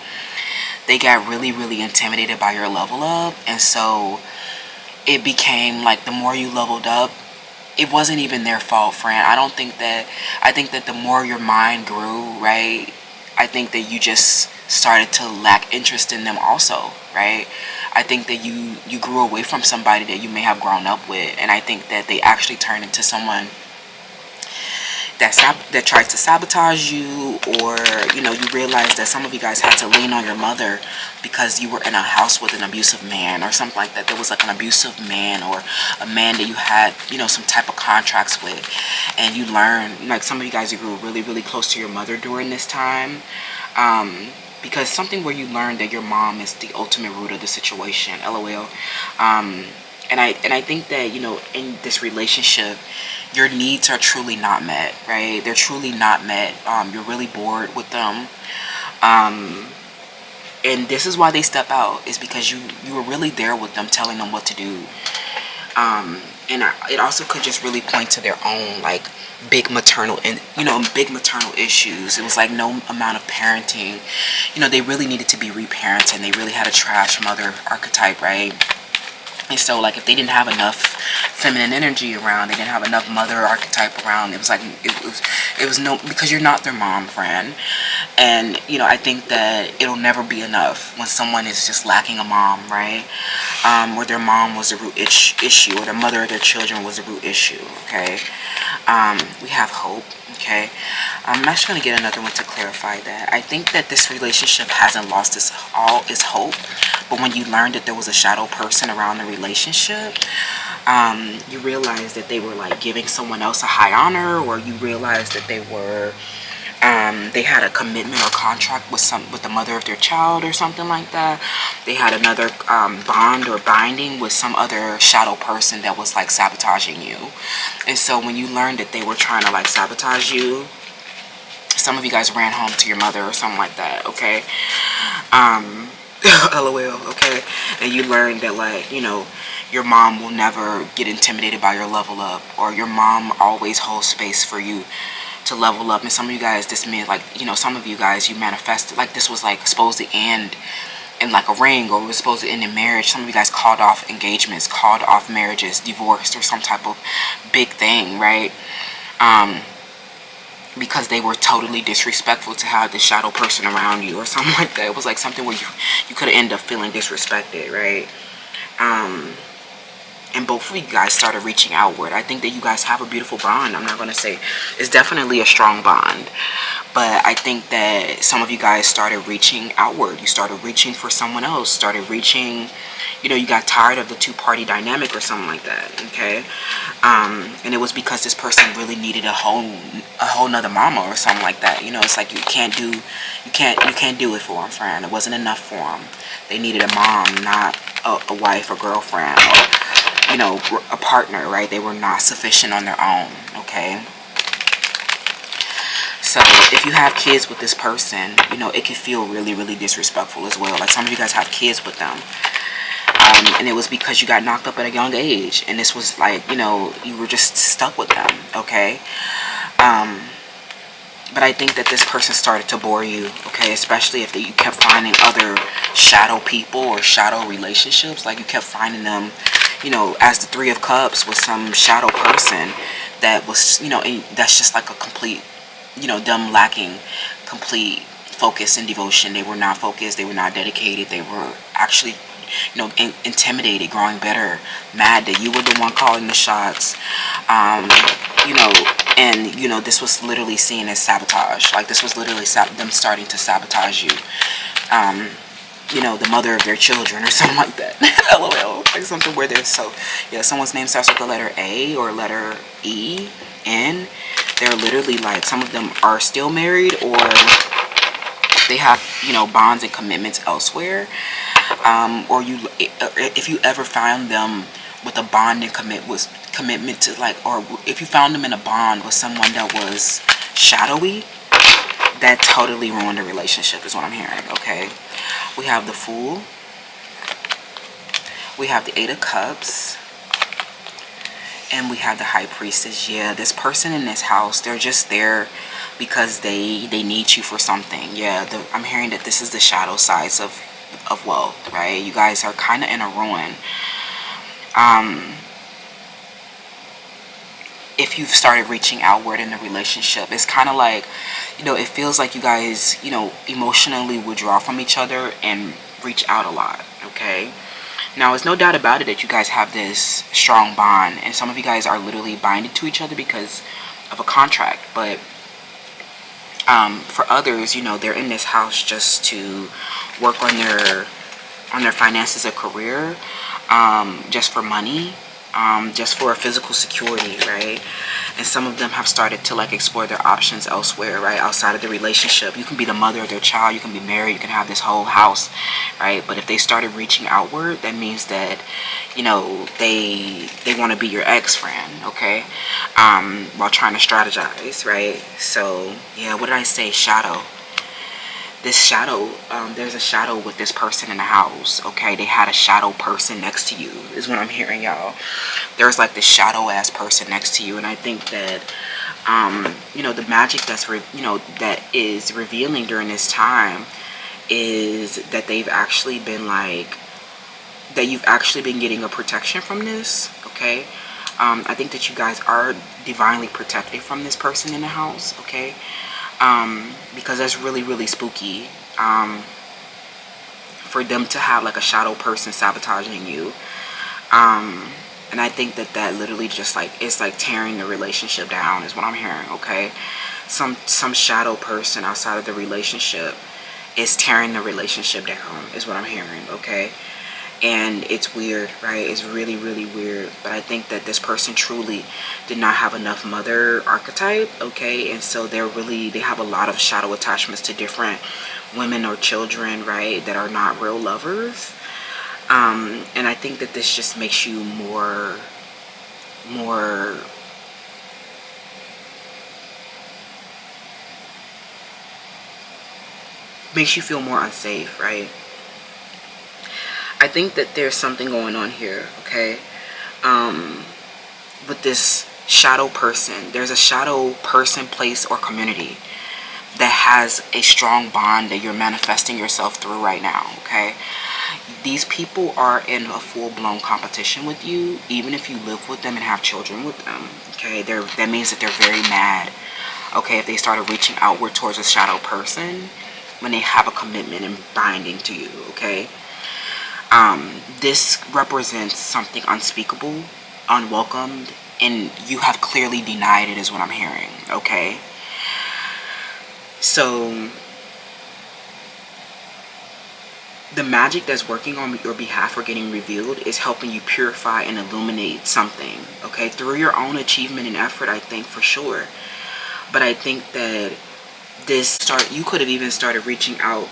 They got really, really intimidated by your level up, and so it became like the more you leveled up, it wasn't even their fault, friend. I think that the more your mind grew, right, I think that you just started to lack interest in them also, right? I think that you grew away from somebody that you may have grown up with, and I think that they actually turned into someone that tried to sabotage you, or, you know, you realize that some of you guys had to lean on your mother because you were in a house with an abusive man or something like that. There was like an abusive man, or a man that you had, you know, some type of contracts with, and you learn, like some of you guys, you grew really, really close to your mother during this time. because something where you learn that your mom is the ultimate root of the situation. LOL. And I think that, you know, in this relationship, your needs are truly not met, right? They're truly not met. You're really bored with them. And this is why they step out, is because you were really there with them, telling them what to do. It also could just really point to their own, like, big maternal issues. It was like no amount of parenting, you know, they really needed to be reparented, and they really had a trash mother archetype, right? And so, like, if they didn't have enough feminine energy around, they didn't have enough mother archetype around, it was like, it was no, because you're not their mom, friend. And, you know, I think that it'll never be enough when someone is just lacking a mom, right? Or their mom was the root issue, or the mother of their children was the root issue, okay? We have hope, okay? I'm actually going to get another one to clarify that. I think that this relationship hasn't lost all its hope, but when you learned that there was a shadow person around the relationship, you realize that they were like giving someone else a high honor, or you realize that they had a commitment or contract with the mother of their child or something like that. They had another bond or binding with some other shadow person that was like sabotaging you. And so when you learned that they were trying to like sabotage you, some of you guys ran home to your mother or something like that, okay? LOL, okay? And you learned that, like, you know, your mom will never get intimidated by your level up, or your mom always holds space for you to level up. And some of you guys, this meant, like, you know, some of you guys, you manifested, like, this was like supposed to end in like a ring, or it was supposed to end in marriage. Some of you guys called off engagements, called off marriages, divorced, or some type of big thing, right? Because they were totally disrespectful to have this shadow person around you or something like that. It was like something where you could end up feeling disrespected, right? And both of you guys started reaching outward. I think that you guys have a beautiful bond. I'm not going to say it's definitely a strong bond, but I think that some of you guys started reaching outward. You started reaching for someone else, started reaching, you know, you got tired of the two-party dynamic or something like that, okay? And it was because this person really needed a whole nother mama or something like that. You know, it's like you can't do it for them, friend. It wasn't enough for them. They needed a mom, not a wife or girlfriend, or, you know, a partner, right? They were not sufficient on their own, okay? So if you have kids with this person, you know, it can feel really, really disrespectful as well. Like, some of you guys have kids with them. And it was because you got knocked up at a young age, and this was like, you know, you were just stuck with them, okay? But I think that this person started to bore you, okay? Especially if you kept finding other shadow people or shadow relationships. Like, you kept finding them, you know, as the Three of Cups with some shadow person that was, you know, that's just like a complete, you know, them lacking complete focus and devotion. They were not focused. They were not dedicated. They were actually, you know, intimidated, growing bitter, mad that you were the one calling the shots, you know, and, you know, this was literally seen as sabotage. Like, this was literally them starting to sabotage you, you know, the mother of their children or something like that. LOL, like something where there's, so, yeah, someone's name starts with the letter A or letter E, N. They're literally, like, some of them are still married, or they have, you know, bonds and commitments elsewhere. Or if you ever found them with a bond and commitment to, like, or if you found them in a bond with someone that was shadowy, that totally ruined the relationship, is what I'm hearing, okay? We have the Fool. We have the Eight of Cups. And we have the High Priestess. Yeah, this person in this house, they're just there because they need you for something. Yeah, I'm hearing that this is the shadow sides of wealth, right? You guys are kind of in a ruin. If you've started reaching outward in the relationship, it's kind of like, you know, it feels like you guys, you know, emotionally withdraw from each other and reach out a lot, okay? Now, there's no doubt about it that you guys have this strong bond, and some of you guys are literally binded to each other because of a contract. But for others, you know, they're in this house just to work on their finances or career, just for money. just for physical security, right? And some of them have started to like explore their options elsewhere, right, outside of the relationship. You can be the mother of their child, you can be married, you can have this whole house, right? But if they started reaching outward, that means that, you know, they want to be your ex-friend, okay, while trying to strategize, right? So yeah, what did I say? Shadow. This shadow, there's a shadow with this person in the house, okay? They had a shadow person next to you, is what I'm hearing, y'all. There's like this shadow ass person next to you, and I think that, you know, the magic that's, that is revealing during this time is that they've actually been like, that you've actually been getting a protection from this, okay? I think that you guys are divinely protected from this person in the house, okay? Because that's really, really spooky, for them to have like a shadow person sabotaging you. And I think that that literally just like, it's like tearing the relationship down is what I'm hearing, okay? Some shadow person outside of the relationship is tearing the relationship down is what I'm hearing, okay? And it's weird, right? It's really, really weird. But I think that this person truly did not have enough mother archetype, okay? And so they have a lot of shadow attachments to different women or children, right, that are not real lovers. And I think that this just makes you more makes you feel more unsafe, right? I think that there's something going on here, okay? With this shadow person, there's a shadow person, place, or community that has a strong bond that you're manifesting yourself through right now, okay? These people are in a full-blown competition with you, even if you live with them and have children with them, okay? That means that they're very mad, okay, if they started reaching outward towards a shadow person when they have a commitment and binding to you, okay? This represents something unspeakable, unwelcomed, and you have clearly denied it is what I'm hearing, okay? So the magic that's working on your behalf or getting revealed is helping you purify and illuminate something, okay, through your own achievement and effort, I think, for sure. But I think that you could have even started reaching out,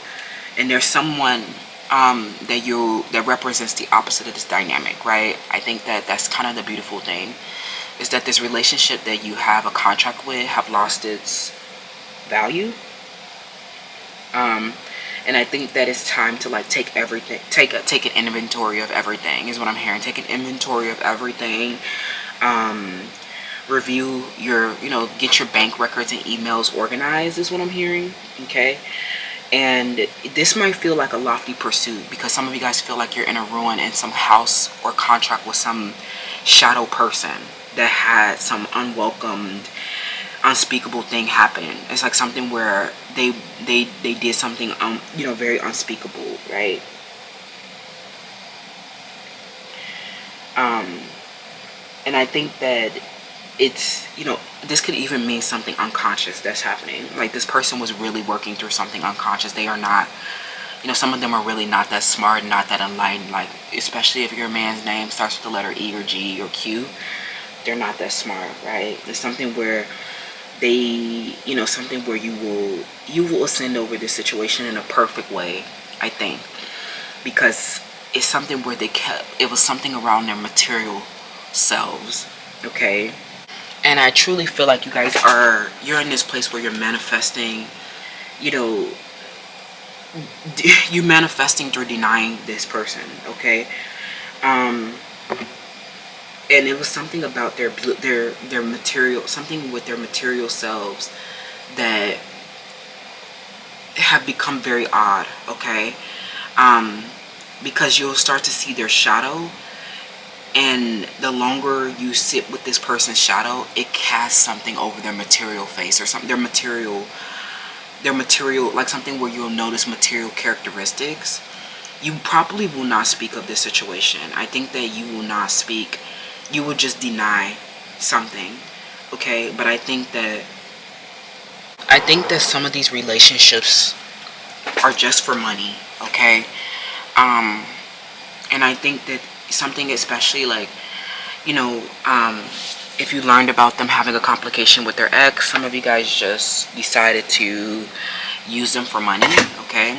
and there's someone that represents the opposite of this dynamic, right? I think that that's kind of the beautiful thing, is that this relationship that you have a contract with have lost its value. And I think that it's time to like take everything, take an inventory of everything is what I'm hearing. Take an inventory of everything. Review your, get your bank records and emails organized is what I'm hearing, okay? And this might feel like a lofty pursuit because some of you guys feel like you're in a ruin in some house or contract with some shadow person that had some unwelcomed, unspeakable thing happening. It's like something where they did something very unspeakable, right? And I think that it's, this could even mean something unconscious that's happening. Like this person was really working through something unconscious. They are not, some of them are really not that smart, not that enlightened. Like, especially if your man's name starts with the letter E or G or Q, they're not that smart, right? It's something where something where you will ascend over this situation in a perfect way, I think, because it's something where it was something around their material selves, okay? And I truly feel like you guys you're in this place where you're manifesting, you're manifesting through denying this person, okay? And it was something about their material, something with their material selves that have become very odd, okay? Because you'll start to see their shadow, and the longer you sit with this person's shadow, it casts something over their material face or something, their material, like something where you'll notice material characteristics. You probably will not speak of this situation. I think that you will not speak. You will just deny something, okay? But I think that some of these relationships are just for money, okay? And I think that something especially like, you know, if you learned about them having a complication with their ex, some of you guys just decided to use them for money, okay?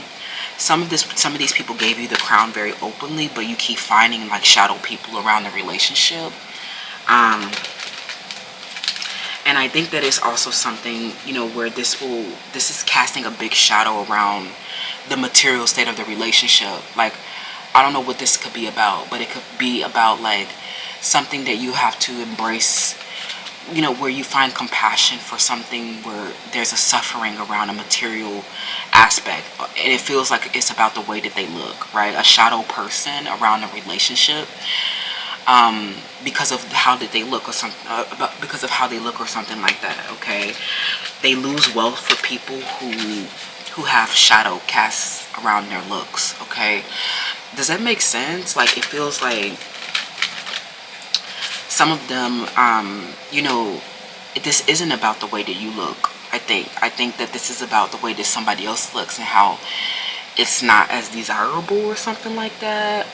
Some of these people gave you the crown very openly, but you keep finding like shadow people around the relationship. And I think that it's also something, you know, where this is casting a big shadow around the material state of the relationship. Like, I don't know what this could be about, but it could be about like something that you have to embrace, you know, where you find compassion for something where there's a suffering around a material aspect, and it feels like it's about the way that they look, right? A shadow person around a relationship, because of how did they look, or something, because of how they look or something like that, okay? They lose wealth for people who have shadow casts around their looks, okay? Does that make sense? Like, it feels like some of them, you know, this isn't about the way that you look. I think that this is about the way that somebody else looks and how it's not as desirable or something like that.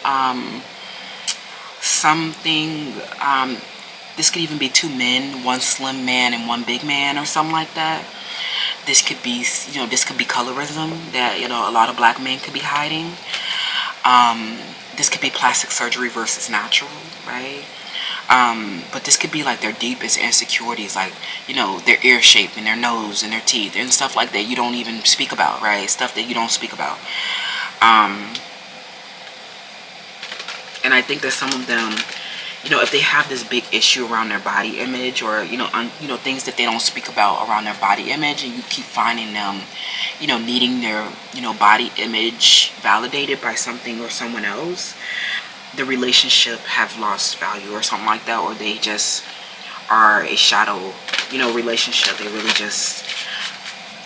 This could even be two men, one slim man and one big man or something like that. This could be, you know, this could be colorism that, you know, a lot of black men could be hiding. This could be plastic surgery versus natural, right? But this could be like their deepest insecurities, like, you know, their ear shape and their nose and their teeth and stuff like that you don't even speak about, right? Stuff that you don't speak about. And I think that some of them, you know, if they have this big issue around their body image, or, you know, things that they don't speak about around their body image, and you keep finding them, you know, needing their, you know, body image validated by something or someone else, the relationship have lost value or something like that, or they just are a shadow, you know, relationship. They really just,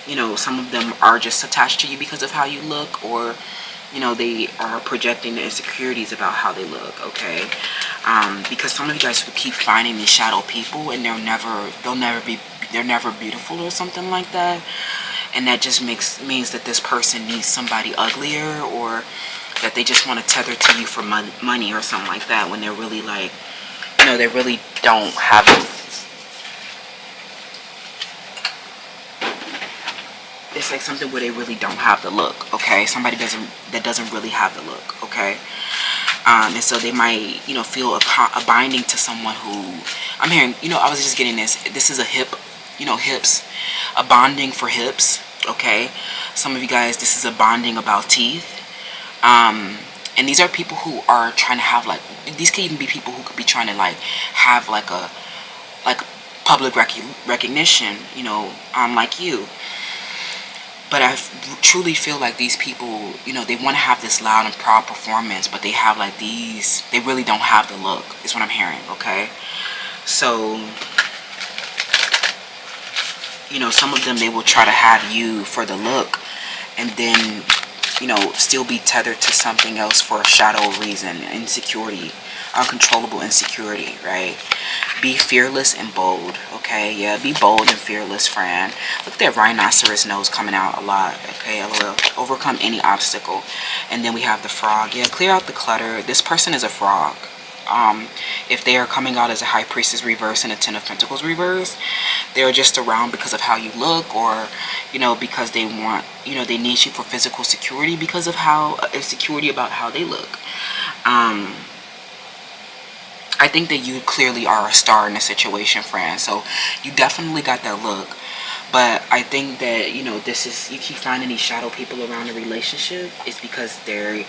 you know, some of them are just attached to you because of how you look, or, you know, they are projecting the insecurities about how they look, okay? Because some of you guys will keep finding these shadow people, and they're never beautiful or something like that, and that just means that this person needs somebody uglier, or that they just want to tether to you for money or something like that, when they're really like, you know, they really don't have it. It's like something where they really don't have the look, okay? Somebody that doesn't really have the look, okay? And so they might, you know, feel a binding to someone who, I'm hearing, you know, I was just getting this is a hip, you know, hips, a bonding for hips, okay? Some of you guys, this is a bonding about teeth. And these are people who are trying to have, like, these could even be people who could be trying to, like, have like public recognition, you know, like you. But I truly feel like these people, you know, they want to have this loud and proud performance, but they have like these, they really don't have the look, is what I'm hearing, okay? So, you know, some of them, they will try to have you for the look, and then, you know, still be tethered to something else for a shadow reason, insecurity, uncontrollable insecurity, right? Be fearless and bold, okay? Yeah, be bold and fearless, friend. Look at that rhinoceros nose coming out a lot, okay? LOL. Overcome any obstacle. And then we have the frog. Yeah, clear out the clutter. This person is a frog. If they are coming out as a high priestess reverse and a 10 of pentacles reverse, they're just around because of how you look, or, you know, because they want, you know, they need you for physical security because of how insecurity about how they look. I think that you clearly are a star in a situation, friend. So you definitely got that look. But I think that, you know, this is, you keep finding these shadow people around the relationship. It's because their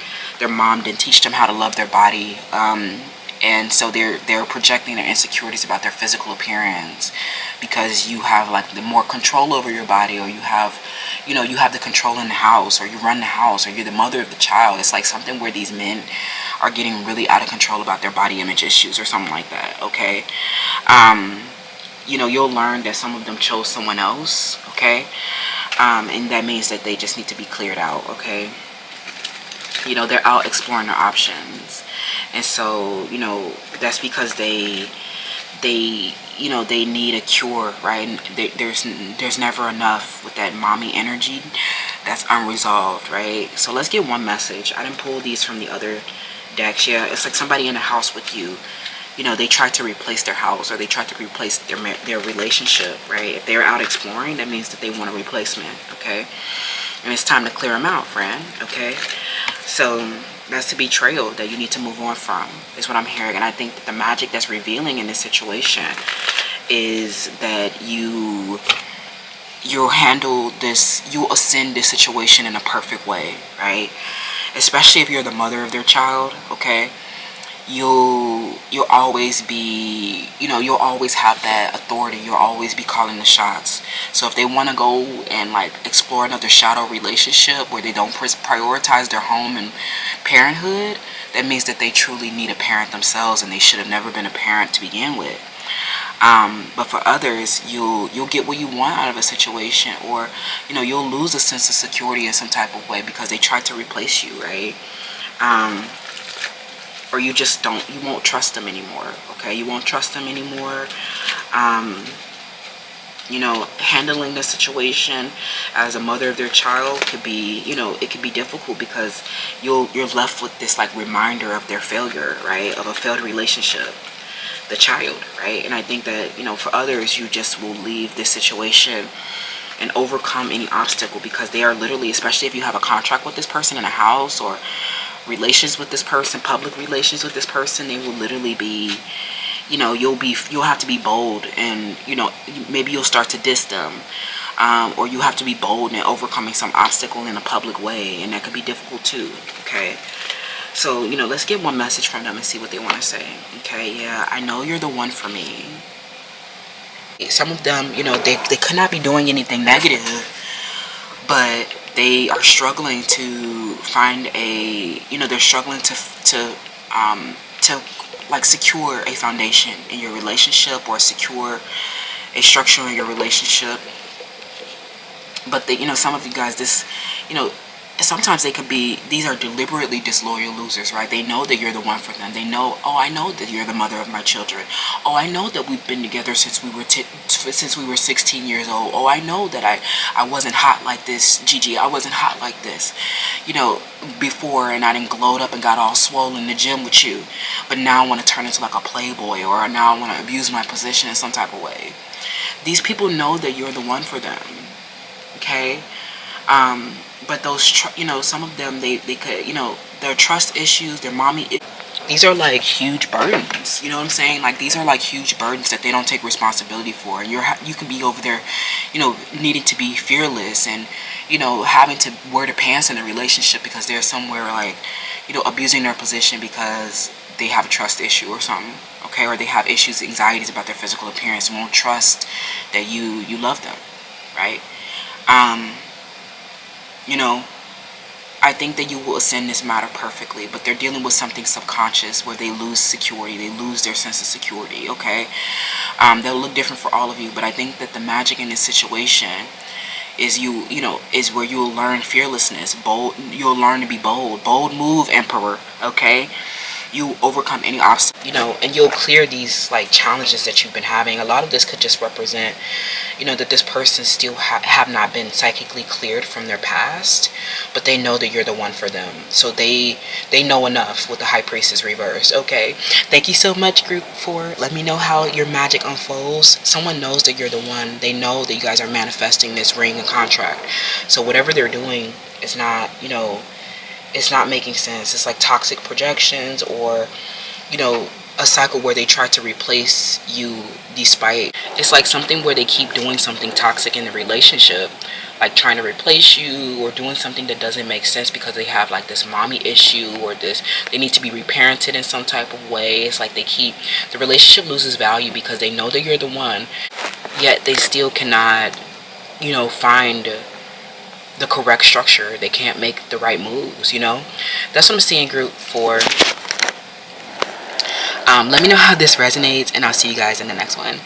mom didn't teach them how to love their body. And so they're projecting their insecurities about their physical appearance, because you have like the more control over your body, or you have, you know, you have the control in the house, or you run the house, or you're the mother of the child. It's like something where these men are getting really out of control about their body image issues or something like that, okay? You know, you'll learn that some of them chose someone else, okay? And that means that they just need to be cleared out, okay? You know, they're out exploring their options. And so, you know, that's because they you know, they need a cure, right? And there's never enough with that mommy energy that's unresolved, right? So let's get one message. I didn't pull these from the other decks. Yeah, it's like somebody in the house with you. they try to replace their house, or they try to replace their relationship, right? If they're out exploring, that means that they want a replacement, okay? And it's time to clear them out, friend, okay? So that's the betrayal that you need to move on from, is what I'm hearing. And I think that the magic that's revealing in this situation is that you'll ascend this situation in a perfect way, right? Especially if you're the mother of their child, okay? You'll always be, you'll always have that authority. You'll always be calling the shots. So if they want to go and like explore another shadow relationship where they don't prioritize their home and parenthood, that means that they truly need a parent themselves, and they should have never been a parent to begin with. But for others, you'll get what you want out of a situation, or you'll lose a sense of security in some type of way because they tried to replace you, right? Or you won't trust them anymore, okay? You won't trust them anymore. Handling the situation as a mother of their child could be, it could be difficult, because you're left with this like reminder of their failure, right? Of a failed relationship, the child, right? And I think that, for others, you just will leave this situation and overcome any obstacle, because they are literally, especially if you have a contract with this person in a house, or relations with this person, public relations with this person, they will literally be, you'll have to be bold, and maybe you'll start to diss them, or you have to be bold in overcoming some obstacle in a public way, and that could be difficult too, okay? So let's get one message from them and see what they want to say. Okay, yeah, I know you're the one for me. Some of them, they could not be doing anything negative, but they are struggling to find they're struggling to like secure a foundation in your relationship, or secure a structure in your relationship. But some of you guys, sometimes they could be, these are deliberately disloyal losers, right? They know that you're the one for them. They know, oh, I know that you're the mother of my children. Oh, I know that we've been together since we were 16 years old. Oh, I know that I wasn't hot like this, Gigi. I wasn't hot like this, before, and I didn't glowed up and got all swollen in the gym with you. But now I want to turn into like a playboy, or now I want to abuse my position in some type of way. These people know that you're the one for them, okay? But those, some of them, they could, their trust issues, their mommy, these are like huge burdens. You know what I'm saying? Like, these are like huge burdens that they don't take responsibility for. And you can be over there, needing to be fearless, and, having to wear the pants in a relationship because they're somewhere like, abusing their position because they have a trust issue or something, okay? Or they have issues, anxieties about their physical appearance, and won't trust that you love them, right? I think that you will ascend this matter perfectly, but they're dealing with something subconscious where they lose security, they lose their sense of security, okay? They'll look different for all of you, but I think that the magic in this situation is is where you'll learn fearlessness, bold. You'll learn to be bold. Bold move, Emperor, okay? You overcome any obstacle, and you'll clear these like challenges that you've been having. A lot of this could just represent, that this person still have not been psychically cleared from their past, but they know that you're the one for them. So they know enough with the High Priestess reverse, okay? Thank you so much, group 4. Let me know how your magic unfolds. Someone knows that you're the one. They know that you guys are manifesting this ring and contract. So whatever they're doing is not, it's not making sense. It's like toxic projections, or a cycle where they try to replace you despite. It's like something where they keep doing something toxic in the relationship, like trying to replace you, or doing something that doesn't make sense because they have like this mommy issue, or they need to be reparented in some type of way. It's like the relationship loses value because they know that you're the one, yet they still cannot find the correct structure. They can't make the right moves, That's what I'm seeing, group 4. Let me know how this resonates, and I'll see you guys in the next one.